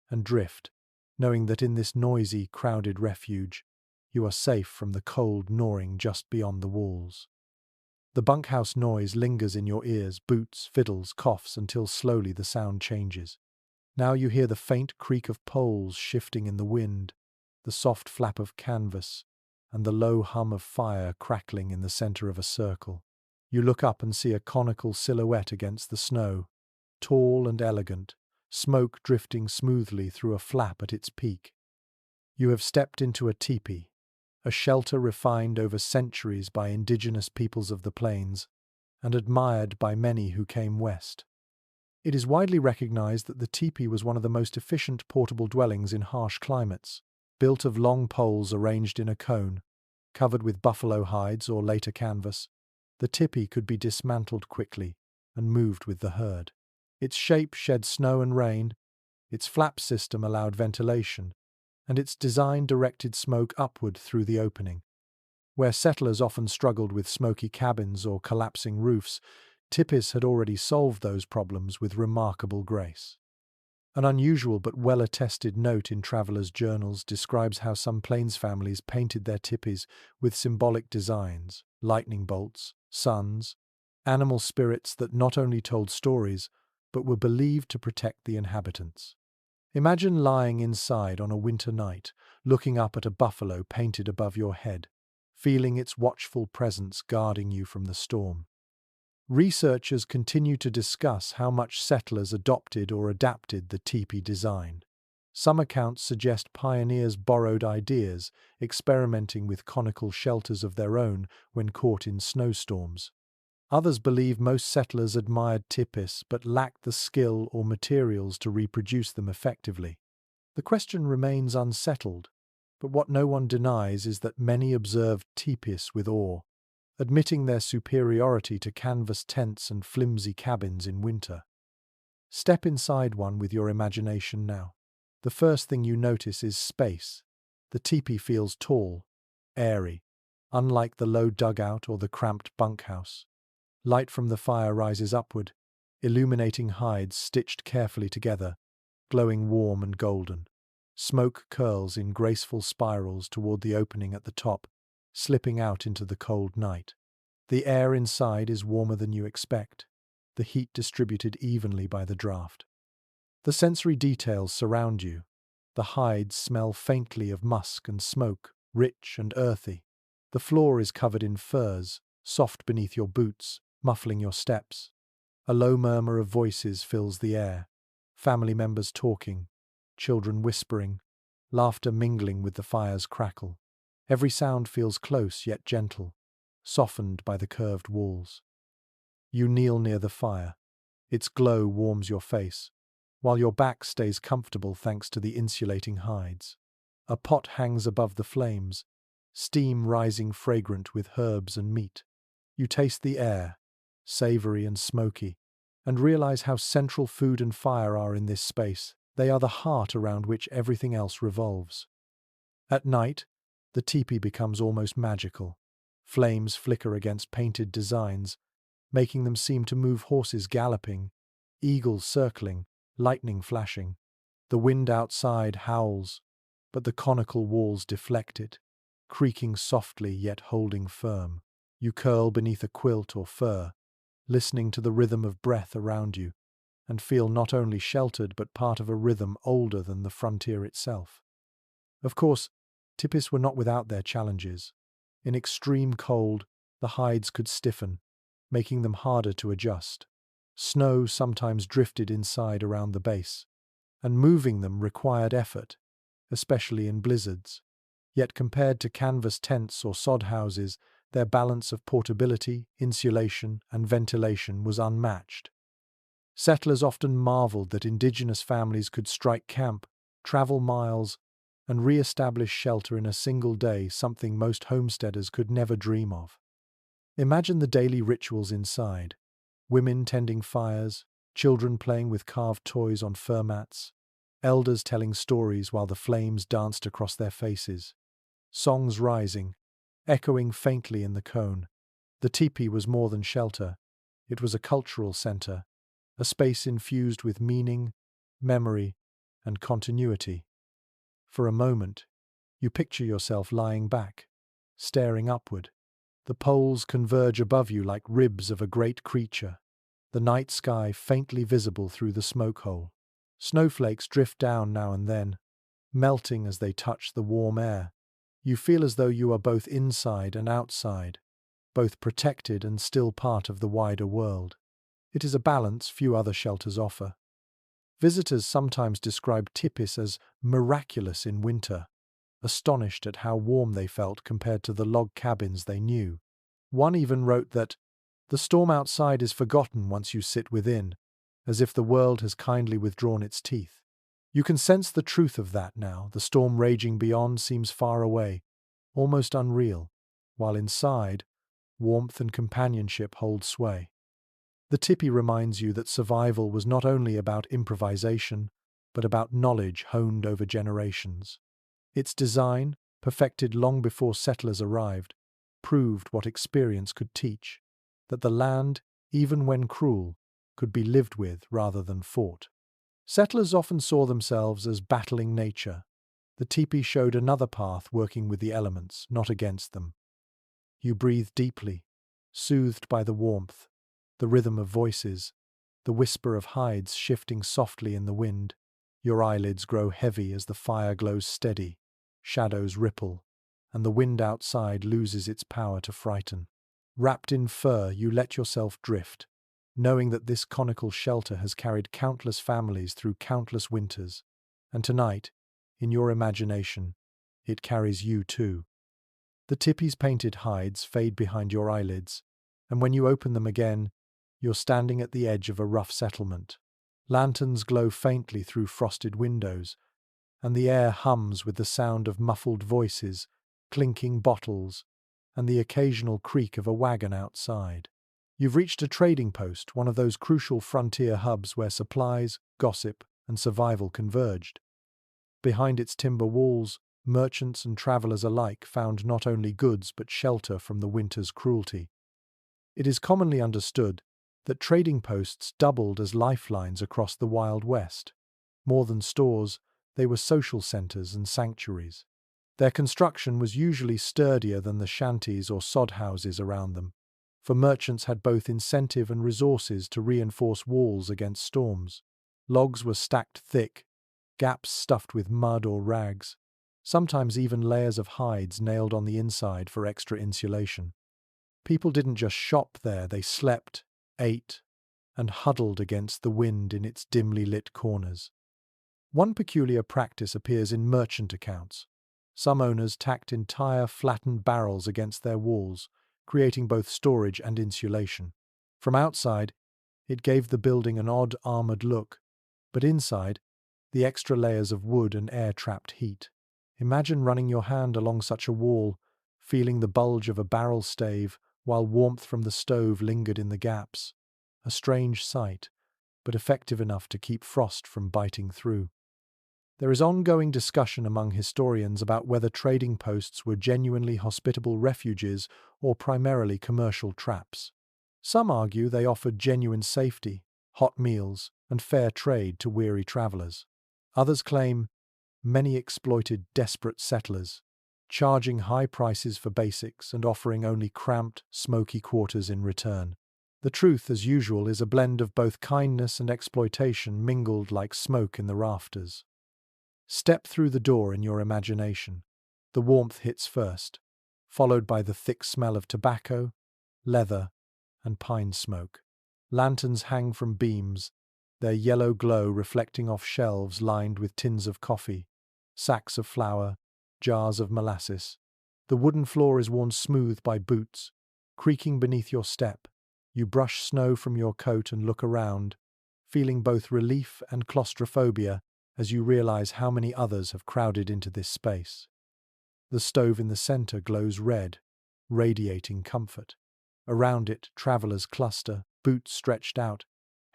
and drift, knowing that in this noisy, crowded refuge, you are safe from the cold gnawing just beyond the walls. The bunkhouse noise lingers in your ears, boots, fiddles, coughs, until slowly the sound changes. Now you hear the faint creak of poles shifting in the wind, the soft flap of canvas, and the low hum of fire crackling in the center of a circle. You look up and see a conical silhouette against the snow, tall and elegant, smoke drifting smoothly through a flap at its peak. You have stepped into a tepee, a shelter refined over centuries by indigenous peoples of the plains and admired by many who came west. It is widely recognized that the tepee was one of the most efficient portable dwellings in harsh climates, built of long poles arranged in a cone, covered with buffalo hides or later canvas. The tepee could be dismantled quickly and moved with the herd. Its shape shed snow and rain, its flap system allowed ventilation, and its design directed smoke upward through the opening. Where settlers often struggled with smoky cabins or collapsing roofs, tepees had already solved those problems with remarkable grace. An unusual but well-attested note in travelers' journals describes how some plains families painted their tepees with symbolic designs, lightning bolts, suns, animal spirits that not only told stories, but were believed to protect the inhabitants. Imagine lying inside on a winter night, looking up at a buffalo painted above your head, feeling its watchful presence guarding you from the storm. Researchers continue to discuss how much settlers adopted or adapted the tepee design. Some accounts suggest pioneers borrowed ideas, experimenting with conical shelters of their own when caught in snowstorms. Others believe most settlers admired tepees but lacked the skill or materials to reproduce them effectively. The question remains unsettled, but what no one denies is that many observed tepees with awe, admitting their superiority to canvas tents and flimsy cabins in winter. Step inside one with your imagination now. The first thing you notice is space. The tepee feels tall, airy, unlike the low dugout or the cramped bunkhouse. Light from the fire rises upward, illuminating hides stitched carefully together, glowing warm and golden. Smoke curls in graceful spirals toward the opening at the top, slipping out into the cold night. The air inside is warmer than you expect, the heat distributed evenly by the draft. The sensory details surround you. The hides smell faintly of musk and smoke, rich and earthy. The floor is covered in furs, soft beneath your boots, muffling your steps. A low murmur of voices fills the air, family members talking, children whispering, laughter mingling with the fire's crackle. Every sound feels close yet gentle, softened by the curved walls. You kneel near the fire. Its glow warms your face, while your back stays comfortable thanks to the insulating hides. A pot hangs above the flames, steam rising fragrant with herbs and meat. You taste the air, savory and smoky, and realize how central food and fire are in this space. They are the heart around which everything else revolves. At night, the tepee becomes almost magical. Flames flicker against painted designs, making them seem to move horses galloping, eagles circling, lightning flashing. The wind outside howls, but the conical walls deflect it, creaking softly yet holding firm. You curl beneath a quilt or fur, listening to the rhythm of breath around you, and feel not only sheltered but part of a rhythm older than the frontier itself. Of course, tepees were not without their challenges. In extreme cold, the hides could stiffen, making them harder to adjust. Snow sometimes drifted inside around the base, and moving them required effort, especially in blizzards. Yet compared to canvas tents or sod houses, their balance of portability, insulation, and ventilation was unmatched. Settlers often marveled that indigenous families could strike camp, travel miles, and re-establish shelter in a single day, something most homesteaders could never dream of. Imagine the daily rituals inside: women tending fires, children playing with carved toys on fur mats, elders telling stories while the flames danced across their faces, songs rising, echoing faintly in the cone. The tepee was more than shelter. It was a cultural center, a space infused with meaning, memory, and continuity. For a moment, you picture yourself lying back, staring upward. The poles converge above you like ribs of a great creature, the night sky faintly visible through the smoke hole. Snowflakes drift down now and then, melting as they touch the warm air, You feel as though you are both inside and outside, both protected and still part of the wider world. It is a balance few other shelters offer. Visitors sometimes describe tepees as miraculous in winter, astonished at how warm they felt compared to the log cabins they knew. One even wrote that, "The storm outside is forgotten once you sit within, as if the world has kindly withdrawn its teeth." You can sense the truth of that now. The storm raging beyond seems far away, almost unreal, while inside, warmth and companionship hold sway. The tepee reminds you that survival was not only about improvisation, but about knowledge honed over generations. Its design, perfected long before settlers arrived, proved what experience could teach, that the land, even when cruel, could be lived with rather than fought. Settlers often saw themselves as battling nature. The tepee showed another path, working with the elements, not against them. You breathe deeply, soothed by the warmth, the rhythm of voices, the whisper of hides shifting softly in the wind. Your eyelids grow heavy as the fire glows steady, shadows ripple, and the wind outside loses its power to frighten. Wrapped in fur, you let yourself drift, knowing that this conical shelter has carried countless families through countless winters, and tonight, in your imagination, it carries you too. The tepee's painted hides fade behind your eyelids, and when you open them again, you're standing at the edge of a rough settlement. Lanterns glow faintly through frosted windows, and the air hums with the sound of muffled voices, clinking bottles, and the occasional creak of a wagon outside. You've reached a trading post, one of those crucial frontier hubs where supplies, gossip, and survival converged. Behind its timber walls, merchants and travelers alike found not only goods but shelter from the winter's cruelty. It is commonly understood that trading posts doubled as lifelines across the Wild West. More than stores, they were social centers and sanctuaries. Their construction was usually sturdier than the shanties or sod houses around them, for merchants had both incentive and resources to reinforce walls against storms. Logs were stacked thick, gaps stuffed with mud or rags, sometimes even layers of hides nailed on the inside for extra insulation. People didn't just shop there, they slept, ate, and huddled against the wind in its dimly lit corners. One peculiar practice appears in merchant accounts. Some owners tacked entire flattened barrels against their walls, creating both storage and insulation. From outside, it gave the building an odd armored look, but inside, the extra layers of wood and air trapped heat. Imagine running your hand along such a wall, feeling the bulge of a barrel stave, while warmth from the stove lingered in the gaps. A strange sight, but effective enough to keep frost from biting through. There is ongoing discussion among historians about whether trading posts were genuinely hospitable refuges or primarily commercial traps. Some argue they offered genuine safety, hot meals, and fair trade to weary travelers. Others claim many exploited desperate settlers, charging high prices for basics and offering only cramped, smoky quarters in return. The truth, as usual, is a blend of both kindness and exploitation mingled like smoke in the rafters. Step through the door in your imagination. The warmth hits first, followed by the thick smell of tobacco, leather, and pine smoke. Lanterns hang from beams, their yellow glow reflecting off shelves lined with tins of coffee, sacks of flour, jars of molasses. The wooden floor is worn smooth by boots, creaking beneath your step. You brush snow from your coat and look around, feeling both relief and claustrophobia as you realize how many others have crowded into this space. The stove in the center glows red, radiating comfort. Around it, travelers cluster, boots stretched out,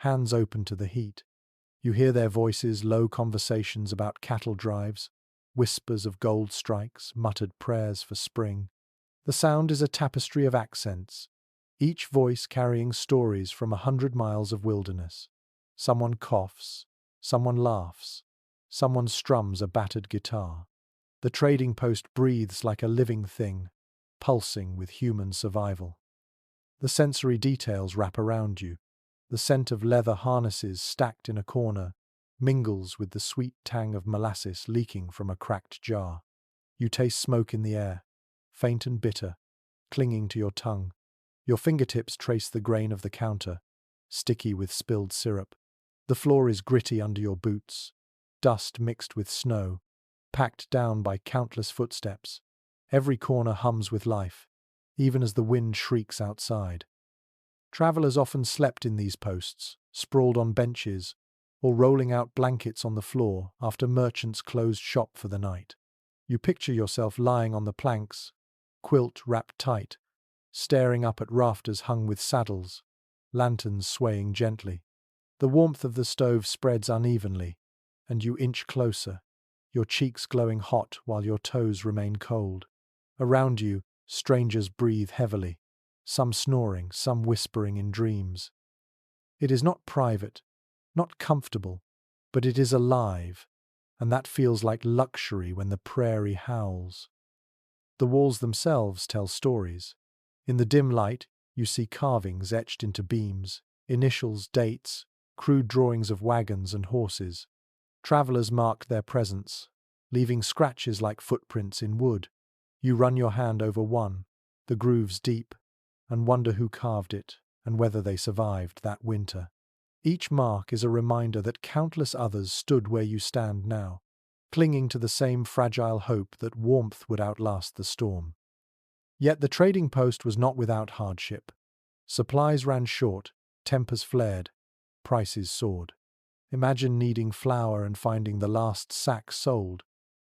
hands open to the heat. You hear their voices, low conversations about cattle drives, whispers of gold strikes, muttered prayers for spring. The sound is a tapestry of accents, each voice carrying stories from 100 miles of wilderness. Someone coughs, someone laughs, someone strums a battered guitar. The trading post breathes like a living thing, pulsing with human survival. The sensory details wrap around you. The scent of leather harnesses stacked in a corner mingles with the sweet tang of molasses leaking from a cracked jar. You taste smoke in the air, faint and bitter, clinging to your tongue. Your fingertips trace the grain of the counter, sticky with spilled syrup. The floor is gritty under your boots, dust mixed with snow, packed down by countless footsteps. Every corner hums with life, even as the wind shrieks outside. Travelers often slept in these posts, sprawled on benches, or rolling out blankets on the floor after merchants closed shop for the night. You picture yourself lying on the planks, quilt wrapped tight, staring up at rafters hung with saddles, lanterns swaying gently. The warmth of the stove spreads unevenly, and you inch closer, your cheeks glowing hot while your toes remain cold. Around you, strangers breathe heavily, some snoring, some whispering in dreams. It is not private, not comfortable, but it is alive, and that feels like luxury when the prairie howls. The walls themselves tell stories. In the dim light, you see carvings etched into beams, initials, dates, crude drawings of wagons and horses. Travelers marked their presence, leaving scratches like footprints in wood. You run your hand over one, the grooves deep, and wonder who carved it and whether they survived that winter. Each mark is a reminder that countless others stood where you stand now, clinging to the same fragile hope that warmth would outlast the storm. Yet the trading post was not without hardship. Supplies ran short, tempers flared, prices soared. Imagine needing flour and finding the last sack sold,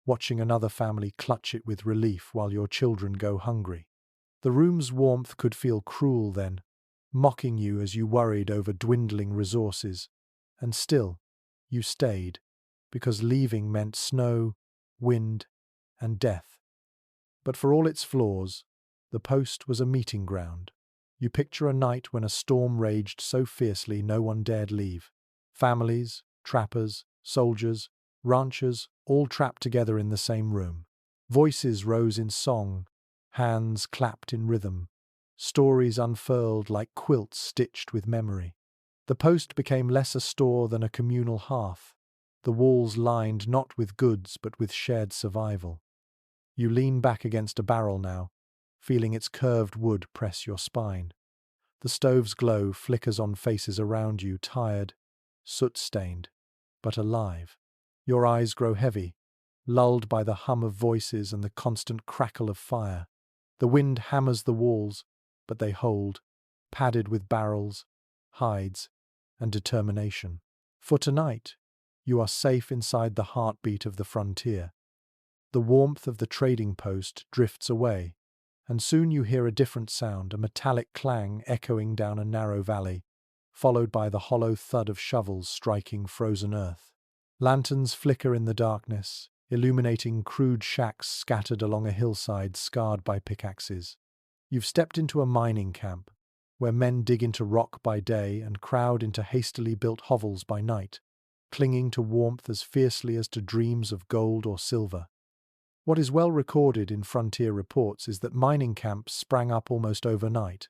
watching another family clutch it with relief while your children go hungry. The room's warmth could feel cruel then, mocking you as you worried over dwindling resources. And still, you stayed, because leaving meant snow, wind, and death. But for all its flaws, the post was a meeting ground. You picture a night when a storm raged so fiercely no one dared leave. Families, trappers, soldiers, ranchers, all trapped together in the same room. Voices rose in song, hands clapped in rhythm, stories unfurled like quilts stitched with memory. The post became less a store than a communal hearth, the walls lined not with goods but with shared survival. You lean back against a barrel now, feeling its curved wood press your spine. The stove's glow flickers on faces around you, tired, soot-stained, but alive. Your eyes grow heavy, lulled by the hum of voices and the constant crackle of fire. The wind hammers the walls, but they hold, padded with barrels, hides, and determination. For tonight, you are safe inside the heartbeat of the frontier. The warmth of the trading post drifts away, and soon you hear a different sound, a metallic clang echoing down a narrow valley, followed by the hollow thud of shovels striking frozen earth. Lanterns flicker in the darkness, illuminating crude shacks scattered along a hillside scarred by pickaxes. You've stepped into a mining camp, where men dig into rock by day and crowd into hastily built hovels by night, clinging to warmth as fiercely as to dreams of gold or silver. What is well recorded in frontier reports is that mining camps sprang up almost overnight,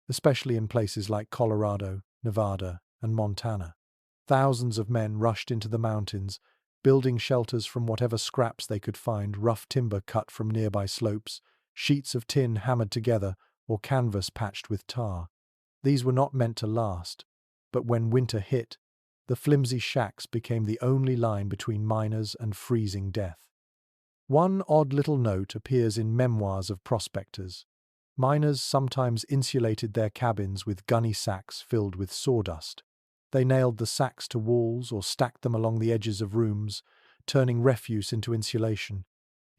especially in places like Colorado, Nevada, and Montana. Thousands of men rushed into the mountains, building shelters from whatever scraps they could find, rough timber cut from nearby slopes, sheets of tin hammered together, or canvas patched with tar. These were not meant to last, but when winter hit, the flimsy shacks became the only line between miners and freezing death. One odd little note appears in memoirs of prospectors. Miners sometimes insulated their cabins with gunny sacks filled with sawdust. They nailed the sacks to walls or stacked them along the edges of rooms, turning refuse into insulation.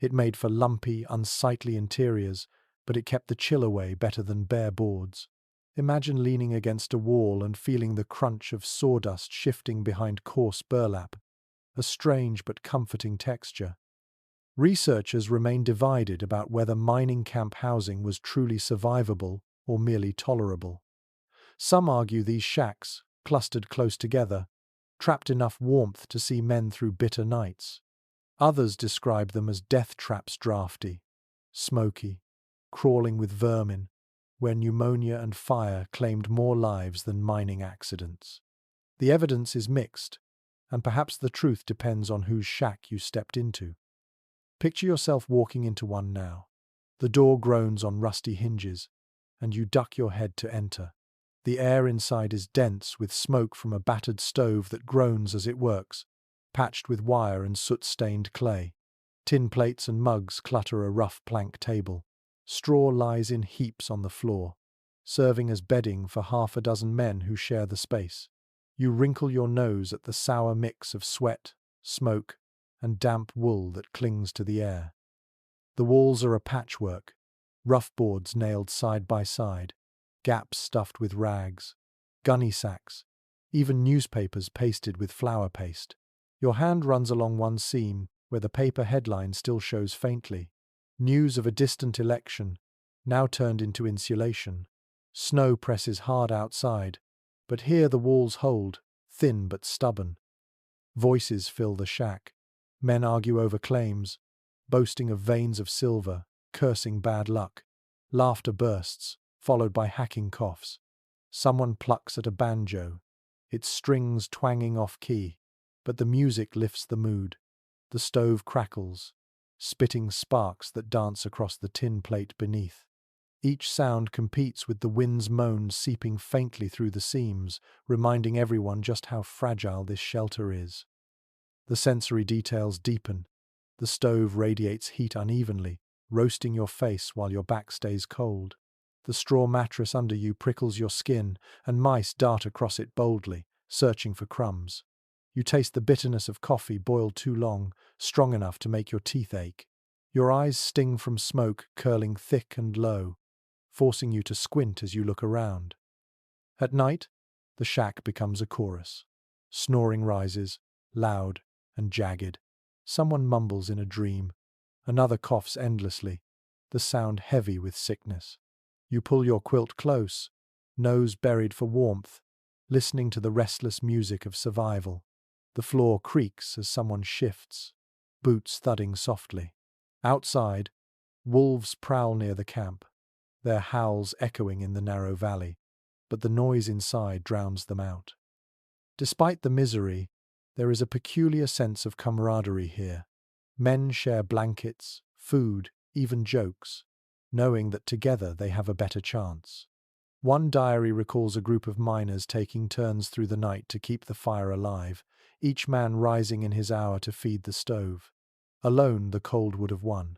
It made for lumpy, unsightly interiors, but it kept the chill away better than bare boards. Imagine leaning against a wall and feeling the crunch of sawdust shifting behind coarse burlap, a strange but comforting texture. Researchers remain divided about whether mining camp housing was truly survivable or merely tolerable. Some argue these shacks, clustered close together, trapped enough warmth to see men through bitter nights. Others describe them as death traps, drafty, smoky, crawling with vermin, where pneumonia and fire claimed more lives than mining accidents. The evidence is mixed, and perhaps the truth depends on whose shack you stepped into. Picture yourself walking into one now. The door groans on rusty hinges, and you duck your head to enter. The air inside is dense with smoke from a battered stove that groans as it works, patched with wire and soot-stained clay. Tin plates and mugs clutter a rough plank table. Straw lies in heaps on the floor, serving as bedding for half a dozen men who share the space. You wrinkle your nose at the sour mix of sweat, smoke, and damp wool that clings to the air. The walls are a patchwork, rough boards nailed side by side, gaps stuffed with rags, gunny sacks, even newspapers pasted with flour paste. Your hand runs along one seam, where the paper headline still shows faintly. News of a distant election, now turned into insulation. Snow presses hard outside, but here the walls hold, thin but stubborn. Voices fill the shack. Men argue over claims, boasting of veins of silver, cursing bad luck. Laughter bursts, followed by hacking coughs. Someone plucks at a banjo, its strings twanging off-key, but the music lifts the mood. The stove crackles, spitting sparks that dance across the tin plate beneath. Each sound competes with the wind's moan seeping faintly through the seams, reminding everyone just how fragile this shelter is. The sensory details deepen. The stove radiates heat unevenly, roasting your face while your back stays cold. The straw mattress under you prickles your skin, and mice dart across it boldly, searching for crumbs. You taste the bitterness of coffee boiled too long, strong enough to make your teeth ache. Your eyes sting from smoke curling thick and low, forcing you to squint as you look around. At night, the shack becomes a chorus. Snoring rises, loud and jagged. Someone mumbles in a dream. Another coughs endlessly, the sound heavy with sickness. You pull your quilt close, nose buried for warmth, listening to the restless music of survival. The floor creaks as someone shifts, boots thudding softly. Outside, wolves prowl near the camp, their howls echoing in the narrow valley, but the noise inside drowns them out. Despite the misery, there is a peculiar sense of camaraderie here. Men share blankets, food, even jokes, knowing that together they have a better chance. One diary recalls a group of miners taking turns through the night to keep the fire alive, each man rising in his hour to feed the stove. Alone, the cold would have won.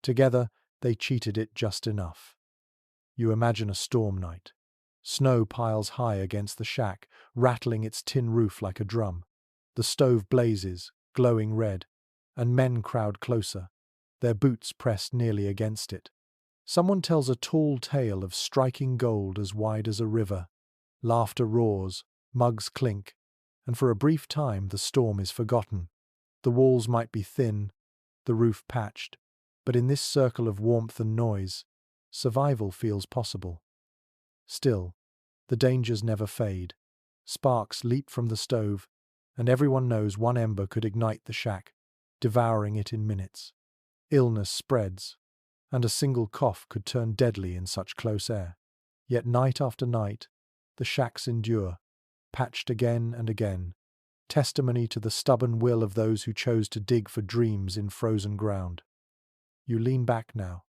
Together, they cheated it just enough. You imagine a storm night. Snow piles high against the shack, rattling its tin roof like a drum. The stove blazes, glowing red, and men crowd closer, their boots pressed nearly against it. Someone tells a tall tale of striking gold as wide as a river. Laughter roars, mugs clink, and for a brief time the storm is forgotten. The walls might be thin, the roof patched, but in this circle of warmth and noise, survival feels possible. Still, the dangers never fade. Sparks leap from the stove, and everyone knows one ember could ignite the shack, devouring it in minutes. Illness spreads, and a single cough could turn deadly in such close air. Yet night after night, the shacks endure, patched again and again, testimony to the stubborn will of those who chose to dig for dreams in frozen ground. You lean back now,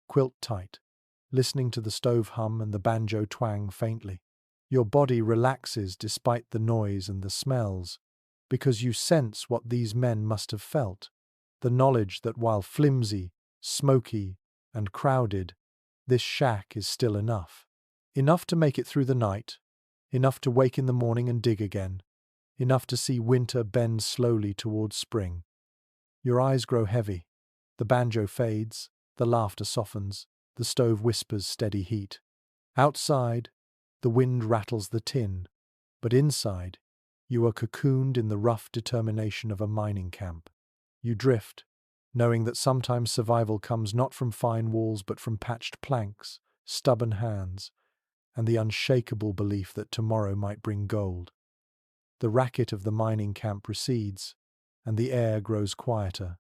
quilt tight, listening to the stove hum and the banjo twang faintly. Your body relaxes despite the noise and the smells, because you sense what these men must have felt, the knowledge that while flimsy, smoky, and crowded, this shack is still enough. Enough to make it through the night, enough to wake in the morning and dig again, enough to see winter bend slowly towards spring. Your eyes grow heavy. The banjo fades, the laughter softens, the stove whispers steady heat. Outside, the wind rattles the tin, but inside, you are cocooned in the rough determination of a mining camp. You drift, knowing that sometimes survival comes not from fine walls but from patched planks, stubborn hands, and the unshakable belief that tomorrow might bring gold. The racket of the mining camp recedes, and the air grows quieter.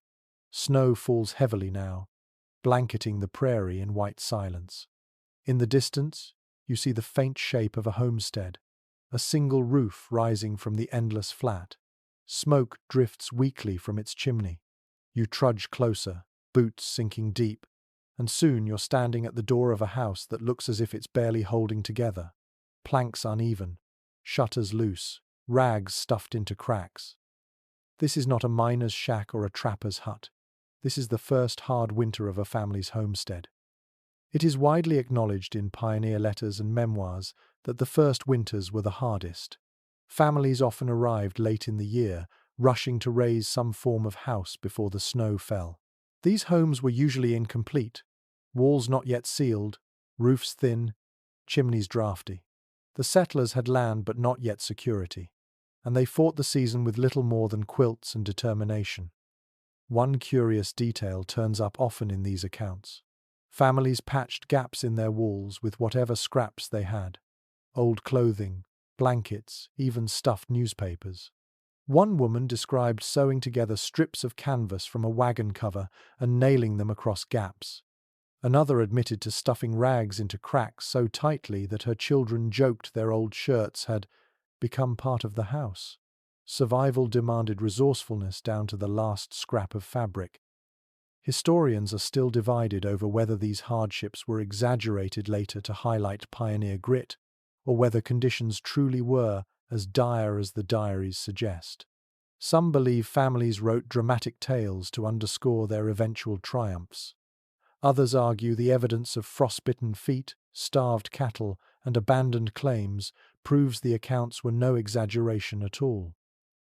Snow falls heavily now, blanketing the prairie in white silence. In the distance, you see the faint shape of a homestead, a single roof rising from the endless flat. Smoke drifts weakly from its chimney. You trudge closer, boots sinking deep, and soon you're standing at the door of a house that looks as if it's barely holding together. Planks uneven, shutters loose, rags stuffed into cracks. This is not a miner's shack or a trapper's hut. This is the first hard winter of a family's homestead. It is widely acknowledged in pioneer letters and memoirs that the first winters were the hardest. Families often arrived late in the year, rushing to raise some form of house before the snow fell. These homes were usually incomplete, walls not yet sealed, roofs thin, chimneys draughty. The settlers had land but not yet security, and they fought the season with little more than quilts and determination. One curious detail turns up often in these accounts. Families patched gaps in their walls with whatever scraps they had: old clothing, blankets, even stuffed newspapers. One woman described sewing together strips of canvas from a wagon cover and nailing them across gaps. Another admitted to stuffing rags into cracks so tightly that her children joked their old shirts had become part of the house. Survival demanded resourcefulness down to the last scrap of fabric. Historians are still divided over whether these hardships were exaggerated later to highlight pioneer grit, or whether conditions truly were as dire as the diaries suggest. Some believe families wrote dramatic tales to underscore their eventual triumphs. Others argue the evidence of frostbitten feet, starved cattle, and abandoned claims proves the accounts were no exaggeration at all.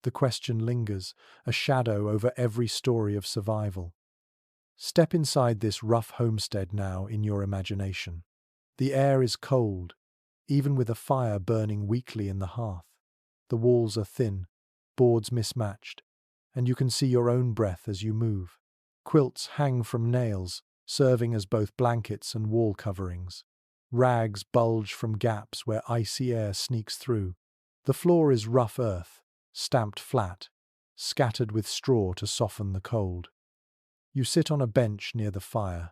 The question lingers, a shadow over every story of survival. Step inside this rough homestead now in your imagination. The air is cold, even with a fire burning weakly in the hearth. The walls are thin, boards mismatched, and you can see your own breath as you move. Quilts hang from nails, serving as both blankets and wall coverings. Rags bulge from gaps where icy air sneaks through. The floor is rough earth, stamped flat, scattered with straw to soften the cold. You sit on a bench near the fire.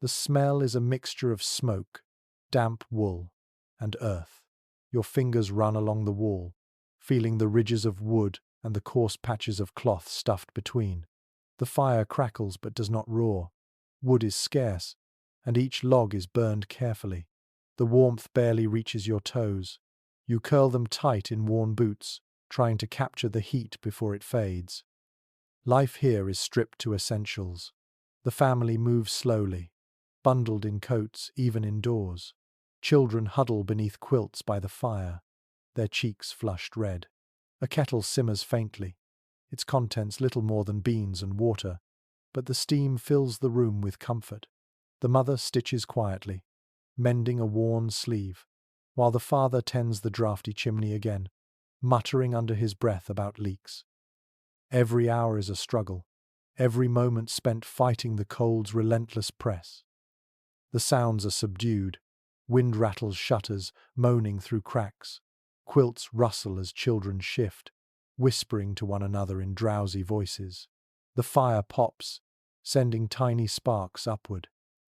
The smell is a mixture of smoke, damp wool, and earth. Your fingers run along the wall, feeling the ridges of wood and the coarse patches of cloth stuffed between. The fire crackles but does not roar. Wood is scarce, and each log is burned carefully. The warmth barely reaches your toes. You curl them tight in worn boots, trying to capture the heat before it fades. Life here is stripped to essentials. The family moves slowly, bundled in coats even indoors. Children huddle beneath quilts by the fire, their cheeks flushed red. A kettle simmers faintly, its contents little more than beans and water, but the steam fills the room with comfort. The mother stitches quietly, mending a worn sleeve, while the father tends the draughty chimney again, muttering under his breath about leaks. Every hour is a struggle, every moment spent fighting the cold's relentless press. The sounds are subdued. Wind rattles shutters, moaning through cracks. Quilts rustle as children shift, whispering to one another in drowsy voices. The fire pops, sending tiny sparks upward.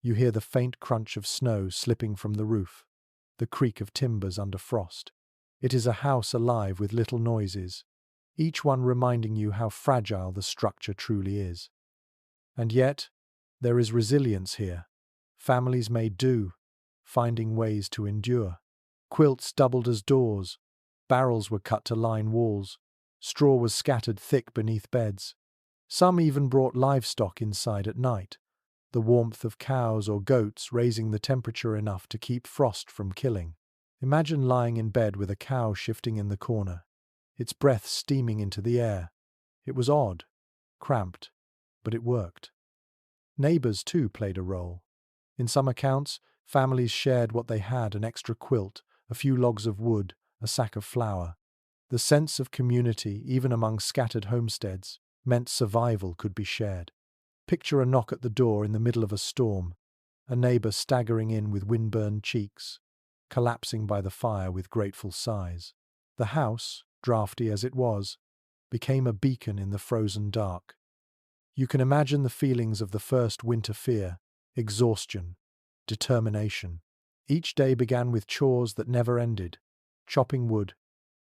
You hear the faint crunch of snow slipping from the roof, the creak of timbers under frost. It is a house alive with little noises, each one reminding you how fragile the structure truly is. And yet, there is resilience here. Families made do, finding ways to endure. Quilts doubled as doors, barrels were cut to line walls, straw was scattered thick beneath beds. Some even brought livestock inside at night, the warmth of cows or goats raising the temperature enough to keep frost from killing. Imagine lying in bed with a cow shifting in the corner, its breath steaming into the air. It was odd, cramped, but it worked. Neighbors, too, played a role. In some accounts, families shared what they had: an extra quilt, a few logs of wood, a sack of flour. The sense of community, even among scattered homesteads, meant survival could be shared. Picture a knock at the door in the middle of a storm, a neighbor staggering in with windburned cheeks, collapsing by the fire with grateful sighs. The house, draughty as it was, became a beacon in the frozen dark. You can imagine the feelings of the first winter: fear, exhaustion, determination. Each day began with chores that never ended: chopping wood,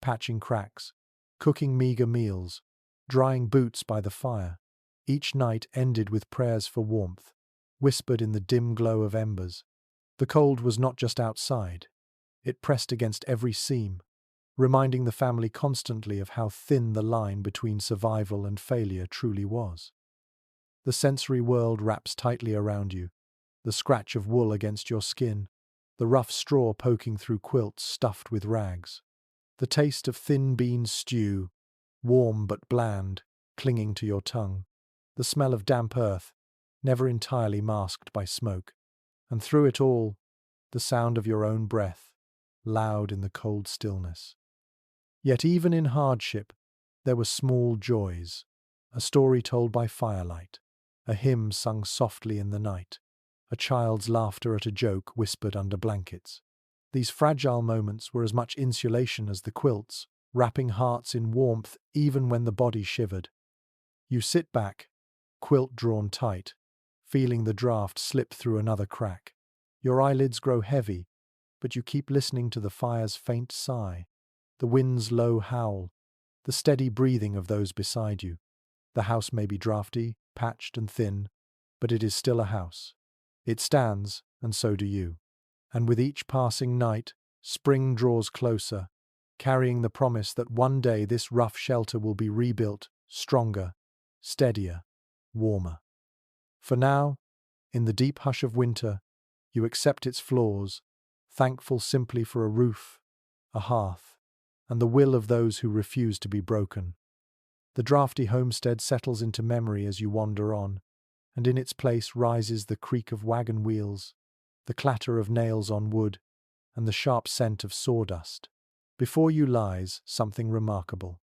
patching cracks, cooking meager meals, drying boots by the fire. Each night ended with prayers for warmth, whispered in the dim glow of embers. The cold was not just outside. It pressed against every seam, reminding the family constantly of how thin the line between survival and failure truly was. The sensory world wraps tightly around you, the scratch of wool against your skin, the rough straw poking through quilts stuffed with rags, the taste of thin bean stew, warm but bland, clinging to your tongue, the smell of damp earth, never entirely masked by smoke, and through it all, the sound of your own breath, loud in the cold stillness. Yet even in hardship, there were small joys, a story told by firelight, a hymn sung softly in the night, a child's laughter at a joke whispered under blankets. These fragile moments were as much insulation as the quilts, wrapping hearts in warmth even when the body shivered. You sit back, quilt drawn tight, feeling the draft slip through another crack. Your eyelids grow heavy, but you keep listening to the fire's faint sigh, the wind's low howl, the steady breathing of those beside you. The house may be draughty, patched and thin, but it is still a house. It stands, and so do you. And with each passing night, spring draws closer, carrying the promise that one day this rough shelter will be rebuilt, stronger, steadier, warmer. For now, in the deep hush of winter, you accept its flaws, thankful simply for a roof, a hearth, and the will of those who refuse to be broken. The draughty homestead settles into memory as you wander on, and in its place rises the creak of wagon wheels, the clatter of nails on wood, and the sharp scent of sawdust. Before you lies something remarkable.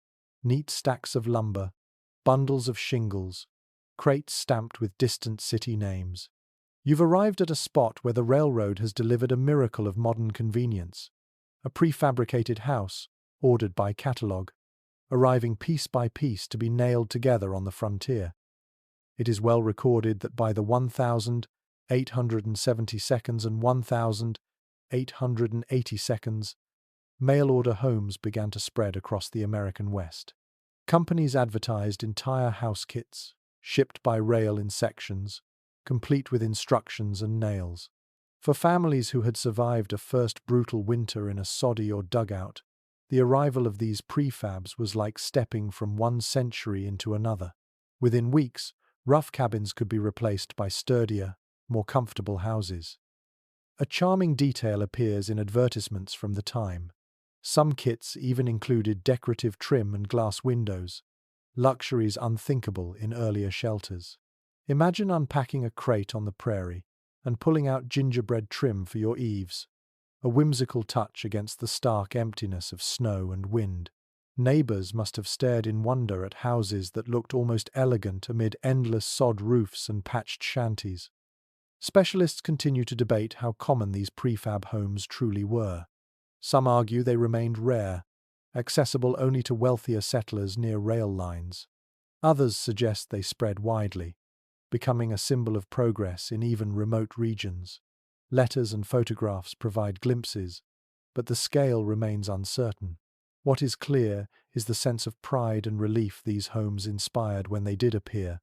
Neat stacks of lumber, bundles of shingles, crates stamped with distant city names. You've arrived at a spot where the railroad has delivered a miracle of modern convenience. A prefabricated house, ordered by catalogue, arriving piece by piece to be nailed together on the frontier. It is well recorded that by the 1872nd and 1882nd, mail-order homes began to spread across the American West. Companies advertised entire house kits, shipped by rail in sections, complete with instructions and nails. For families who had survived a first brutal winter in a soddy or dugout, the arrival of these prefabs was like stepping from one century into another. Within weeks, rough cabins could be replaced by sturdier, more comfortable houses. A charming detail appears in advertisements from the time. Some kits even included decorative trim and glass windows, luxuries unthinkable in earlier shelters. Imagine unpacking a crate on the prairie and pulling out gingerbread trim for your eaves, a whimsical touch against the stark emptiness of snow and wind. Neighbors must have stared in wonder at houses that looked almost elegant amid endless sod roofs and patched shanties. Specialists continue to debate how common these prefab homes truly were. Some argue they remained rare, accessible only to wealthier settlers near rail lines. Others suggest they spread widely, becoming a symbol of progress in even remote regions. Letters and photographs provide glimpses, but the scale remains uncertain. What is clear is the sense of pride and relief these homes inspired when they did appear.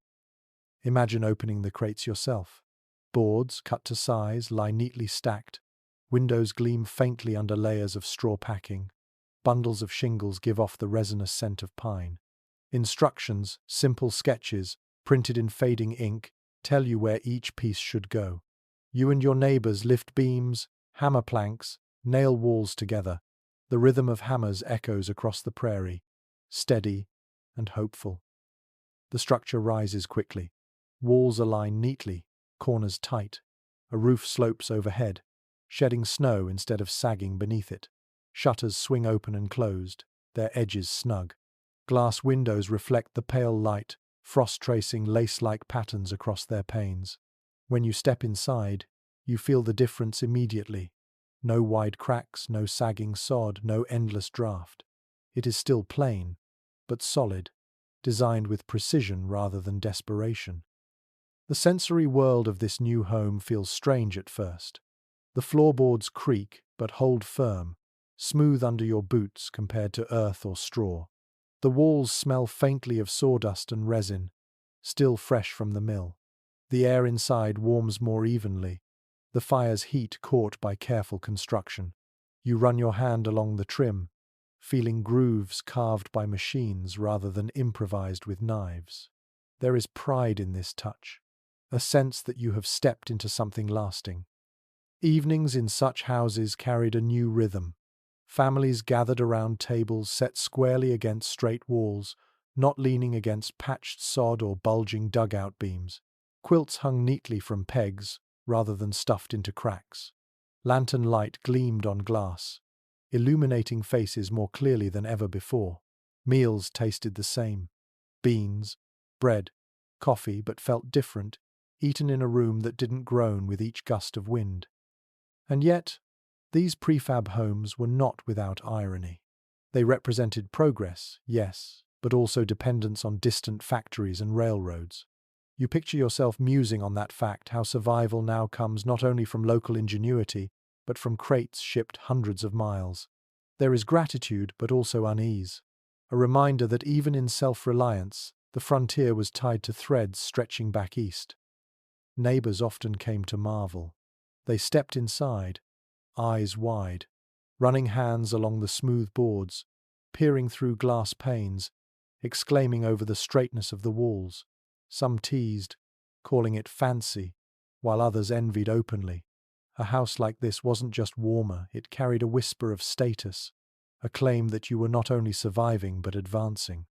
Imagine opening the crates yourself. Boards, cut to size, lie neatly stacked. Windows gleam faintly under layers of straw packing. Bundles of shingles give off the resinous scent of pine. Instructions, simple sketches, printed in fading ink, tell you where each piece should go. You and your neighbors lift beams, hammer planks, nail walls together. The rhythm of hammers echoes across the prairie, steady and hopeful. The structure rises quickly. Walls align neatly, corners tight. A roof slopes overhead, shedding snow instead of sagging beneath it. Shutters swing open and closed, their edges snug. Glass windows reflect the pale light, frost tracing lace-like patterns across their panes. When you step inside, you feel the difference immediately. No wide cracks, no sagging sod, no endless draft. It is still plain, but solid, designed with precision rather than desperation. The sensory world of this new home feels strange at first. The floorboards creak but hold firm, smooth under your boots compared to earth or straw. The walls smell faintly of sawdust and resin, still fresh from the mill. The air inside warms more evenly, the fire's heat caught by careful construction. You run your hand along the trim, feeling grooves carved by machines rather than improvised with knives. There is pride in this touch, a sense that you have stepped into something lasting. Evenings in such houses carried a new rhythm. Families gathered around tables set squarely against straight walls, not leaning against patched sod or bulging dugout beams. Quilts hung neatly from pegs, rather than stuffed into cracks. Lantern light gleamed on glass, illuminating faces more clearly than ever before. Meals tasted the same. Beans, bread, coffee, but felt different, eaten in a room that didn't groan with each gust of wind. And yet, these prefab homes were not without irony. They represented progress, yes, but also dependence on distant factories and railroads. You picture yourself musing on that fact, how survival now comes not only from local ingenuity, but from crates shipped hundreds of miles. There is gratitude, but also unease. A reminder that even in self-reliance, the frontier was tied to threads stretching back east. Neighbors often came to marvel. They stepped inside, eyes wide, running hands along the smooth boards, peering through glass panes, exclaiming over the straightness of the walls. Some teased, calling it fancy, while others envied openly. A house like this wasn't just warmer, it carried a whisper of status, a claim that you were not only surviving but advancing.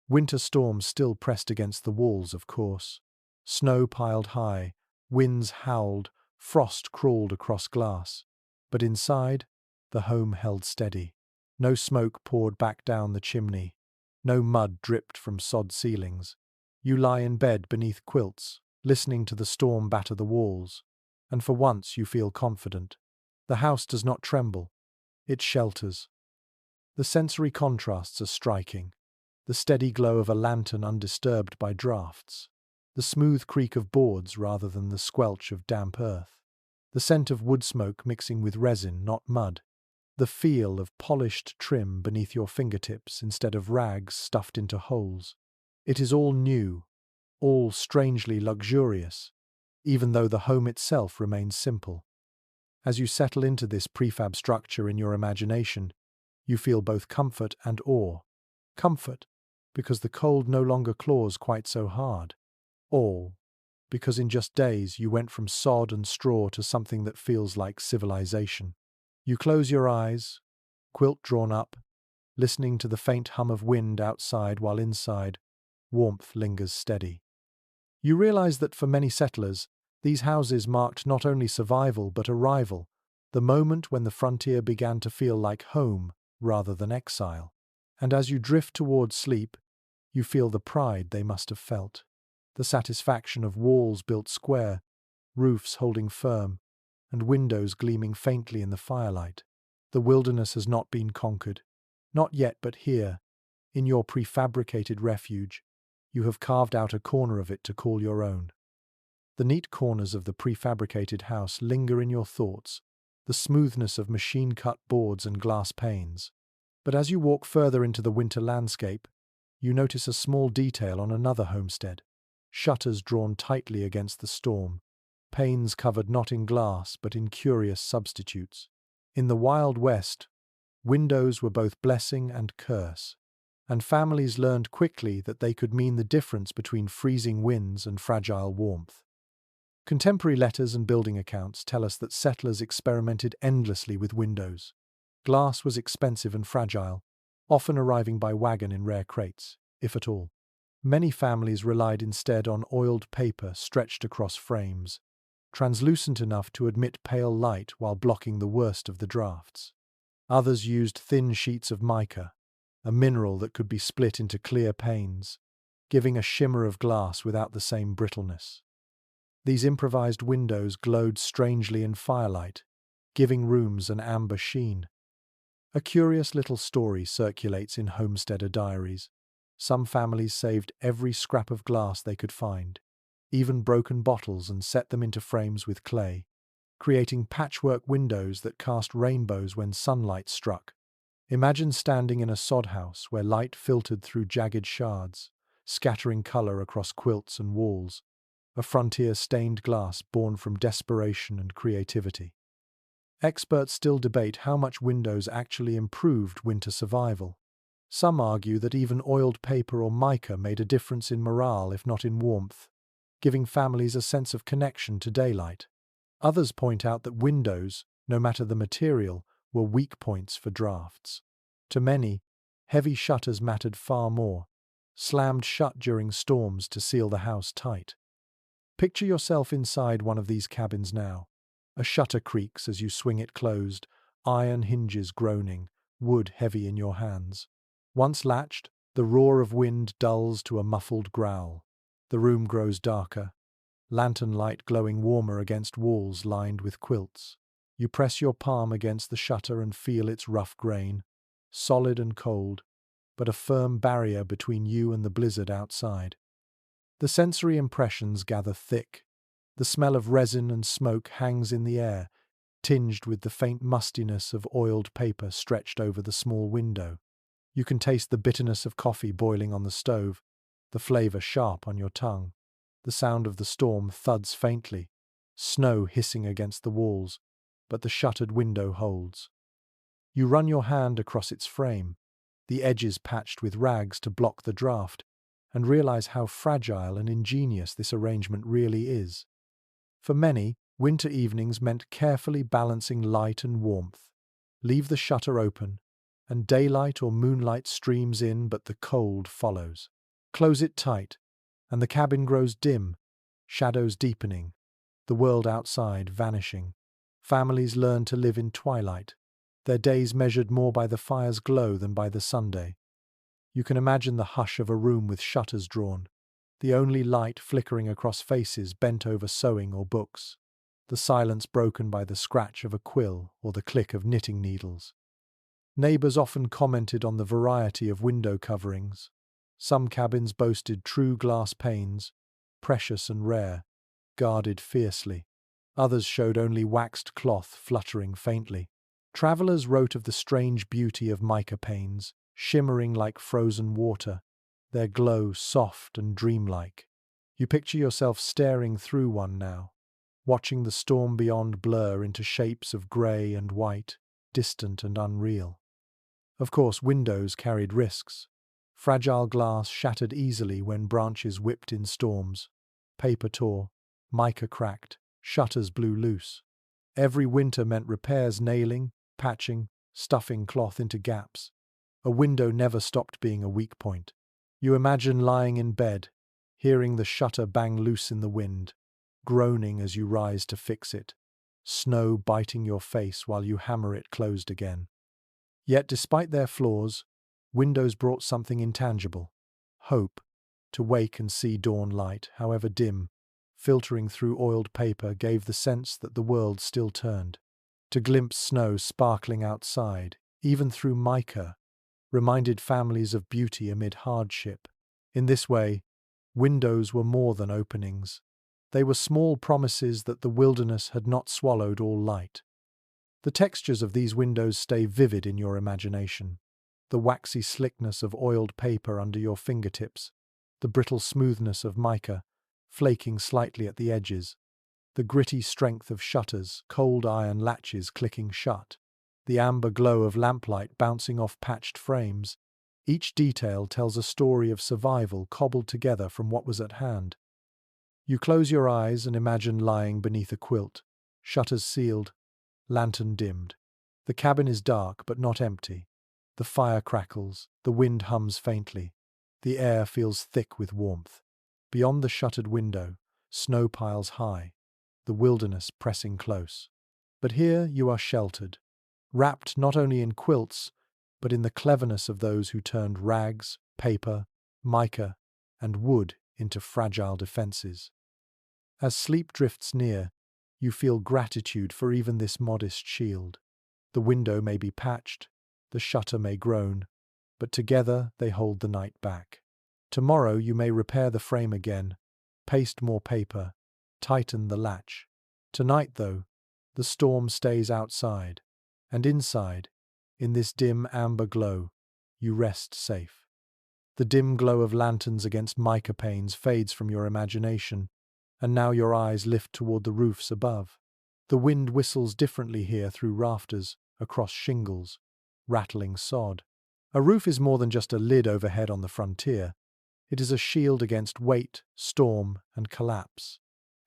Winter storms still pressed against the walls, of course. Snow piled high, winds howled, frost crawled across glass. But inside, the home held steady. No smoke poured back down the chimney. No mud dripped from sod ceilings. You lie in bed beneath quilts, listening to the storm batter the walls, and for once you feel confident. The house does not tremble. It shelters. The sensory contrasts are striking. The steady glow of a lantern undisturbed by drafts. The smooth creak of boards rather than the squelch of damp earth. The scent of wood smoke mixing with resin, not mud. The feel of polished trim beneath your fingertips instead of rags stuffed into holes. It is all new, all strangely luxurious, even though the home itself remains simple. As you settle into this prefab structure in your imagination, you feel both comfort and awe. Comfort, because the cold no longer claws quite so hard. Awe, because in just days you went from sod and straw to something that feels like civilization. You close your eyes, quilt drawn up, listening to the faint hum of wind outside while inside, warmth lingers steady. You realize that for many settlers, these houses marked not only survival but arrival, the moment when the frontier began to feel like home rather than exile. And as you drift towards sleep, you feel the pride they must have felt. The satisfaction of walls built square, roofs holding firm, and windows gleaming faintly in the firelight. The wilderness has not been conquered. Not yet, but here, in your prefabricated refuge, you have carved out a corner of it to call your own. The neat corners of the prefabricated house linger in your thoughts, the smoothness of machine-cut boards and glass panes. But as you walk further into the winter landscape, you notice a small detail on another homestead. Shutters drawn tightly against the storm, panes covered not in glass but in curious substitutes. In the Wild West, windows were both blessing and curse, and families learned quickly that they could mean the difference between freezing winds and fragile warmth. Contemporary letters and building accounts tell us that settlers experimented endlessly with windows. Glass was expensive and fragile, often arriving by wagon in rare crates, if at all. Many families relied instead on oiled paper stretched across frames, translucent enough to admit pale light while blocking the worst of the drafts. Others used thin sheets of mica, a mineral that could be split into clear panes, giving a shimmer of glass without the same brittleness. These improvised windows glowed strangely in firelight, giving rooms an amber sheen. A curious little story circulates in homesteader diaries. Some families saved every scrap of glass they could find, even broken bottles, and set them into frames with clay, creating patchwork windows that cast rainbows when sunlight struck. Imagine standing in a sod house where light filtered through jagged shards, scattering color across quilts and walls, a frontier stained glass born from desperation and creativity. Experts still debate how much windows actually improved winter survival. Some argue that even oiled paper or mica made a difference in morale, if not in warmth, giving families a sense of connection to daylight. Others point out that windows, no matter the material, were weak points for drafts. To many, heavy shutters mattered far more, slammed shut during storms to seal the house tight. Picture yourself inside one of these cabins now. A shutter creaks as you swing it closed, iron hinges groaning, wood heavy in your hands. Once latched, the roar of wind dulls to a muffled growl. The room grows darker, lantern light glowing warmer against walls lined with quilts. You press your palm against the shutter and feel its rough grain, solid and cold, but a firm barrier between you and the blizzard outside. The sensory impressions gather thick. The smell of resin and smoke hangs in the air, tinged with the faint mustiness of oiled paper stretched over the small window. You can taste the bitterness of coffee boiling on the stove, the flavor sharp on your tongue. The sound of the storm thuds faintly, snow hissing against the walls, but the shuttered window holds. You run your hand across its frame, the edges patched with rags to block the draft, and realize how fragile and ingenious this arrangement really is. For many, winter evenings meant carefully balancing light and warmth. Leave the shutter open, and daylight or moonlight streams in, but the cold follows. Close it tight, and the cabin grows dim, shadows deepening, the world outside vanishing. Families learn to live in twilight, their days measured more by the fire's glow than by the Sunday. You can imagine the hush of a room with shutters drawn, the only light flickering across faces bent over sewing or books, the silence broken by the scratch of a quill or the click of knitting needles. Neighbors often commented on the variety of window coverings. Some cabins boasted true glass panes, precious and rare, guarded fiercely. Others showed only waxed cloth fluttering faintly. Travelers wrote of the strange beauty of mica panes, shimmering like frozen water, their glow soft and dreamlike. You picture yourself staring through one now, watching the storm beyond blur into shapes of grey and white, distant and unreal. Of course, windows carried risks. Fragile glass shattered easily when branches whipped in storms. Paper tore, mica cracked, shutters blew loose. Every winter meant repairs, nailing, patching, stuffing cloth into gaps. A window never stopped being a weak point. You imagine lying in bed, hearing the shutter bang loose in the wind, groaning as you rise to fix it, snow biting your face while you hammer it closed again. Yet despite their flaws, windows brought something intangible: hope. To wake and see dawn light, however dim, filtering through oiled paper, gave the sense that the world still turned. To glimpse snow sparkling outside, even through mica, reminded families of beauty amid hardship. In this way, windows were more than openings. They were small promises that the wilderness had not swallowed all light. The textures of these windows stay vivid in your imagination. The waxy slickness of oiled paper under your fingertips, the brittle smoothness of mica, flaking slightly at the edges, the gritty strength of shutters, cold iron latches clicking shut, the amber glow of lamplight bouncing off patched frames. Each detail tells a story of survival cobbled together from what was at hand. You close your eyes and imagine lying beneath a quilt, shutters sealed, lantern dimmed. The cabin is dark but not empty. The fire crackles, the wind hums faintly. The air feels thick with warmth. Beyond the shuttered window, snow piles high, the wilderness pressing close. But here you are sheltered, wrapped not only in quilts, but in the cleverness of those who turned rags, paper, mica, and wood into fragile defenses. As sleep drifts near, you feel gratitude for even this modest shield. The window may be patched, the shutter may groan, but together they hold the night back. Tomorrow you may repair the frame again, paste more paper, tighten the latch. Tonight, though, the storm stays outside, and inside, in this dim amber glow, you rest safe. The dim glow of lanterns against mica panes fades from your imagination, and now your eyes lift toward the roofs above. The wind whistles differently here through rafters, across shingles, rattling sod. A roof is more than just a lid overhead on the frontier. It is a shield against weight, storm, and collapse.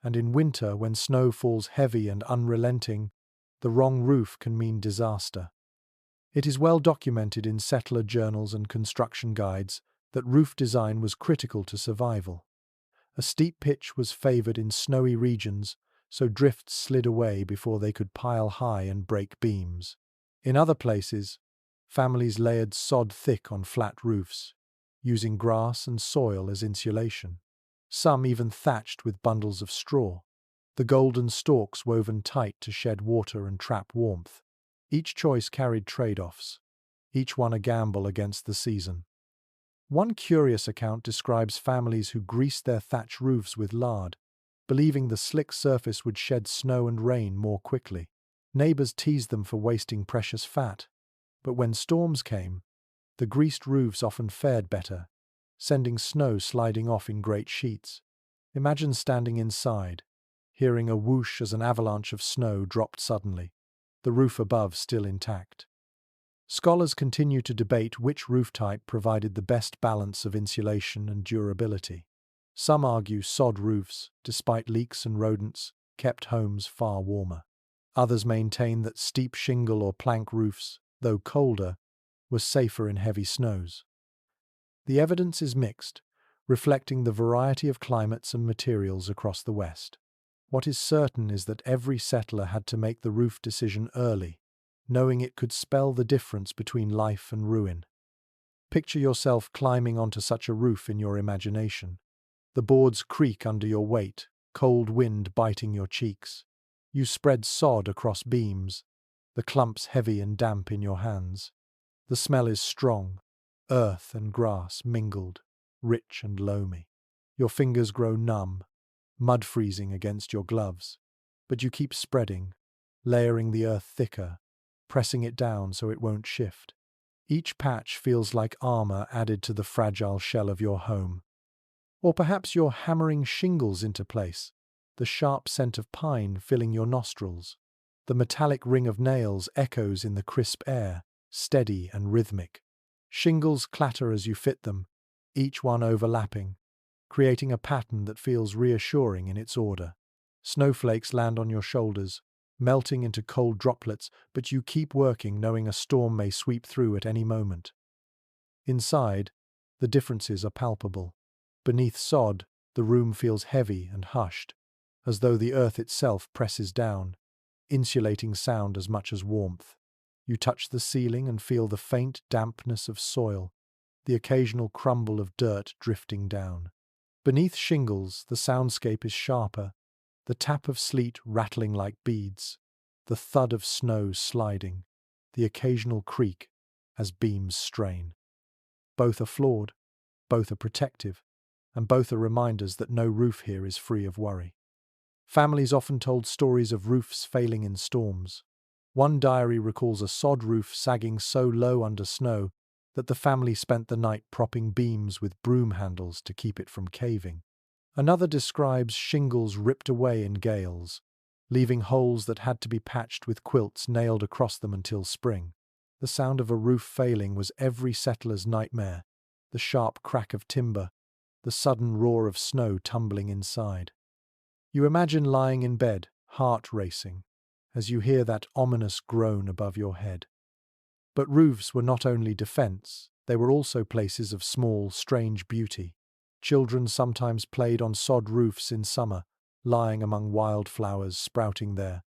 And in winter, when snow falls heavy and unrelenting, the wrong roof can mean disaster. It is well documented in settler journals and construction guides that roof design was critical to survival. A steep pitch was favored in snowy regions, so drifts slid away before they could pile high and break beams. In other places, families layered sod thick on flat roofs, using grass and soil as insulation. Some even thatched with bundles of straw, the golden stalks woven tight to shed water and trap warmth. Each choice carried trade-offs, each one a gamble against the season. One curious account describes families who greased their thatch roofs with lard, believing the slick surface would shed snow and rain more quickly. Neighbors teased them for wasting precious fat, but when storms came, the greased roofs often fared better, sending snow sliding off in great sheets. Imagine standing inside, hearing a whoosh as an avalanche of snow dropped suddenly, the roof above still intact. Scholars continue to debate which roof type provided the best balance of insulation and durability. Some argue sod roofs, despite leaks and rodents, kept homes far warmer. Others maintain that steep shingle or plank roofs, though colder, were safer in heavy snows. The evidence is mixed, reflecting the variety of climates and materials across the West. What is certain is that every settler had to make the roof decision early, knowing it could spell the difference between life and ruin. Picture yourself climbing onto such a roof in your imagination. The boards creak under your weight, cold wind biting your cheeks. You spread sod across beams, the clumps heavy and damp in your hands. The smell is strong, earth and grass mingled, rich and loamy. Your fingers grow numb, mud freezing against your gloves. But you keep spreading, layering the earth thicker, pressing it down so it won't shift. Each patch feels like armor added to the fragile shell of your home. Or perhaps you're hammering shingles into place, the sharp scent of pine filling your nostrils. The metallic ring of nails echoes in the crisp air, steady and rhythmic. Shingles clatter as you fit them, each one overlapping, creating a pattern that feels reassuring in its order. Snowflakes land on your shoulders, melting into cold droplets, but you keep working knowing a storm may sweep through at any moment. Inside, the differences are palpable. Beneath sod, the room feels heavy and hushed, as though the earth itself presses down, insulating sound as much as warmth. You touch the ceiling and feel the faint dampness of soil, the occasional crumble of dirt drifting down. Beneath shingles, the soundscape is sharper, the tap of sleet rattling like beads, the thud of snow sliding, the occasional creak as beams strain. Both are flawed, both are protective, and both are reminders that no roof here is free of worry. Families often told stories of roofs failing in storms. One diary recalls a sod roof sagging so low under snow that the family spent the night propping beams with broom handles to keep it from caving. Another describes shingles ripped away in gales, leaving holes that had to be patched with quilts nailed across them until spring. The sound of a roof failing was every settler's nightmare, the sharp crack of timber, the sudden roar of snow tumbling inside. You imagine lying in bed, heart racing, as you hear that ominous groan above your head. But roofs were not only defense, they were also places of small, strange beauty. Children sometimes played on sod roofs in summer, lying among wildflowers sprouting there,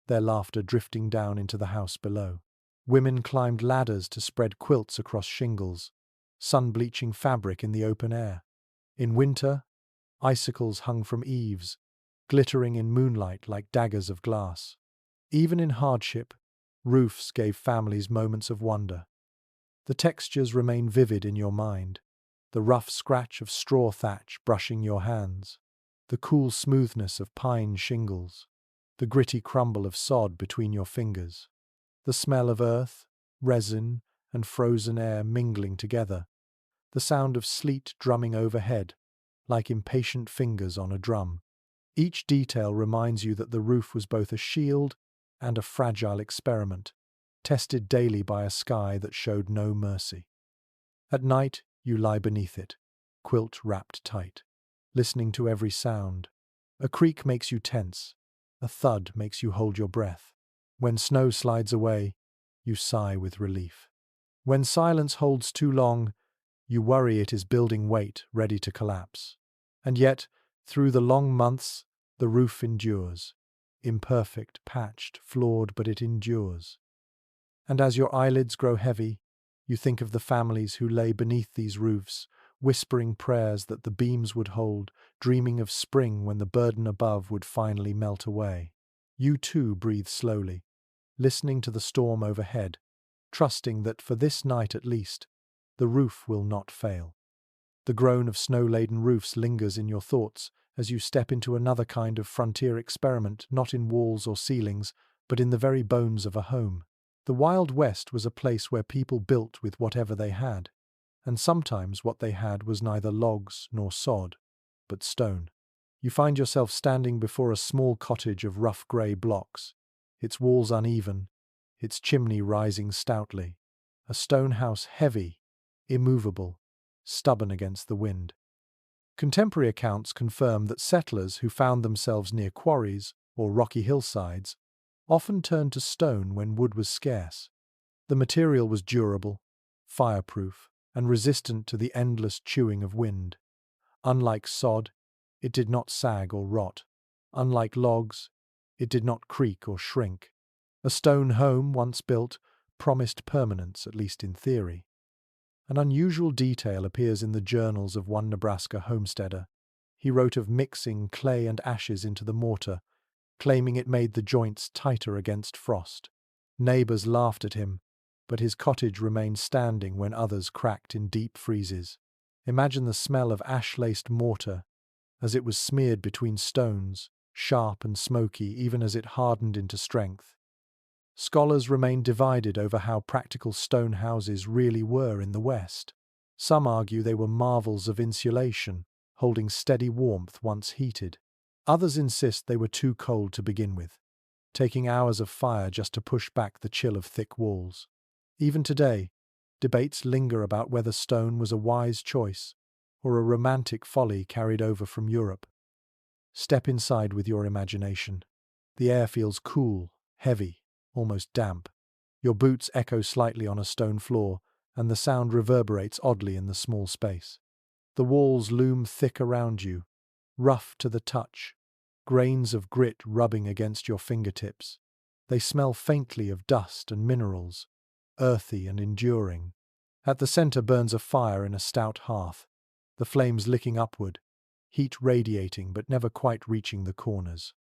their laughter drifting down into the house below. Women climbed ladders to spread quilts across shingles, sun-bleaching fabric in the open air. In winter, icicles hung from eaves, glittering in moonlight like daggers of glass. Even in hardship, roofs gave families moments of wonder. The textures remain vivid in your mind. The rough scratch of straw thatch brushing your hands, the cool smoothness of pine shingles, the gritty crumble of sod between your fingers, the smell of earth, resin, and frozen air mingling together. the sound of sleet drumming overhead, like impatient fingers on a drum. Each detail reminds you that the roof was both a shield and a fragile experiment, tested daily by a sky that showed no mercy. At night, you lie beneath it, quilt wrapped tight, listening to every sound. A creak makes you tense, a thud makes you hold your breath. When snow slides away, you sigh with relief. When silence holds too long, you worry it is building weight ready to collapse. And yet, through the long months, the roof endures. Imperfect, patched, flawed, but it endures. And as your eyelids grow heavy, you think of the families who lay beneath these roofs, whispering prayers that the beams would hold, dreaming of spring when the burden above would finally melt away. You too breathe slowly, listening to the storm overhead, trusting that for this night at least, the roof will not fail. The groan of snow-laden roofs lingers in your thoughts as you step into another kind of frontier experiment, not in walls or ceilings, but in the very bones of a home. The Wild West was a place where people built with whatever they had, and sometimes what they had was neither logs nor sod, but stone. You find yourself standing before a small cottage of rough grey blocks, its walls uneven, its chimney rising stoutly, a stone house heavy, immovable, stubborn against the wind. Contemporary accounts confirm that settlers who found themselves near quarries or rocky hillsides often turned to stone when wood was scarce. The material was durable, fireproof, and resistant to the endless chewing of wind. Unlike sod, it did not sag or rot. Unlike logs, it did not creak or shrink. A stone home, once built, promised permanence, at least in theory. An unusual detail appears in the journals of one Nebraska homesteader. He wrote of mixing clay and ashes into the mortar, claiming it made the joints tighter against frost. Neighbors laughed at him, but his cottage remained standing when others cracked in deep freezes. Imagine the smell of ash-laced mortar as it was smeared between stones, sharp and smoky even as it hardened into strength. Scholars remain divided over how practical stone houses really were in the West. Some argue they were marvels of insulation, holding steady warmth once heated. Others insist they were too cold to begin with, taking hours of fire just to push back the chill of thick walls. Even today, debates linger about whether stone was a wise choice or a romantic folly carried over from Europe. Step inside with your imagination. The air feels cool, heavy, almost damp. Your boots echo slightly on a stone floor, and the sound reverberates oddly in the small space. The walls loom thick around you, rough to the touch, grains of grit rubbing against your fingertips. They smell faintly of dust and minerals, earthy and enduring. At the center burns a fire in a stout hearth, the flames licking upward, heat radiating but never quite reaching the corners.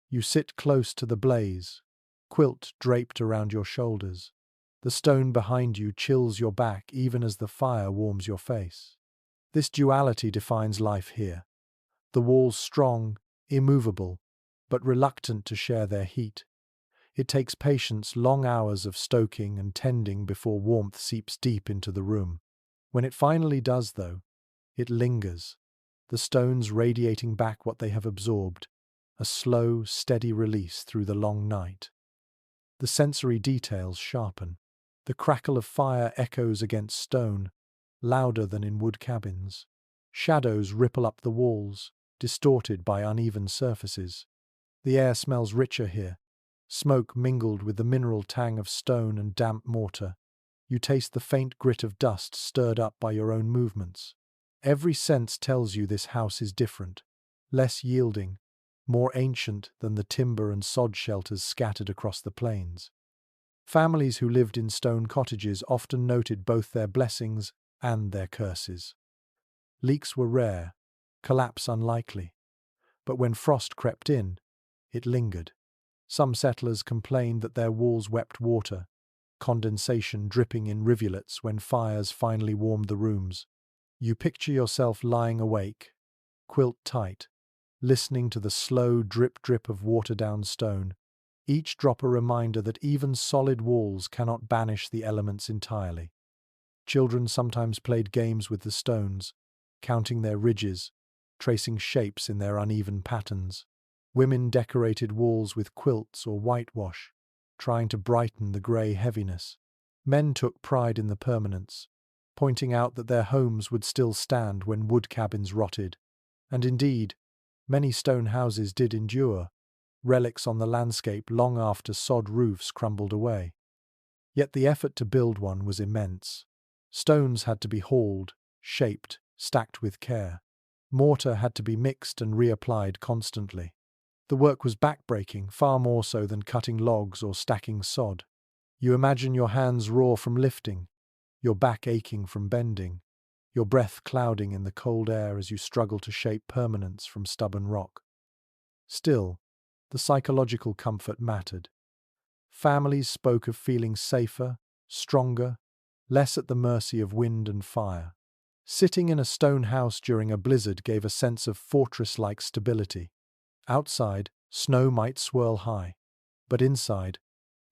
You sit close to the blaze, quilt draped around your shoulders. The stone behind you chills your back even as the fire warms your face. This duality defines life here. The walls strong, immovable, but reluctant to share their heat. It takes patience, long hours of stoking and tending before warmth seeps deep into the room. When it finally does, though, it lingers, the stones radiating back what they have absorbed, a slow, steady release through the long night. The sensory details sharpen. The crackle of fire echoes against stone, louder than in wood cabins. Shadows ripple up the walls, distorted by uneven surfaces. The air smells richer here, smoke mingled with the mineral tang of stone and damp mortar. You taste the faint grit of dust stirred up by your own movements. Every sense tells you this house is different, less yielding, more ancient than the timber and sod shelters scattered across the plains. Families who lived in stone cottages often noted both their blessings and their curses. Leaks were rare, collapse unlikely, but when frost crept in, it lingered. Some settlers complained that their walls wept water, condensation dripping in rivulets when fires finally warmed the rooms. You picture yourself lying awake, quilt tight, listening to the slow drip-drip of water-down stone, each drop a reminder that even solid walls cannot banish the elements entirely. Children sometimes played games with the stones, counting their ridges, tracing shapes in their uneven patterns. Women decorated walls with quilts or whitewash, trying to brighten the grey heaviness. Men took pride in the permanence, pointing out that their homes would still stand when wood cabins rotted. And indeed, many stone houses did endure, relics on the landscape long after sod roofs crumbled away. Yet the effort to build one was immense. Stones had to be hauled, shaped, stacked with care. Mortar had to be mixed and reapplied constantly. The work was backbreaking, far more so than cutting logs or stacking sod. You imagine your hands raw from lifting, your back aching from bending, your breath clouding in the cold air as you struggle to shape permanence from stubborn rock. Still, the psychological comfort mattered. Families spoke of feeling safer, stronger, less at the mercy of wind and fire. Sitting in a stone house during a blizzard gave a sense of fortress-like stability. Outside, snow might swirl high, but inside,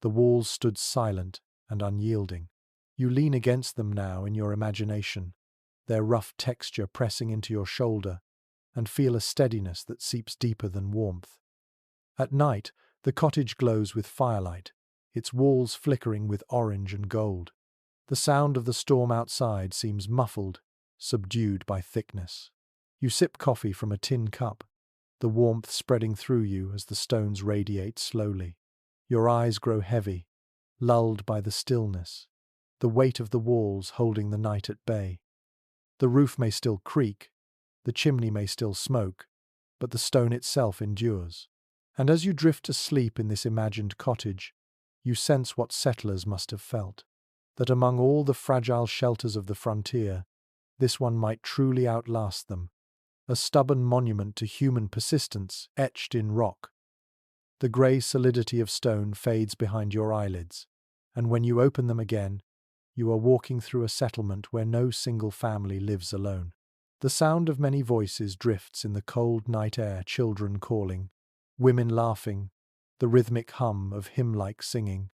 the walls stood silent and unyielding. You lean against them now in your imagination, their rough texture pressing into your shoulder, and feel a steadiness that seeps deeper than warmth. At night, the cottage glows with firelight, its walls flickering with orange and gold. The sound of the storm outside seems muffled, subdued by thickness. You sip coffee from a tin cup, the warmth spreading through you as the stones radiate slowly. Your eyes grow heavy, lulled by the stillness, the weight of the walls holding the night at bay. The roof may still creak, the chimney may still smoke, but the stone itself endures. And as you drift to sleep in this imagined cottage, you sense what settlers must have felt, that among all the fragile shelters of the frontier, this one might truly outlast them, a stubborn monument to human persistence etched in rock. The grey solidity of stone fades behind your eyelids, and when you open them again, you are walking through a settlement where no single family lives alone. The sound of many voices drifts in the cold night air, children calling, women laughing, the rhythmic hum of hymn-like singing.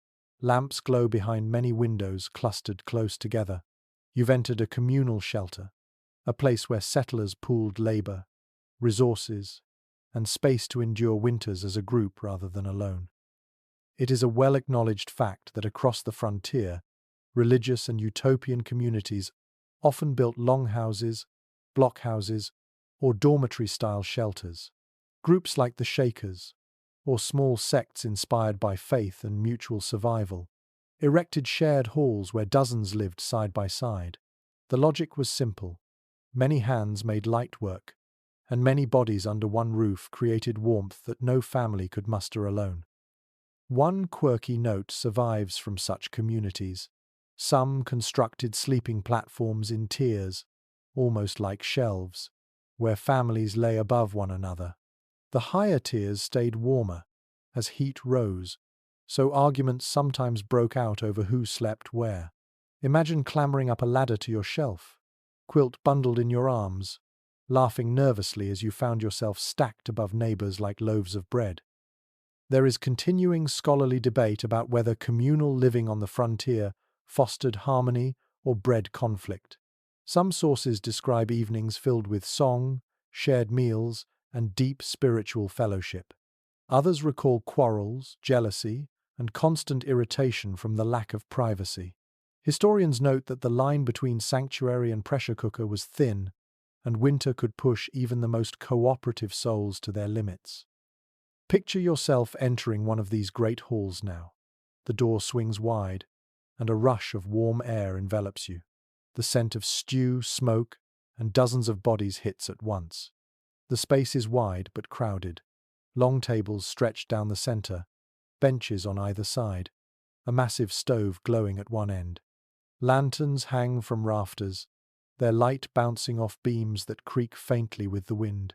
Lamps glow behind many windows clustered close together. You've entered a communal shelter, a place where settlers pooled labor, resources, and space to endure winters as a group rather than alone. It is a well-acknowledged fact that across the frontier, religious and utopian communities often built longhouses, blockhouses, or dormitory-style shelters. Groups like the Shakers, or small sects inspired by faith and mutual survival, erected shared halls where dozens lived side by side. The logic was simple. Many hands made light work, and many bodies under one roof created warmth that no family could muster alone. One quirky note survives from such communities. Some constructed sleeping platforms in tiers, almost like shelves, where families lay above one another. The higher tiers stayed warmer as heat rose, so arguments sometimes broke out over who slept where. Imagine clambering up a ladder to your shelf, quilt bundled in your arms, laughing nervously as you found yourself stacked above neighbors like loaves of bread. There is continuing scholarly debate about whether communal living on the frontier fostered harmony or bred conflict. Some sources describe evenings filled with song, shared meals, and deep spiritual fellowship. Others recall quarrels, jealousy, and constant irritation from the lack of privacy. Historians note that the line between sanctuary and pressure cooker was thin, and winter could push even the most cooperative souls to their limits. Picture yourself entering one of these great halls now. The door swings wide, and a rush of warm air envelops you. The scent of stew, smoke, and dozens of bodies hits at once. The space is wide but crowded. Long tables stretched down the center, benches on either side, a massive stove glowing at one end. Lanterns hang from rafters, their light bouncing off beams that creak faintly with the wind.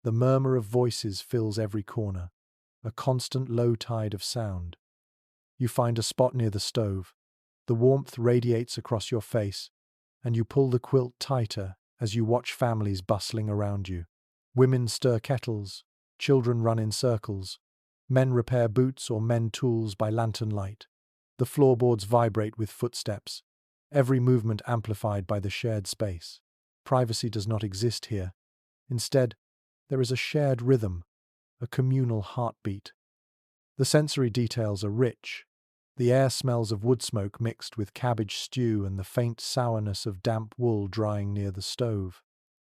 The murmur of voices fills every corner, a constant low tide of sound. You find a spot near the stove. The warmth radiates across your face, and you pull the quilt tighter as you watch families bustling around you. Women stir kettles, children run in circles, men repair boots or mend tools by lantern light. The floorboards vibrate with footsteps, every movement amplified by the shared space. Privacy does not exist here. Instead, there is a shared rhythm, a communal heartbeat. The sensory details are rich. The air smells of wood smoke mixed with cabbage stew and the faint sourness of damp wool drying near the stove.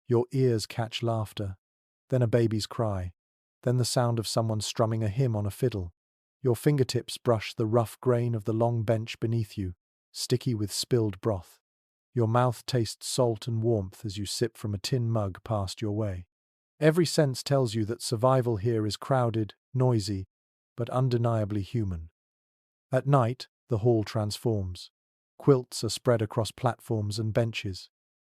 Your ears catch laughter, then a baby's cry, then the sound of someone strumming a hymn on a fiddle. Your fingertips brush the rough grain of the long bench beneath you, sticky with spilled broth. Your mouth tastes salt and warmth as you sip from a tin mug passed your way. Every sense tells you that survival here is crowded, noisy, but undeniably human. At night, the hall transforms. Quilts are spread across platforms and benches.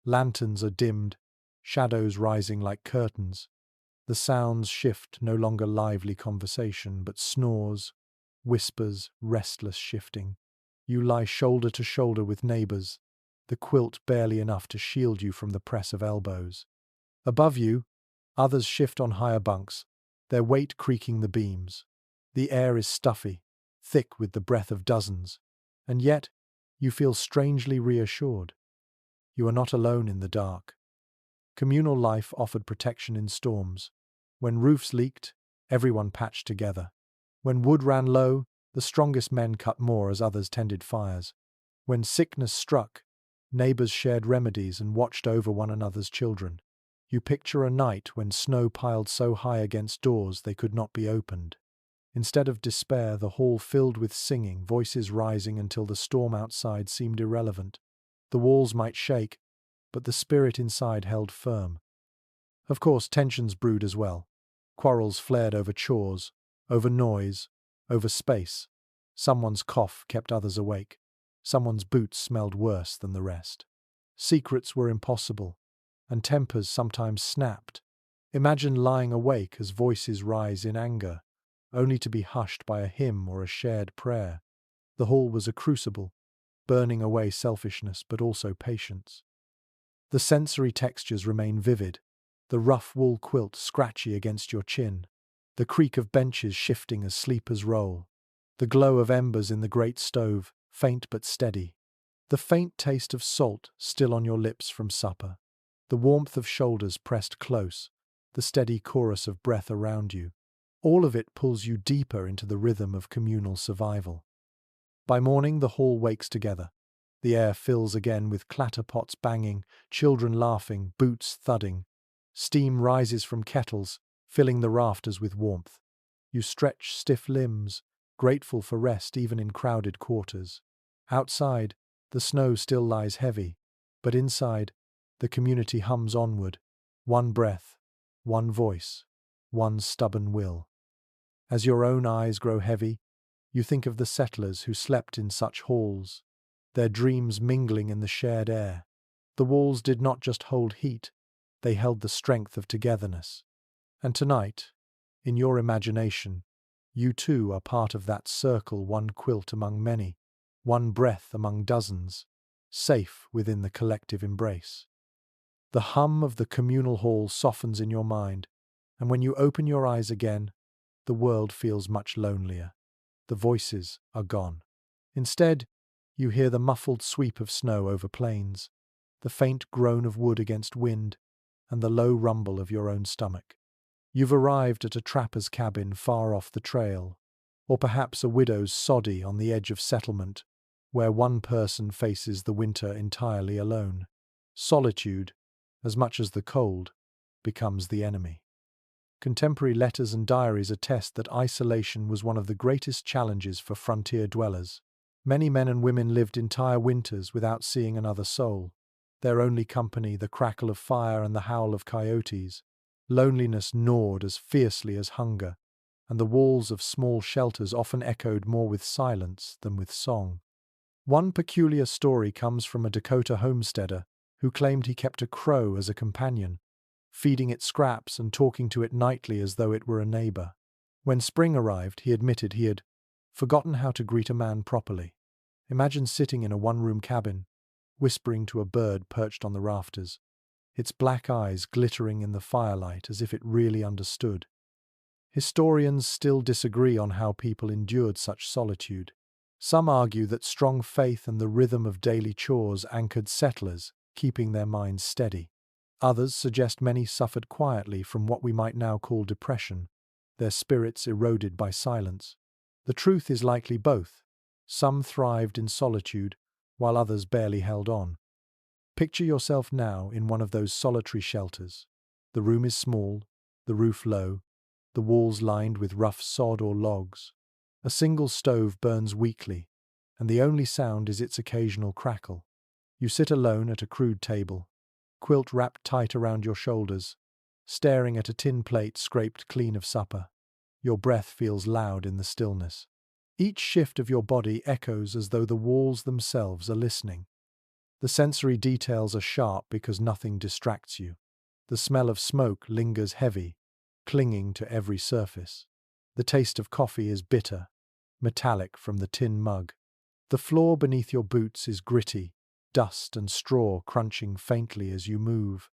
Lanterns are dimmed, shadows rising like curtains. The sounds shift, no longer lively conversation, but snores, whispers, restless shifting. You lie shoulder to shoulder with neighbors, the quilt barely enough to shield you from the press of elbows. Above you, others shift on higher bunks, their weight creaking the beams. The air is stuffy, thick with the breath of dozens, and yet you feel strangely reassured. You are not alone in the dark. Communal life offered protection in storms. When roofs leaked, everyone patched together. When wood ran low, the strongest men cut more as others tended fires. When sickness struck, neighbors shared remedies and watched over one another's children. You picture a night when snow piled so high against doors they could not be opened. Instead of despair, the hall filled with singing, voices rising until the storm outside seemed irrelevant. The walls might shake, but the spirit inside held firm. Of course, tensions brewed as well. Quarrels flared over chores, over noise, over space. Someone's cough kept others awake. Someone's boots smelled worse than the rest. Secrets were impossible, and tempers sometimes snapped. Imagine lying awake as voices rise in anger, only to be hushed by a hymn or a shared prayer. The hall was a crucible, burning away selfishness but also patience. The sensory textures remain vivid, the rough wool quilt scratchy against your chin, the creak of benches shifting as sleepers roll, the glow of embers in the great stove, faint but steady, the faint taste of salt still on your lips from supper, the warmth of shoulders pressed close, the steady chorus of breath around you. All of it pulls you deeper into the rhythm of communal survival. By morning, the hall wakes together. The air fills again with clatterpots banging, children laughing, boots thudding. Steam rises from kettles, filling the rafters with warmth. You stretch stiff limbs, grateful for rest even in crowded quarters. Outside, the snow still lies heavy, but inside, the community hums onward. One breath, one voice, one stubborn will. As your own eyes grow heavy, you think of the settlers who slept in such halls, their dreams mingling in the shared air. The walls did not just hold heat, they held the strength of togetherness. And tonight, in your imagination, you too are part of that circle, one quilt among many, one breath among dozens, safe within the collective embrace. The hum of the communal hall softens in your mind, and when you open your eyes again, the world feels much lonelier. The voices are gone. Instead, you hear the muffled sweep of snow over plains, the faint groan of wood against wind, and the low rumble of your own stomach. You've arrived at a trapper's cabin far off the trail, or perhaps a widow's soddy on the edge of settlement, where one person faces the winter entirely alone. Solitude, as much as the cold, becomes the enemy. Contemporary letters and diaries attest that isolation was one of the greatest challenges for frontier dwellers. Many men and women lived entire winters without seeing another soul, their only company the crackle of fire and the howl of coyotes. Loneliness gnawed as fiercely as hunger, and the walls of small shelters often echoed more with silence than with song. One peculiar story comes from a Dakota homesteader who claimed he kept a crow as a companion, feeding it scraps and talking to it nightly as though it were a neighbor. When spring arrived, he admitted he had forgotten how to greet a man properly. Imagine sitting in a one-room cabin, whispering to a bird perched on the rafters, its black eyes glittering in the firelight as if it really understood. Historians still disagree on how people endured such solitude. Some argue that strong faith and the rhythm of daily chores anchored settlers, keeping their minds steady. Others suggest many suffered quietly from what we might now call depression, their spirits eroded by silence. The truth is likely both. Some thrived in solitude, while others barely held on. Picture yourself now in one of those solitary shelters. The room is small, the roof low, the walls lined with rough sod or logs. A single stove burns weakly, and the only sound is its occasional crackle. You sit alone at a crude table, quilt wrapped tight around your shoulders, staring at a tin plate scraped clean of supper. Your breath feels loud in the stillness. Each shift of your body echoes as though the walls themselves are listening. The sensory details are sharp because nothing distracts you. The smell of smoke lingers heavy, clinging to every surface. The taste of coffee is bitter, metallic from the tin mug. The floor beneath your boots is gritty, dust and straw crunching faintly as you move.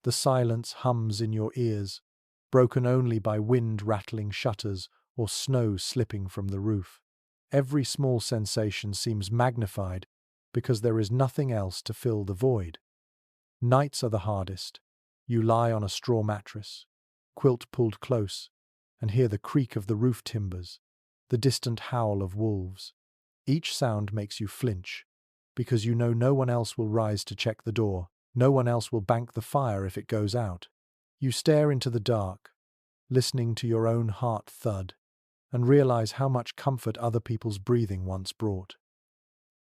The silence hums in your ears, broken only by wind rattling shutters or snow slipping from the roof. Every small sensation seems magnified because there is nothing else to fill the void. Nights are the hardest. You lie on a straw mattress, quilt pulled close, and hear the creak of the roof timbers, the distant howl of wolves. Each sound makes you flinch, because you know no one else will rise to check the door, no one else will bank the fire if it goes out. You stare into the dark, listening to your own heart thud, and realize how much comfort other people's breathing once brought.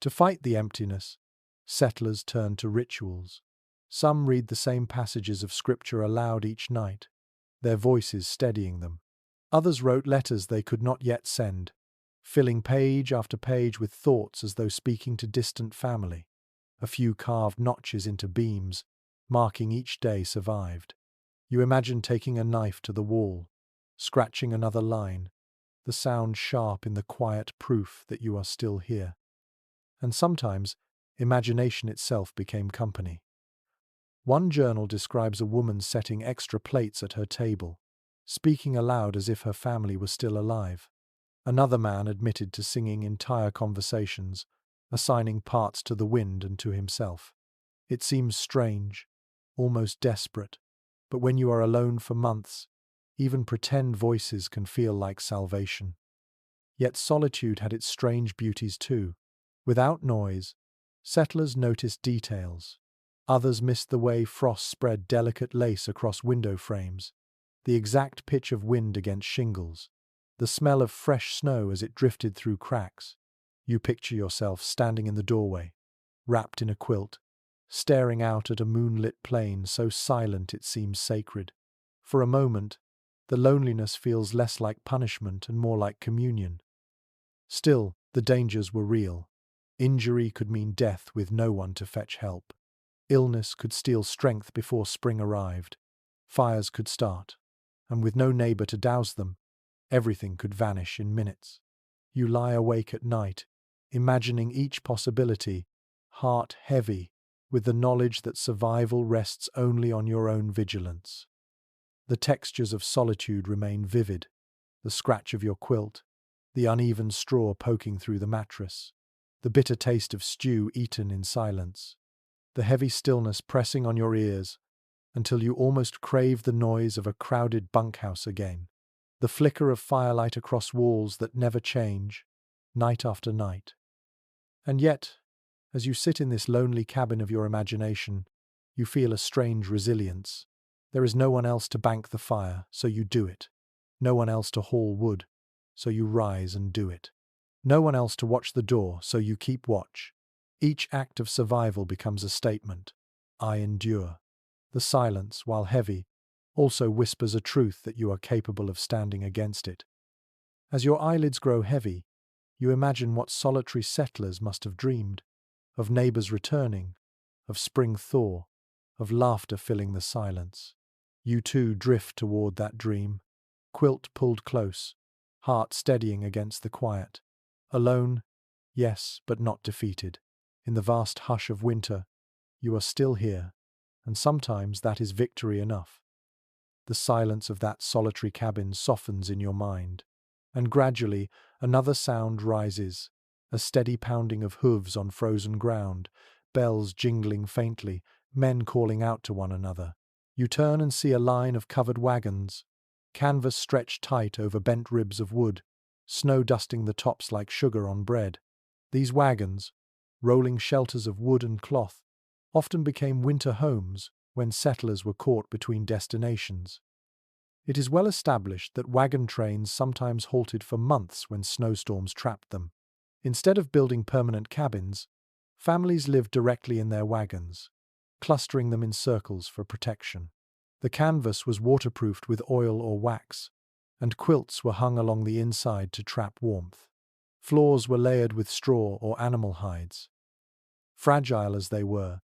To fight the emptiness, settlers turn to rituals. Some read the same passages of scripture aloud each night, their voices steadying them. Others wrote letters they could not yet send, filling page after page with thoughts as though speaking to distant family. A few carved notches into beams, marking each day survived. You imagine taking a knife to the wall, scratching another line, the sound sharp in the quiet proof that you are still here. And sometimes, imagination itself became company. One journal describes a woman setting extra plates at her table, speaking aloud as if her family was still alive. Another man admitted to singing entire conversations, assigning parts to the wind and to himself. It seems strange, almost desperate, but when you are alone for months, even pretend voices can feel like salvation. Yet solitude had its strange beauties too. Without noise, settlers noticed details. Others missed the way frost spread delicate lace across window frames, the exact pitch of wind against shingles, the smell of fresh snow as it drifted through cracks. You picture yourself standing in the doorway, wrapped in a quilt, staring out at a moonlit plain so silent it seems sacred. For a moment, the loneliness feels less like punishment and more like communion. Still, the dangers were real. Injury could mean death with no one to fetch help. Illness could steal strength before spring arrived. Fires could start, and with no neighbor to douse them, everything could vanish in minutes. You lie awake at night, imagining each possibility, heart heavy, with the knowledge that survival rests only on your own vigilance. The textures of solitude remain vivid, the scratch of your quilt, the uneven straw poking through the mattress, the bitter taste of stew eaten in silence, the heavy stillness pressing on your ears until you almost crave the noise of a crowded bunkhouse again, the flicker of firelight across walls that never change, night after night. And yet, as you sit in this lonely cabin of your imagination, you feel a strange resilience. There is no one else to bank the fire, so you do it. No one else to haul wood, so you rise and do it. No one else to watch the door, so you keep watch. Each act of survival becomes a statement. I endure. The silence, while heavy, also whispers a truth that you are capable of standing against it. As your eyelids grow heavy, you imagine what solitary settlers must have dreamed, of neighbors returning, of spring thaw, of laughter filling the silence. You too drift toward that dream, quilt pulled close, heart steadying against the quiet. Alone, yes, but not defeated. In the vast hush of winter, you are still here, and sometimes that is victory enough. The silence of that solitary cabin softens in your mind, and gradually another sound rises, a steady pounding of hooves on frozen ground, bells jingling faintly, men calling out to one another. You turn and see a line of covered wagons, canvas stretched tight over bent ribs of wood, snow dusting the tops like sugar on bread. These wagons, rolling shelters of wood and cloth, often became winter homes when settlers were caught between destinations. It is well established that wagon trains sometimes halted for months when snowstorms trapped them. Instead of building permanent cabins, families lived directly in their wagons, clustering them in circles for protection. The canvas was waterproofed with oil or wax, and quilts were hung along the inside to trap warmth. Floors were layered with straw or animal hides. Fragile as they were,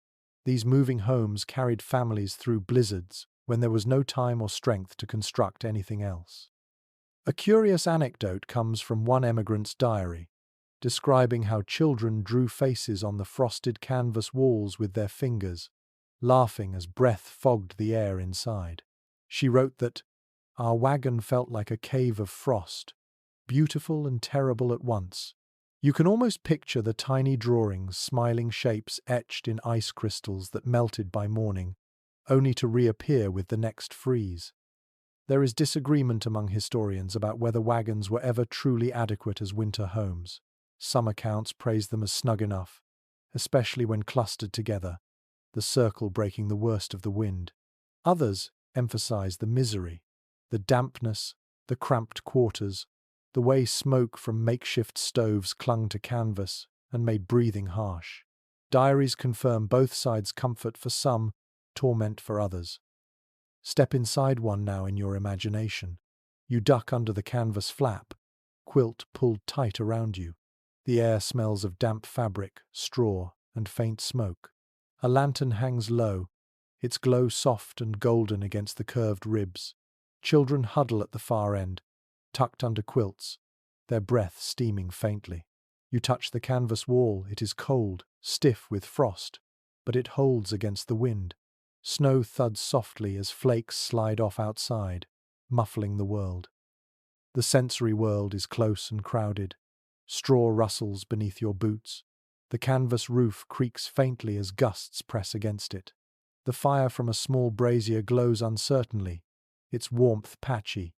these moving homes carried families through blizzards when there was no time or strength to construct anything else. A curious anecdote comes from one emigrant's diary, describing how children drew faces on the frosted canvas walls with their fingers, laughing as breath fogged the air inside. She wrote that, "Our wagon felt like a cave of frost, beautiful and terrible at once. You can almost picture the tiny drawings, smiling shapes etched in ice crystals that melted by morning, only to reappear with the next freeze." There is disagreement among historians about whether wagons were ever truly adequate as winter homes. Some accounts praise them as snug enough, especially when clustered together, the circle breaking the worst of the wind. Others emphasize the misery, the dampness, the cramped quarters, the way smoke from makeshift stoves clung to canvas and made breathing harsh. Diaries confirm both sides' comfort for some, torment for others. Step inside one now in your imagination. You duck under the canvas flap, quilt pulled tight around you. The air smells of damp fabric, straw, and faint smoke. A lantern hangs low, its glow soft and golden against the curved ribs. Children huddle at the far end, tucked under quilts, their breath steaming faintly. You touch the canvas wall, it is cold, stiff with frost, but it holds against the wind. Snow thuds softly as flakes slide off outside, muffling the world. The sensory world is close and crowded. Straw rustles beneath your boots. The canvas roof creaks faintly as gusts press against it. The fire from a small brazier glows uncertainly, its warmth patchy,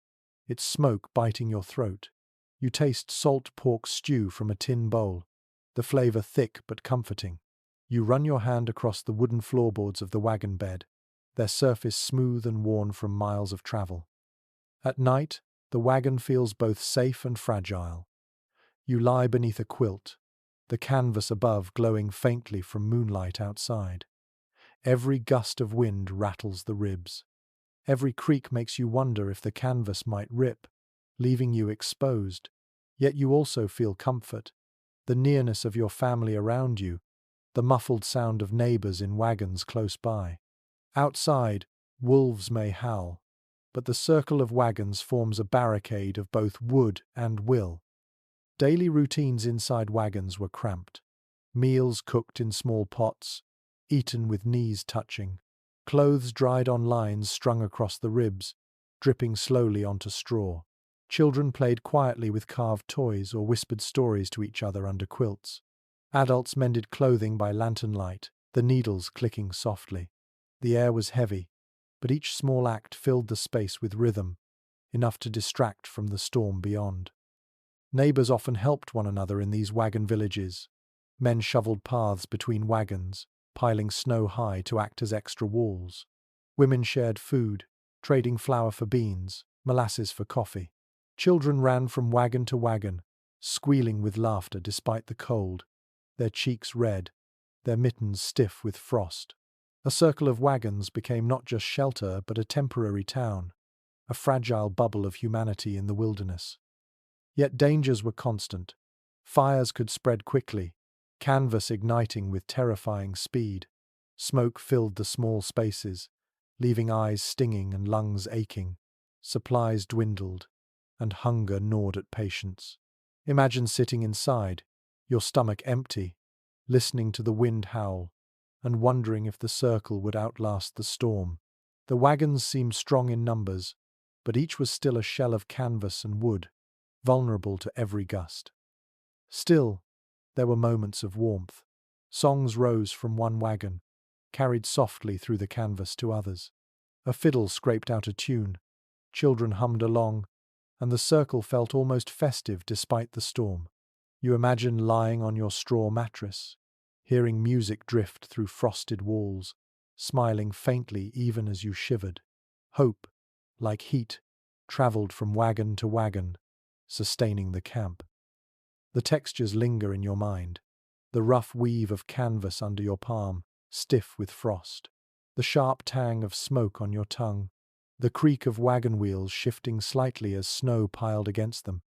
its smoke biting your throat. You taste salt pork stew from a tin bowl, the flavor thick but comforting. You run your hand across the wooden floorboards of the wagon bed, their surface smooth and worn from miles of travel. At night, the wagon feels both safe and fragile. You lie beneath a quilt, the canvas above glowing faintly from moonlight outside. Every gust of wind rattles the ribs. Every creak makes you wonder if the canvas might rip, leaving you exposed. Yet you also feel comfort, the nearness of your family around you, the muffled sound of neighbors in wagons close by. Outside, wolves may howl, but the circle of wagons forms a barricade of both wood and will. Daily routines inside wagons were cramped. Meals cooked in small pots, eaten with knees touching. Clothes dried on lines strung across the ribs, dripping slowly onto straw. Children played quietly with carved toys or whispered stories to each other under quilts. Adults mended clothing by lantern light, the needles clicking softly. The air was heavy, but each small act filled the space with rhythm, enough to distract from the storm beyond. Neighbors often helped one another in these wagon villages. Men shoveled paths between wagons, piling snow high to act as extra walls. Women shared food, trading flour for beans, molasses for coffee. Children ran from wagon to wagon, squealing with laughter despite the cold, their cheeks red, their mittens stiff with frost. A circle of wagons became not just shelter but a temporary town, a fragile bubble of humanity in the wilderness. Yet dangers were constant. Fires could spread quickly, canvas igniting with terrifying speed. Smoke filled the small spaces, leaving eyes stinging and lungs aching. Supplies dwindled, and hunger gnawed at patience. Imagine sitting inside, your stomach empty, listening to the wind howl, and wondering if the circle would outlast the storm. The wagons seemed strong in numbers, but each was still a shell of canvas and wood, vulnerable to every gust. Still, There were moments of warmth. Songs rose from one wagon, carried softly through the canvas to others. A fiddle scraped out a tune, children hummed along, and the circle felt almost festive despite the storm. You imagine lying on your straw mattress, hearing music drift through frosted walls, smiling faintly even as you shivered. Hope, like heat, travelled from wagon to wagon, sustaining the camp. The textures linger in your mind. The rough weave of canvas under your palm, stiff with frost. The sharp tang of smoke on your tongue. The creak of wagon wheels shifting slightly as snow piled against them.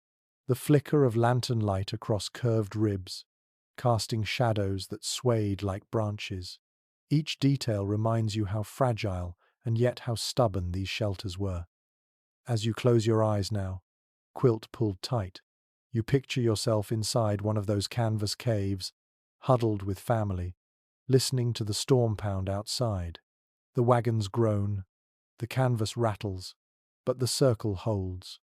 The flicker of lantern light across curved ribs, casting shadows that swayed like branches. Each detail reminds you how fragile and yet how stubborn these shelters were. As you close your eyes now, quilt pulled tight, you picture yourself inside one of those canvas caves, huddled with family, listening to the storm pound outside. The wagons groan, the canvas rattles, but the circle holds.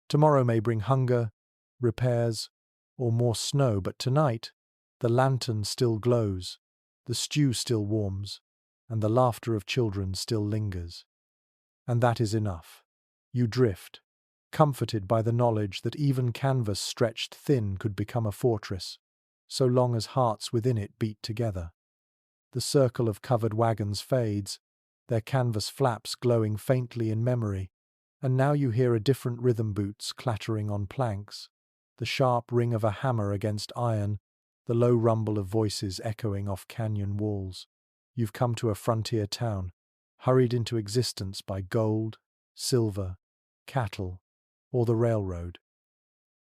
Tomorrow may bring hunger, repairs, or more snow, but tonight, the lantern still glows, the stew still warms, and the laughter of children still lingers. And that is enough. You drift, comforted by the knowledge that even canvas stretched thin could become a fortress, so long as hearts within it beat together. The circle of covered wagons fades, their canvas flaps glowing faintly in memory, and now you hear a different rhythm, boots clattering on planks, the sharp ring of a hammer against iron, the low rumble of voices echoing off canyon walls. You've come to a frontier town, hurried into existence by gold, silver, cattle, or the railroad.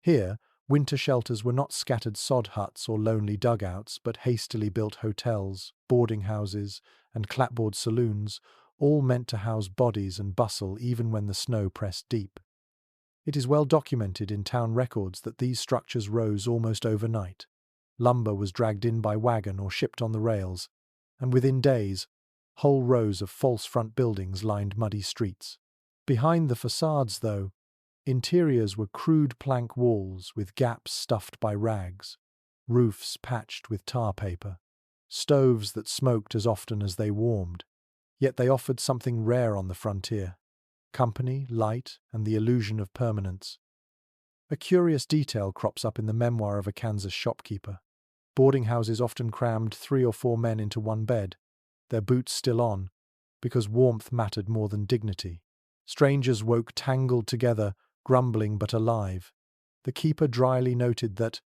Here, winter shelters were not scattered sod huts or lonely dugouts, but hastily built hotels, boarding houses, and clapboard saloons, all meant to house bodies and bustle even when the snow pressed deep. It is well documented in town records that these structures rose almost overnight. Lumber was dragged in by wagon or shipped on the rails, and within days, whole rows of false front buildings lined muddy streets. Behind the facades, though, interiors were crude plank walls with gaps stuffed by rags, roofs patched with tar paper, stoves that smoked as often as they warmed. Yet they offered something rare on the frontier: company, light, and the illusion of permanence. A curious detail crops up in the memoir of a Kansas shopkeeper. Boarding houses often crammed 3 or 4 men into one bed, their boots still on, because warmth mattered more than dignity. Strangers woke tangled together, grumbling but alive. The keeper dryly noted that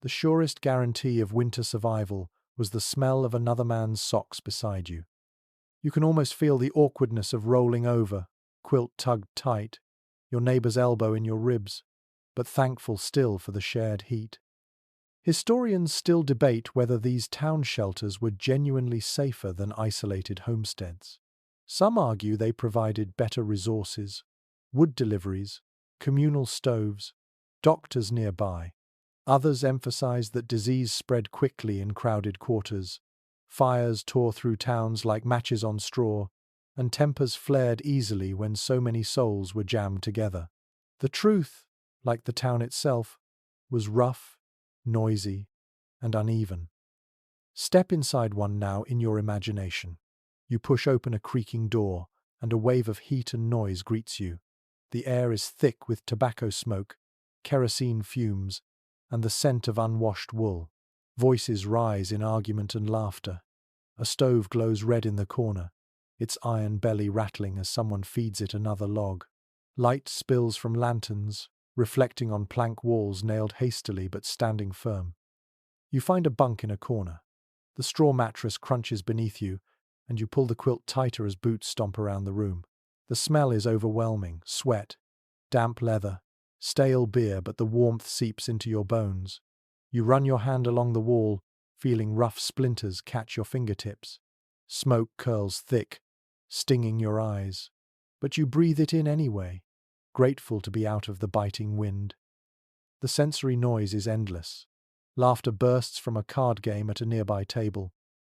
the surest guarantee of winter survival was the smell of another man's socks beside you. You can almost feel the awkwardness of rolling over, quilt tugged tight, your neighbor's elbow in your ribs, but thankful still for the shared heat. Historians still debate whether these town shelters were genuinely safer than isolated homesteads. Some argue they provided better resources, wood deliveries, communal stoves, doctors nearby. Others emphasize that disease spread quickly in crowded quarters, fires tore through towns like matches on straw, and tempers flared easily when so many souls were jammed together. The truth, like the town itself, was rough, noisy, and uneven. Step inside one now in your imagination. You push open a creaking door, and a wave of heat and noise greets you. The air is thick with tobacco smoke, kerosene fumes, and the scent of unwashed wool. Voices rise in argument and laughter. A stove glows red in the corner, its iron belly rattling as someone feeds it another log. Light spills from lanterns, reflecting on plank walls nailed hastily but standing firm. You find a bunk in a corner. The straw mattress crunches beneath you, and you pull the quilt tighter as boots stomp around the room. The smell is overwhelming: sweat, damp leather, stale beer, but the warmth seeps into your bones. You run your hand along the wall, feeling rough splinters catch your fingertips. Smoke curls thick, stinging your eyes. But you breathe it in anyway, grateful to be out of the biting wind. The sensory noise is endless. Laughter bursts from a card game at a nearby table.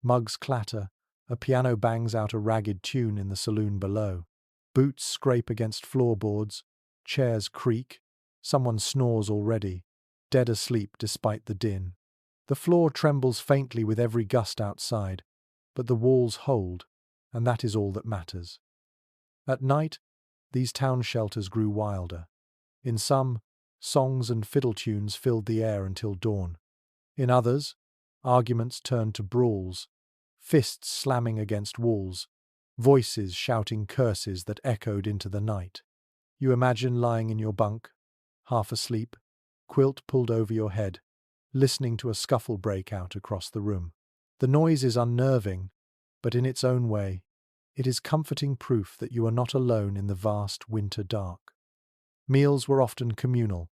Mugs clatter, a piano bangs out a ragged tune in the saloon below. Boots scrape against floorboards, chairs creak, someone snores already, dead asleep despite the din. The floor trembles faintly with every gust outside, but the walls hold, and that is all that matters. At night, these town shelters grew wilder. In some, songs and fiddle tunes filled the air until dawn. In others, arguments turned to brawls, fists slamming against walls, voices shouting curses that echoed into the night. You imagine lying in your bunk, half asleep, quilt pulled over your head, listening to a scuffle break out across the room. The noise is unnerving, but in its own way, it is comforting proof that you are not alone in the vast winter dark. Meals were often communal,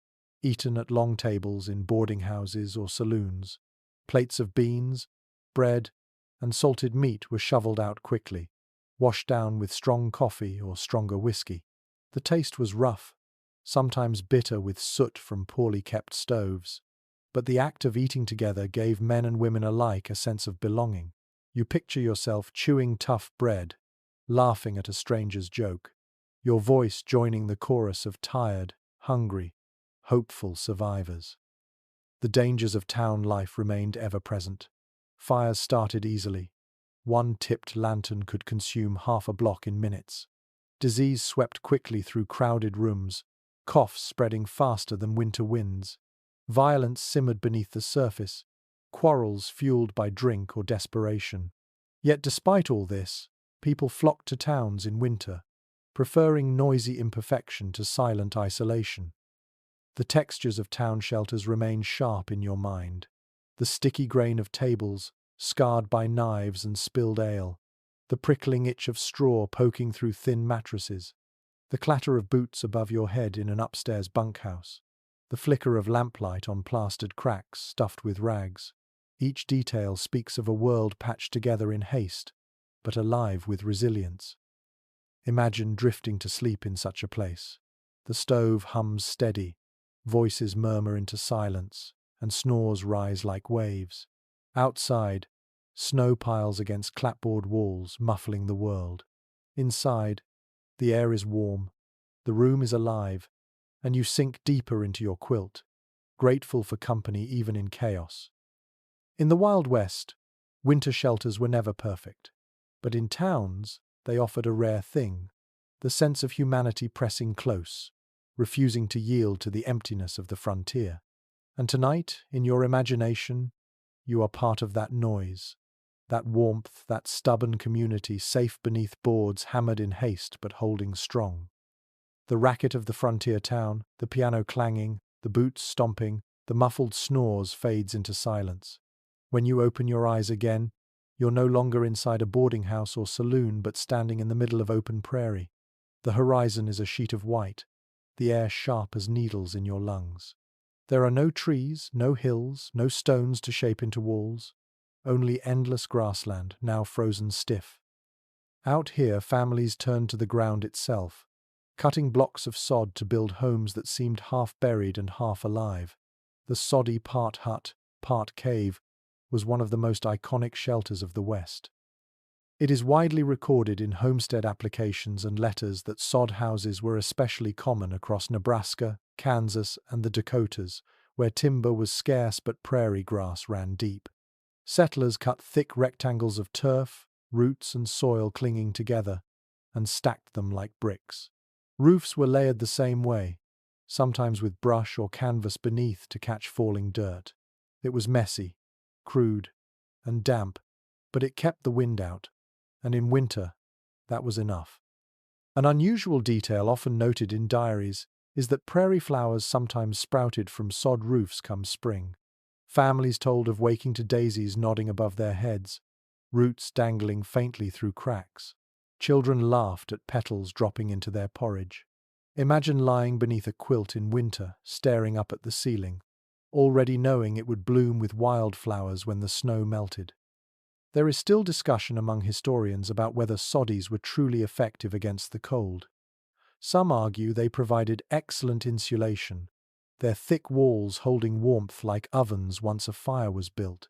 eaten at long tables in boarding houses or saloons. Plates of beans, bread, and salted meat were shoveled out quickly, washed down with strong coffee or stronger whiskey. The taste was rough, sometimes bitter with soot from poorly kept stoves, but the act of eating together gave men and women alike a sense of belonging. You picture yourself chewing tough bread, laughing at a stranger's joke, your voice joining the chorus of tired, hungry, hopeful survivors. The dangers of town life remained ever present. Fires started easily. One tipped lantern could consume half a block in minutes. Disease swept quickly through crowded rooms, coughs spreading faster than winter winds. Violence simmered beneath the surface, quarrels fueled by drink or desperation. Yet despite all this, people flocked to towns in winter, preferring noisy imperfection to silent isolation. The textures of town shelters remain sharp in your mind. The sticky grain of tables, scarred by knives and spilled ale. The prickling itch of straw poking through thin mattresses. The clatter of boots above your head in an upstairs bunkhouse. The flicker of lamplight on plastered cracks stuffed with rags. Each detail speaks of a world patched together in haste, but alive with resilience. Imagine drifting to sleep in such a place. The stove hums steady, voices murmur into silence, and snores rise like waves. Outside, snow piles against clapboard walls, muffling the world. Inside, the air is warm, the room is alive, and you sink deeper into your quilt, grateful for company even in chaos. In the Wild West, winter shelters were never perfect, but in towns, they offered a rare thing, the sense of humanity pressing close, refusing to yield to the emptiness of the frontier. And tonight, in your imagination, you are part of that noise, that warmth, that stubborn community safe beneath boards hammered in haste but holding strong. The racket of the frontier town, the piano clanging, the boots stomping, the muffled snores fades into silence. When you open your eyes again, you're no longer inside a boarding house or saloon but standing in the middle of open prairie. The horizon is a sheet of white, the air sharp as needles in your lungs. There are no trees, no hills, no stones to shape into walls, only endless grassland, now frozen stiff. Out here, families turned to the ground itself, cutting blocks of sod to build homes that seemed half buried and half alive. The soddy part hut, part cave, was one of the most iconic shelters of the West. It is widely recorded in homestead applications and letters that sod houses were especially common across Nebraska, Kansas, and the Dakotas, where timber was scarce but prairie grass ran deep. Settlers cut thick rectangles of turf, roots and soil clinging together, and stacked them like bricks. Roofs were layered the same way, sometimes with brush or canvas beneath to catch falling dirt. It was messy, crude, and damp, but it kept the wind out, and in winter, that was enough. An unusual detail often noted in diaries is that prairie flowers sometimes sprouted from sod roofs come spring. Families told of waking to daisies nodding above their heads, roots dangling faintly through cracks. Children laughed at petals dropping into their porridge. Imagine lying beneath a quilt in winter, staring up at the ceiling, already knowing it would bloom with wildflowers when the snow melted. There is still discussion among historians about whether soddies were truly effective against the cold. Some argue they provided excellent insulation, their thick walls holding warmth like ovens once a fire was built.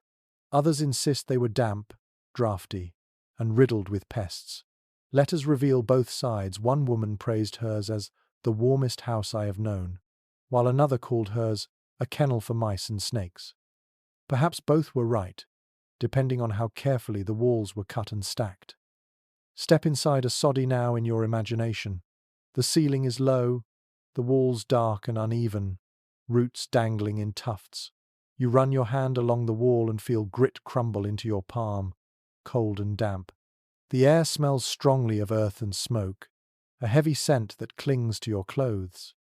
Others insist they were damp, drafty, and riddled with pests. Letters reveal both sides. One woman praised hers as the warmest house I have known, while another called hers a kennel for mice and snakes. Perhaps both were right, depending on how carefully the walls were cut and stacked. Step inside a soddy now in your imagination. The ceiling is low, the walls dark and uneven, roots dangling in tufts. You run your hand along the wall and feel grit crumble into your palm, cold and damp. The air smells strongly of earth and smoke, a heavy scent that clings to your clothes.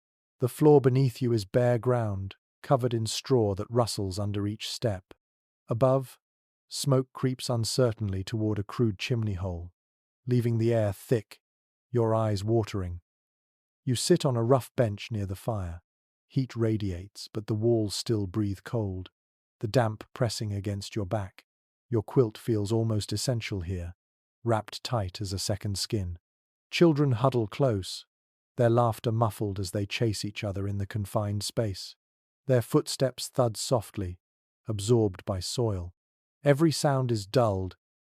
The floor beneath you is bare ground, covered in straw that rustles under each step. Above, smoke creeps uncertainly toward a crude chimney hole, leaving the air thick, your eyes watering. You sit on a rough bench near the fire. Heat radiates, but the walls still breathe cold, the damp pressing against your back. Your quilt feels almost essential here, wrapped tight as a second skin. Children huddle close, their laughter muffled as they chase each other in the confined space. Their footsteps thud softly, absorbed by soil. Every sound is dulled,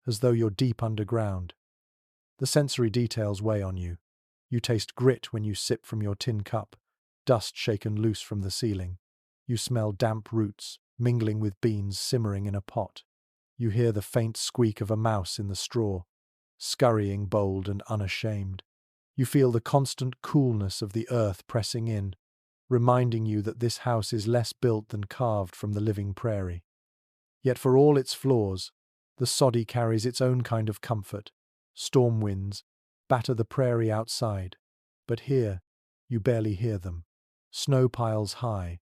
as though you're deep underground. The sensory details weigh on you. You taste grit when you sip from your tin cup, dust shaken loose from the ceiling. You smell damp roots, mingling with beans simmering in a pot. You hear the faint squeak of a mouse in the straw, scurrying bold and unashamed. You feel the constant coolness of the earth pressing in, reminding you that this house is less built than carved from the living prairie. Yet for all its flaws, the soddy carries its own kind of comfort. Storm winds batter the prairie outside, but here you barely hear them. Snow piles high,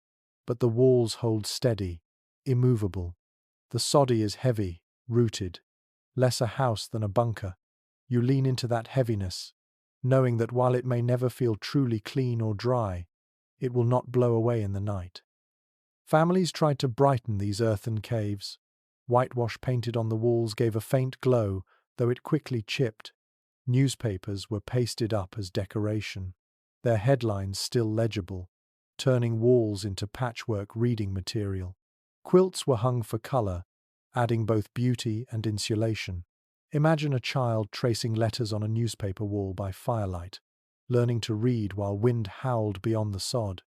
but the walls hold steady, immovable. The soddy is heavy, rooted, less a house than a bunker. You lean into that heaviness, knowing that while it may never feel truly clean or dry, it will not blow away in the night. Families tried to brighten these earthen caves. Whitewash painted on the walls gave a faint glow, though it quickly chipped. Newspapers were pasted up as decoration, their headlines still legible, turning walls into patchwork reading material. Quilts were hung for color, adding both beauty and insulation. Imagine a child tracing letters on a newspaper wall by firelight, learning to read while wind howled beyond the sod.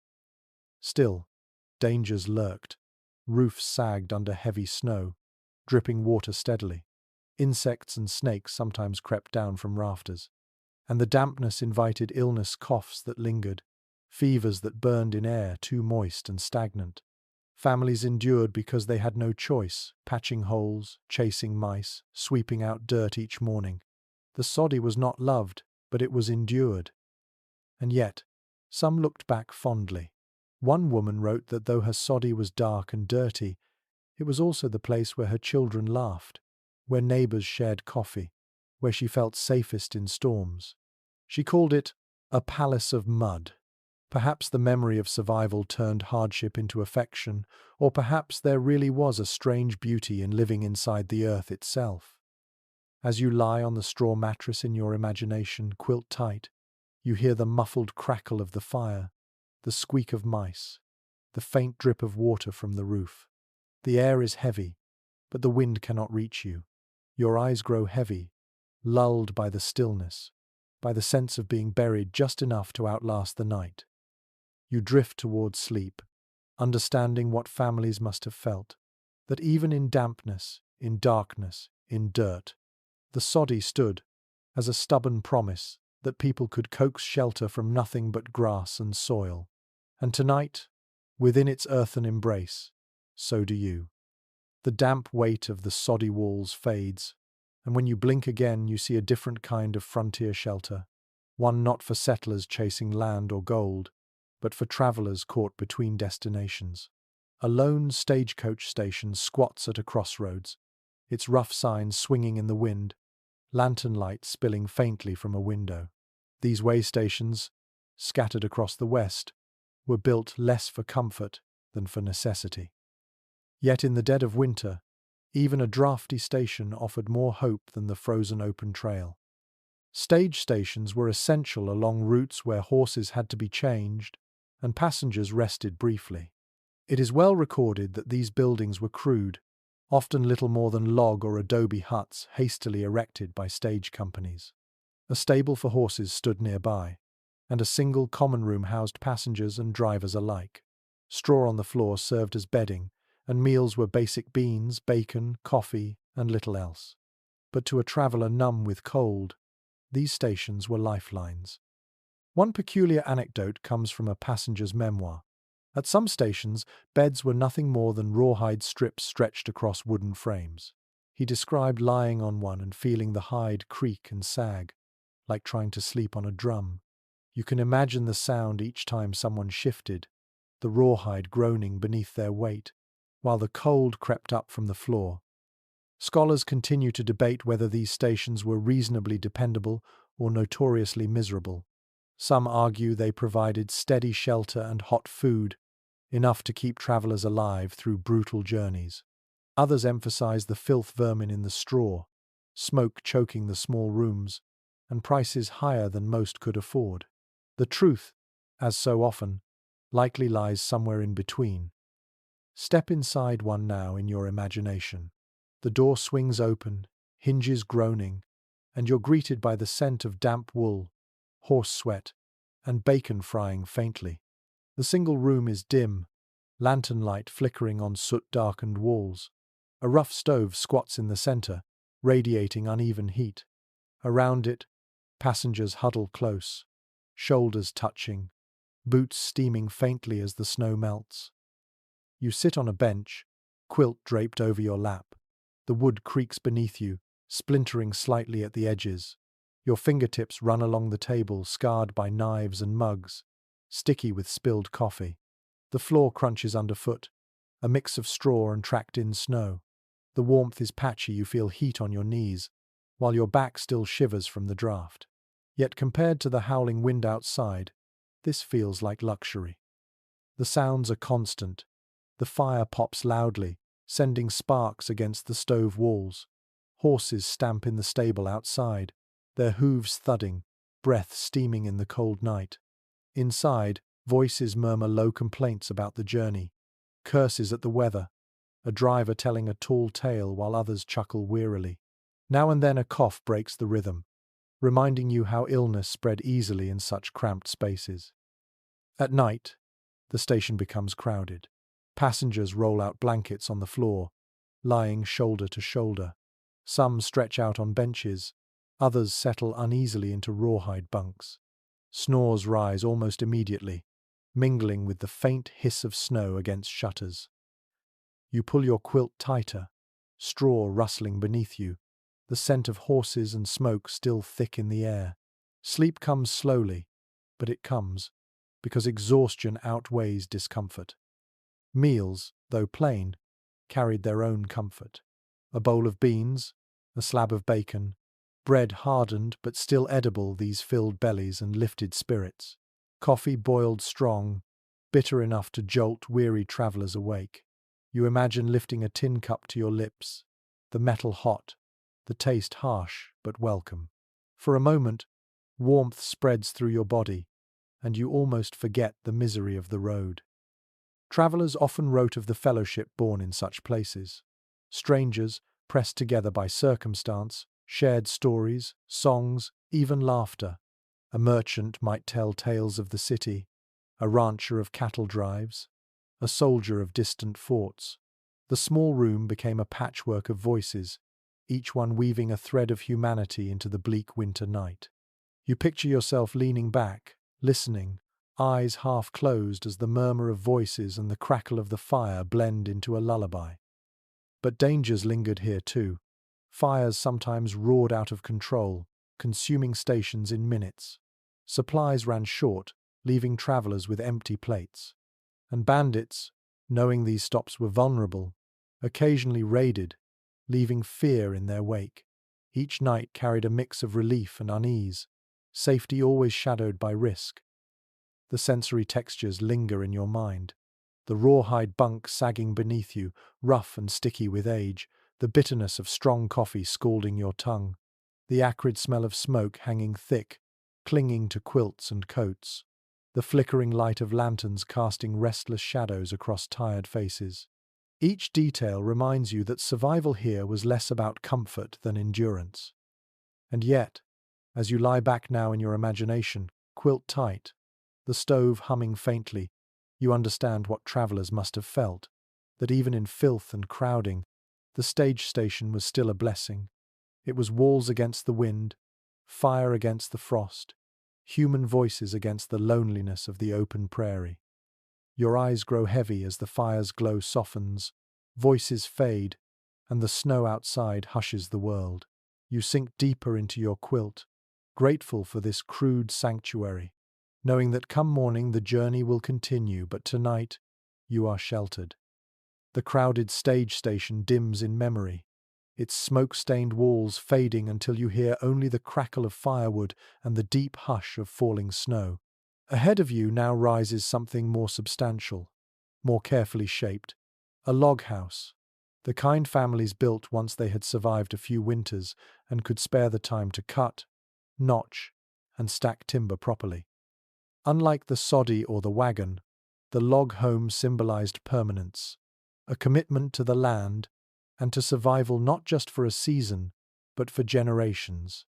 Still, dangers lurked. Roofs sagged under heavy snow, dripping water steadily. Insects and snakes sometimes crept down from rafters, and the dampness invited illness coughs that lingered, fevers that burned in air too moist and stagnant. Families endured because they had no choice, patching holes, chasing mice, sweeping out dirt each morning. The soddy was not loved, but it was endured. And yet, some looked back fondly. One woman wrote that though her soddy was dark and dirty, it was also the place where her children laughed, where neighbors shared coffee, where she felt safest in storms. She called it a palace of mud. Perhaps the memory of survival turned hardship into affection, or perhaps there really was a strange beauty in living inside the earth itself. As you lie on the straw mattress in your imagination, quilt tight, you hear the muffled crackle of the fire, the squeak of mice, the faint drip of water from the roof. The air is heavy, but the wind cannot reach you. Your eyes grow heavy, lulled by the stillness, by the sense of being buried just enough to outlast the night. You drift towards sleep, understanding what families must have felt, that even in dampness, in darkness, in dirt, the soddy stood as a stubborn promise that people could coax shelter from nothing but grass and soil. And tonight, within its earthen embrace, so do you. The damp weight of the soddy walls fades, and when you blink again you see a different kind of frontier shelter, one not for settlers chasing land or gold, but for travelers caught between destinations. A lone stagecoach station squats at a crossroads, its rough signs swinging in the wind, lantern light spilling faintly from a window. These way stations, scattered across the West, were built less for comfort than for necessity. Yet in the dead of winter, even a drafty station offered more hope than the frozen open trail. Stage stations were essential along routes where horses had to be changed and passengers rested briefly. It is well recorded that these buildings were crude, often little more than log or adobe huts hastily erected by stage companies. A stable for horses stood nearby, and a single common room housed passengers and drivers alike. Straw on the floor served as bedding, and meals were basic beans, bacon, coffee, and little else. But to a traveller numb with cold, these stations were lifelines. One peculiar anecdote comes from a passenger's memoir. At some stations, beds were nothing more than rawhide strips stretched across wooden frames. He described lying on one and feeling the hide creak and sag, like trying to sleep on a drum. You can imagine the sound each time someone shifted, the rawhide groaning beneath their weight, while the cold crept up from the floor. Scholars continue to debate whether these stations were reasonably dependable or notoriously miserable. Some argue they provided steady shelter and hot food, enough to keep travelers alive through brutal journeys. Others emphasize the filth vermin in the straw, smoke choking the small rooms, and prices higher than most could afford. The truth, as so often, likely lies somewhere in between. Step inside one now in your imagination. The door swings open, hinges groaning, and you're greeted by the scent of damp wool, horse sweat, and bacon frying faintly. The single room is dim, lantern light flickering on soot-darkened walls. A rough stove squats in the center, radiating uneven heat. Around it, passengers huddle close, shoulders touching, boots steaming faintly as the snow melts. You sit on a bench, quilt draped over your lap. The wood creaks beneath you, splintering slightly at the edges. Your fingertips run along the table, scarred by knives and mugs, sticky with spilled coffee. The floor crunches underfoot, a mix of straw and tracked-in snow. The warmth is patchy, you feel heat on your knees, while your back still shivers from the draft. Yet compared to the howling wind outside, this feels like luxury. The sounds are constant. The fire pops loudly, sending sparks against the stove walls. Horses stamp in the stable outside, their hooves thudding, breath steaming in the cold night. Inside, voices murmur low complaints about the journey, curses at the weather, a driver telling a tall tale while others chuckle wearily. Now and then a cough breaks the rhythm, reminding you how illness spread easily in such cramped spaces. At night, the station becomes crowded. Passengers roll out blankets on the floor, lying shoulder to shoulder. Some stretch out on benches, others settle uneasily into rawhide bunks. Snores rise almost immediately, mingling with the faint hiss of snow against shutters. You pull your quilt tighter, straw rustling beneath you, the scent of horses and smoke still thick in the air. Sleep comes slowly, but it comes, because exhaustion outweighs discomfort. Meals, though plain, carried their own comfort. A bowl of beans, a slab of bacon, bread hardened but still edible, these filled bellies and lifted spirits. Coffee boiled strong, bitter enough to jolt weary travellers awake. You imagine lifting a tin cup to your lips, the metal hot, the taste harsh but welcome. For a moment, warmth spreads through your body, and you almost forget the misery of the road. Travellers often wrote of the fellowship born in such places. Strangers, pressed together by circumstance, shared stories, songs, even laughter. A merchant might tell tales of the city, a rancher of cattle drives, a soldier of distant forts. The small room became a patchwork of voices, each one weaving a thread of humanity into the bleak winter night. You picture yourself leaning back, listening, eyes half closed as the murmur of voices and the crackle of the fire blend into a lullaby. But dangers lingered here too. Fires sometimes roared out of control, consuming stations in minutes. Supplies ran short, leaving travellers with empty plates. And bandits, knowing these stops were vulnerable, occasionally raided, leaving fear in their wake. Each night carried a mix of relief and unease, safety always shadowed by risk. The sensory textures linger in your mind. The rawhide bunk sagging beneath you, rough and sticky with age, the bitterness of strong coffee scalding your tongue, the acrid smell of smoke hanging thick, clinging to quilts and coats, the flickering light of lanterns casting restless shadows across tired faces. Each detail reminds you that survival here was less about comfort than endurance. And yet, as you lie back now in your imagination, quilt tight, the stove humming faintly, you understand what travellers must have felt. that even in filth and crowding, the stage station was still a blessing. It was walls against the wind, fire against the frost, human voices against the loneliness of the open prairie. Your eyes grow heavy as the fire's glow softens, voices fade, and the snow outside hushes the world. You sink deeper into your quilt, grateful for this crude sanctuary, knowing that come morning the journey will continue, but tonight you are sheltered. The crowded stage station dims in memory, its smoke-stained walls fading until you hear only the crackle of firewood and the deep hush of falling snow. Ahead of you now rises something more substantial, more carefully shaped, a log house, the kind families built once they had survived a few winters and could spare the time to cut, notch, and stack timber properly. Unlike the soddy or the wagon, the log home symbolized permanence, a commitment to the land and to survival not just for a season, but for generations.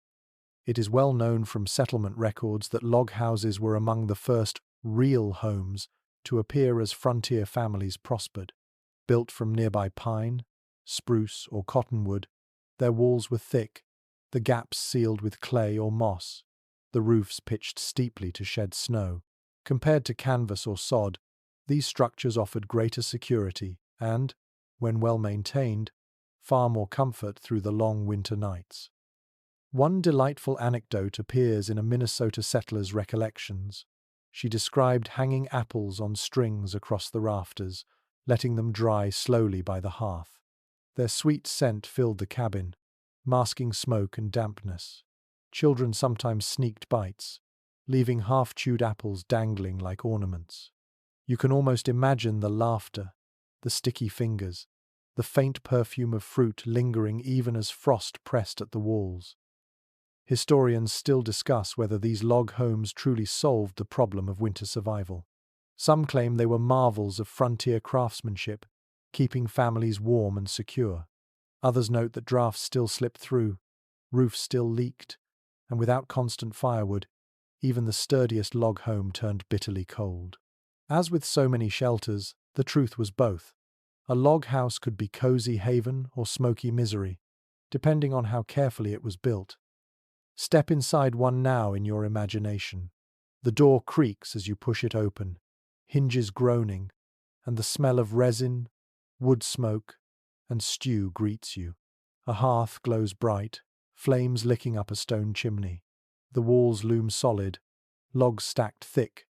It is well known from settlement records that log houses were among the first real homes to appear as frontier families prospered. Built from nearby pine, spruce, or cottonwood, their walls were thick, the gaps sealed with clay or moss, the roofs pitched steeply to shed snow. Compared to canvas or sod, these structures offered greater security and, when well maintained, far more comfort through the long winter nights. One delightful anecdote appears in a Minnesota settler's recollections. She described hanging apples on strings across the rafters, letting them dry slowly by the hearth. Their sweet scent filled the cabin, masking smoke and dampness. Children sometimes sneaked bites, leaving half-chewed apples dangling like ornaments. You can almost imagine the laughter, the sticky fingers, the faint perfume of fruit lingering even as frost pressed at the walls. Historians still discuss whether these log homes truly solved the problem of winter survival. Some claim they were marvels of frontier craftsmanship, keeping families warm and secure. Others note that drafts still slipped through, roofs still leaked, and without constant firewood, even the sturdiest log home turned bitterly cold. As with so many shelters, the truth was both. A log house could be cozy haven or smoky misery, depending on how carefully it was built. Step inside one now in your imagination. The door creaks as you push it open, hinges groaning, and the smell of resin, wood smoke, and stew greets you. A hearth glows bright, flames licking up a stone chimney. The walls loom solid, logs stacked thick,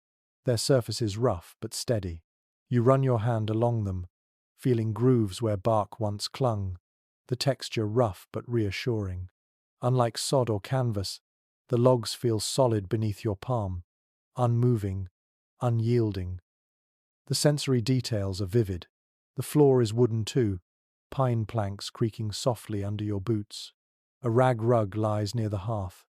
their surfaces rough but steady. You run your hand along them, feeling grooves where bark once clung, the texture rough but reassuring. Unlike sod or canvas, the logs feel solid beneath your palm, unmoving, unyielding. The sensory details are vivid. The floor is wooden too, pine planks creaking softly under your boots. A rag rug lies near the hearth,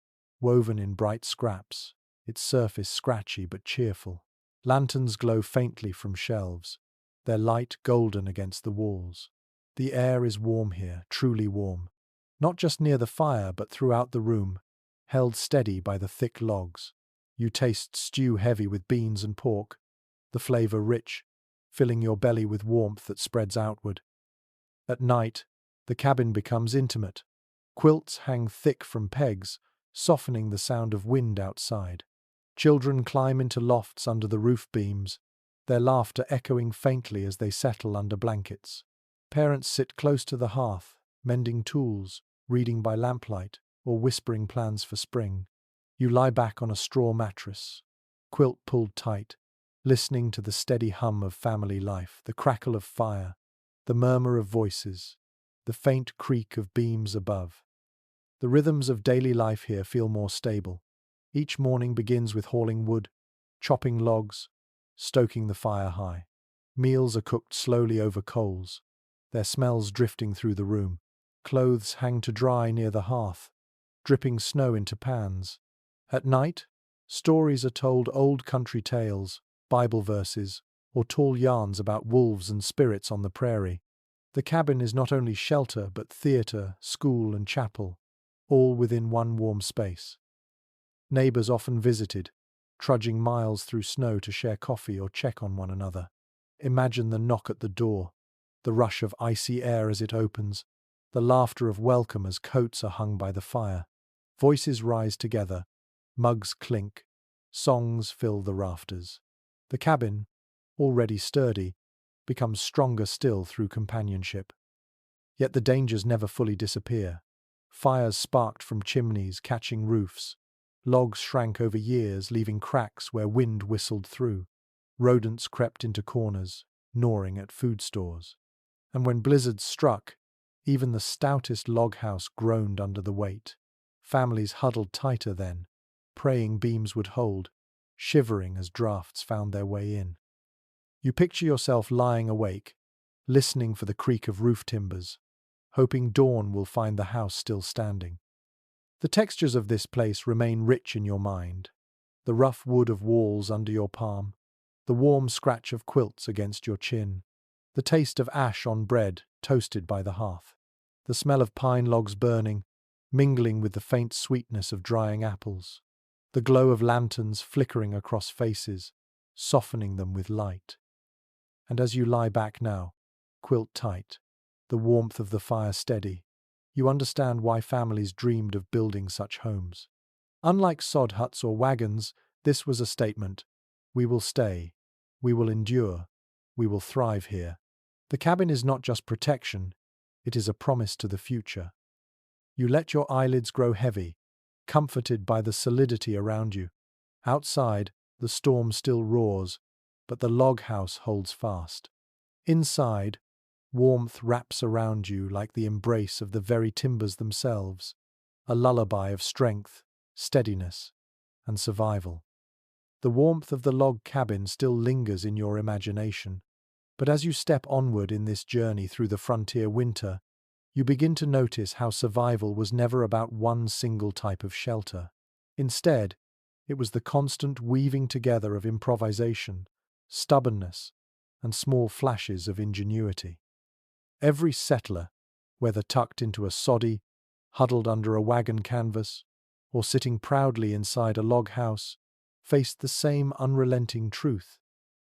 woven in bright scraps, its surface scratchy but cheerful. Lanterns glow faintly from shelves, their light golden against the walls. The air is warm here, truly warm. Not just near the fire, but throughout the room, held steady by the thick logs. You taste stew heavy with beans and pork, the flavor rich, filling your belly with warmth that spreads outward. At night, the cabin becomes intimate. Quilts hang thick from pegs, softening the sound of wind outside. Children climb into lofts under the roof beams, their laughter echoing faintly as they settle under blankets. Parents sit close to the hearth, mending tools, reading by lamplight, or whispering plans for spring. You lie back on a straw mattress, quilt pulled tight, listening to the steady hum of family life, the crackle of fire, the murmur of voices, the faint creak of beams above. The rhythms of daily life here feel more stable. Each morning begins with hauling wood, chopping logs, stoking the fire high. Meals are cooked slowly over coals, their smells drifting through the room. Clothes hang to dry near the hearth, dripping snow into pans. At night, stories are told, old country tales, Bible verses, or tall yarns about wolves and spirits on the prairie. The cabin is not only shelter but theatre, school and chapel, all within one warm space. Neighbors often visited, trudging miles through snow to share coffee or check on one another. Imagine the knock at the door, the rush of icy air as it opens, the laughter of welcome as coats are hung by the fire. Voices rise together, mugs clink, songs fill the rafters. The cabin, already sturdy, becomes stronger still through companionship. Yet the dangers never fully disappear. Fires sparked from chimneys catching roofs. Logs shrank over years, leaving cracks where wind whistled through. Rodents crept into corners, gnawing at food stores. And when blizzards struck, even the stoutest log house groaned under the weight. Families huddled tighter then, praying beams would hold, shivering as drafts found their way in. You picture yourself lying awake, listening for the creak of roof timbers, hoping dawn will find the house still standing. The textures of this place remain rich in your mind. The rough wood of walls under your palm, the warm scratch of quilts against your chin, the taste of ash on bread toasted by the hearth, the smell of pine logs burning, mingling with the faint sweetness of drying apples, the glow of lanterns flickering across faces, softening them with light. And as you lie back now, quilt tight, the warmth of the fire steady, you understand why families dreamed of building such homes. Unlike sod huts or wagons, this was a statement: we will stay, we will endure, we will thrive here. The cabin is not just protection, it is a promise to the future. You let your eyelids grow heavy, comforted by the solidity around you. Outside, the storm still roars, but the log house holds fast. Inside, warmth wraps around you like the embrace of the very timbers themselves, a lullaby of strength, steadiness, and survival. The warmth of the log cabin still lingers in your imagination, but as you step onward in this journey through the frontier winter, you begin to notice how survival was never about one single type of shelter. Instead, it was the constant weaving together of improvisation, stubbornness, and small flashes of ingenuity. Every settler, whether tucked into a soddy, huddled under a wagon canvas, or sitting proudly inside a log house, faced the same unrelenting truth.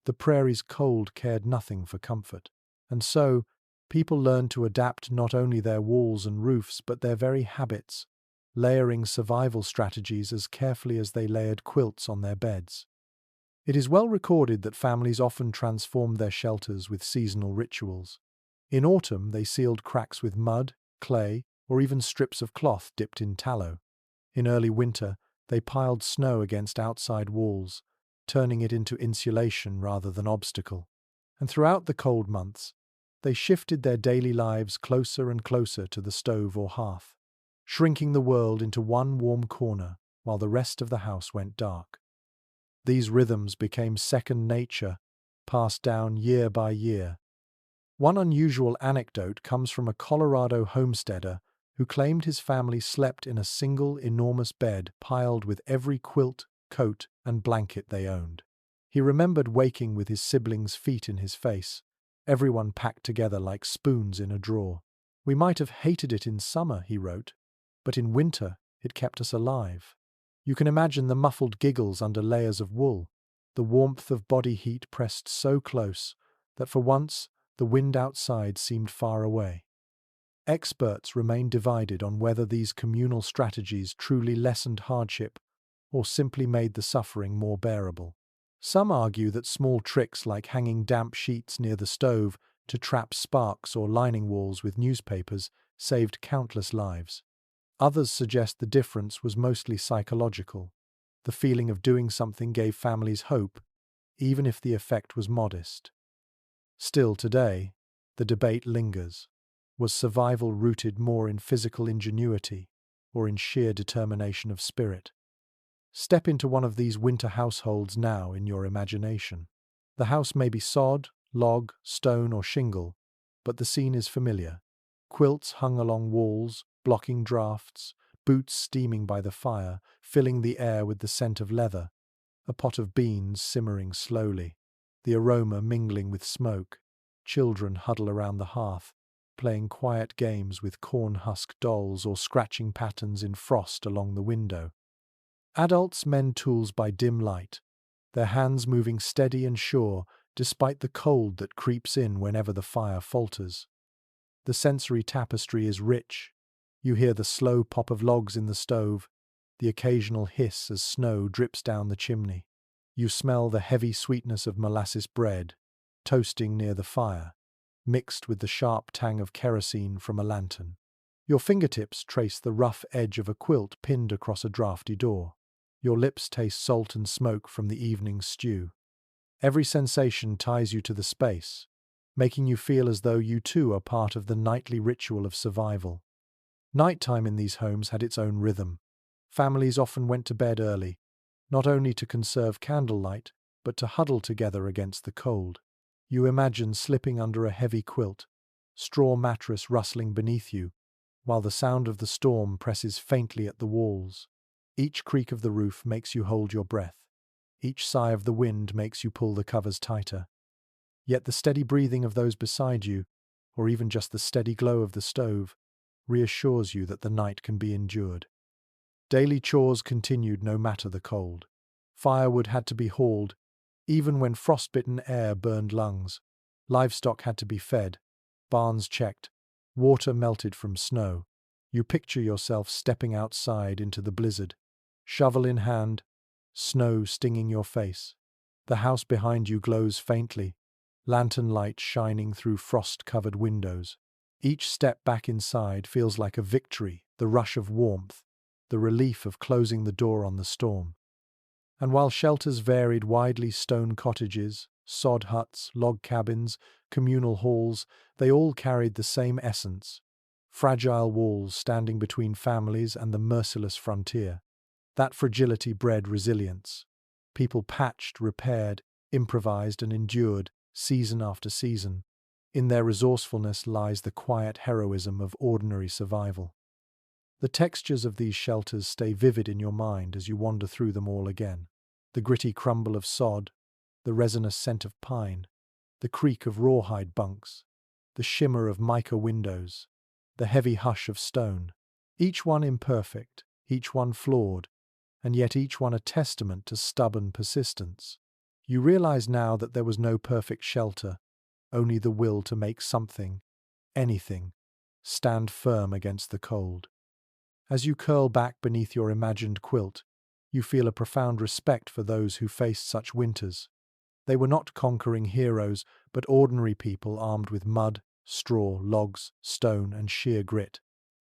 The prairie's cold cared nothing for comfort. And so, people learned to adapt not only their walls and roofs but their very habits, layering survival strategies as carefully as they layered quilts on their beds. It is well recorded that families often transformed their shelters with seasonal rituals. In autumn, they sealed cracks with mud, clay, or even strips of cloth dipped in tallow. In early winter, they piled snow against outside walls, turning it into insulation rather than obstacle. And throughout the cold months, they shifted their daily lives closer and closer to the stove or hearth, shrinking the world into one warm corner while the rest of the house went dark. These rhythms became second nature, passed down year by year. One unusual anecdote comes from a Colorado homesteader who claimed his family slept in a single enormous bed piled with every quilt, coat, and blanket they owned. He remembered waking with his siblings' feet in his face, everyone packed together like spoons in a drawer. "We might have hated it in summer," he wrote, "but in winter it kept us alive." You can imagine the muffled giggles under layers of wool, the warmth of body heat pressed so close that for once the wind outside seemed far away. Experts remain divided on whether these communal strategies truly lessened hardship or simply made the suffering more bearable. Some argue that small tricks like hanging damp sheets near the stove to trap sparks or lining walls with newspapers saved countless lives. Others suggest the difference was mostly psychological. The feeling of doing something gave families hope, even if the effect was modest. Still today, the debate lingers. Was survival rooted more in physical ingenuity or in sheer determination of spirit? Step into one of these winter households now in your imagination. The house may be sod, log, stone, or shingle, but the scene is familiar. Quilts hung along walls, blocking drafts, boots steaming by the fire, filling the air with the scent of leather, a pot of beans simmering slowly, the aroma mingling with smoke. Children huddle around the hearth, playing quiet games with corn-husk dolls or scratching patterns in frost along the window. Adults mend tools by dim light, their hands moving steady and sure despite the cold that creeps in whenever the fire falters. The sensory tapestry is rich. You hear the slow pop of logs in the stove, the occasional hiss as snow drips down the chimney. You smell the heavy sweetness of molasses bread, toasting near the fire, mixed with the sharp tang of kerosene from a lantern. Your fingertips trace the rough edge of a quilt pinned across a drafty door. Your lips taste salt and smoke from the evening's stew. Every sensation ties you to the space, making you feel as though you too are part of the nightly ritual of survival. Nighttime in these homes had its own rhythm. Families often went to bed early, not only to conserve candlelight, but to huddle together against the cold. You imagine slipping under a heavy quilt, straw mattress rustling beneath you, while the sound of the storm presses faintly at the walls. Each creak of the roof makes you hold your breath. Each sigh of the wind makes you pull the covers tighter. Yet the steady breathing of those beside you, or even just the steady glow of the stove, reassures you that the night can be endured. Daily chores continued no matter the cold. Firewood had to be hauled, even when frostbitten air burned lungs. Livestock had to be fed, barns checked, water melted from snow. You picture yourself stepping outside into the blizzard, shovel in hand, snow stinging your face. The house behind you glows faintly, lantern light shining through frost-covered windows. Each step back inside feels like a victory, the rush of warmth, the relief of closing the door on the storm. And while shelters varied widely, stone cottages, sod huts, log cabins, communal halls, they all carried the same essence: fragile walls standing between families and the merciless frontier. That fragility bred resilience. People patched, repaired, improvised, and endured, season after season. In their resourcefulness lies the quiet heroism of ordinary survival. The textures of these shelters stay vivid in your mind as you wander through them all again. The gritty crumble of sod, the resinous scent of pine, the creak of rawhide bunks, the shimmer of mica windows, the heavy hush of stone. Each one imperfect, each one flawed, and yet each one a testament to stubborn persistence. You realize now that there was no perfect shelter, only the will to make something, anything, stand firm against the cold. As you curl back beneath your imagined quilt, you feel a profound respect for those who faced such winters. They were not conquering heroes, but ordinary people armed with mud, straw, logs, stone, and sheer grit.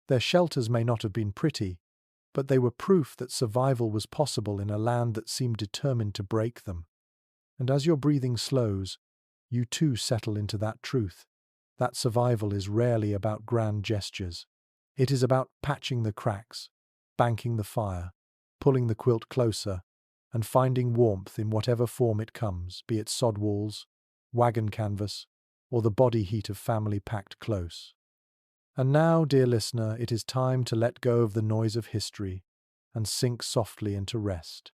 Their shelters may not have been pretty, but they were proof that survival was possible in a land that seemed determined to break them. And as your breathing slows, you too settle into that truth. That survival is rarely about grand gestures. It is about patching the cracks, banking the fire, pulling the quilt closer, and finding warmth in whatever form it comes, be it sod walls, wagon canvas, or the body heat of family packed close. And now, dear listener, it is time to let go of the noise of history and sink softly into rest.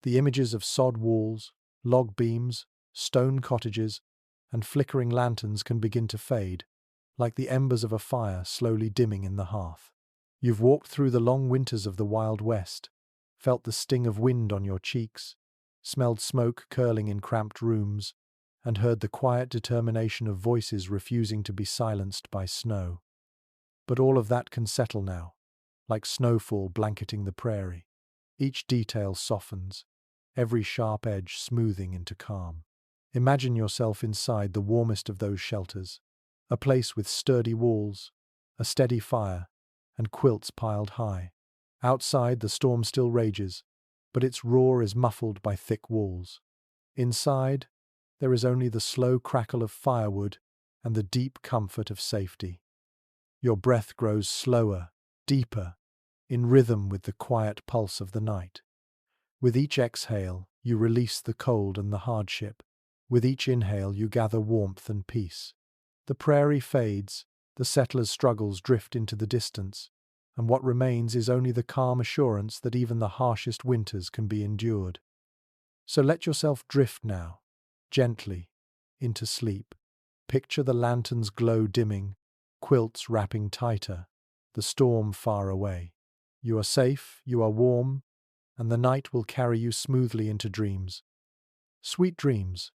The images of sod walls, log beams, stone cottages, and flickering lanterns can begin to fade, like the embers of a fire slowly dimming in the hearth. You've walked through the long winters of the Wild West, felt the sting of wind on your cheeks, smelled smoke curling in cramped rooms, and heard the quiet determination of voices refusing to be silenced by snow. But all of that can settle now, like snowfall blanketing the prairie. Each detail softens, every sharp edge smoothing into calm. Imagine yourself inside the warmest of those shelters, a place with sturdy walls, a steady fire, and quilts piled high. Outside, the storm still rages, but its roar is muffled by thick walls. Inside, there is only the slow crackle of firewood and the deep comfort of safety. Your breath grows slower, deeper, in rhythm with the quiet pulse of the night. With each exhale, you release the cold and the hardship. With each inhale, you gather warmth and peace. The prairie fades, the settlers' struggles drift into the distance, and what remains is only the calm assurance that even the harshest winters can be endured. So let yourself drift now, gently, into sleep. Picture the lantern's glow dimming, quilts wrapping tighter, the storm far away. You are safe, you are warm, and the night will carry you smoothly into dreams. Sweet dreams.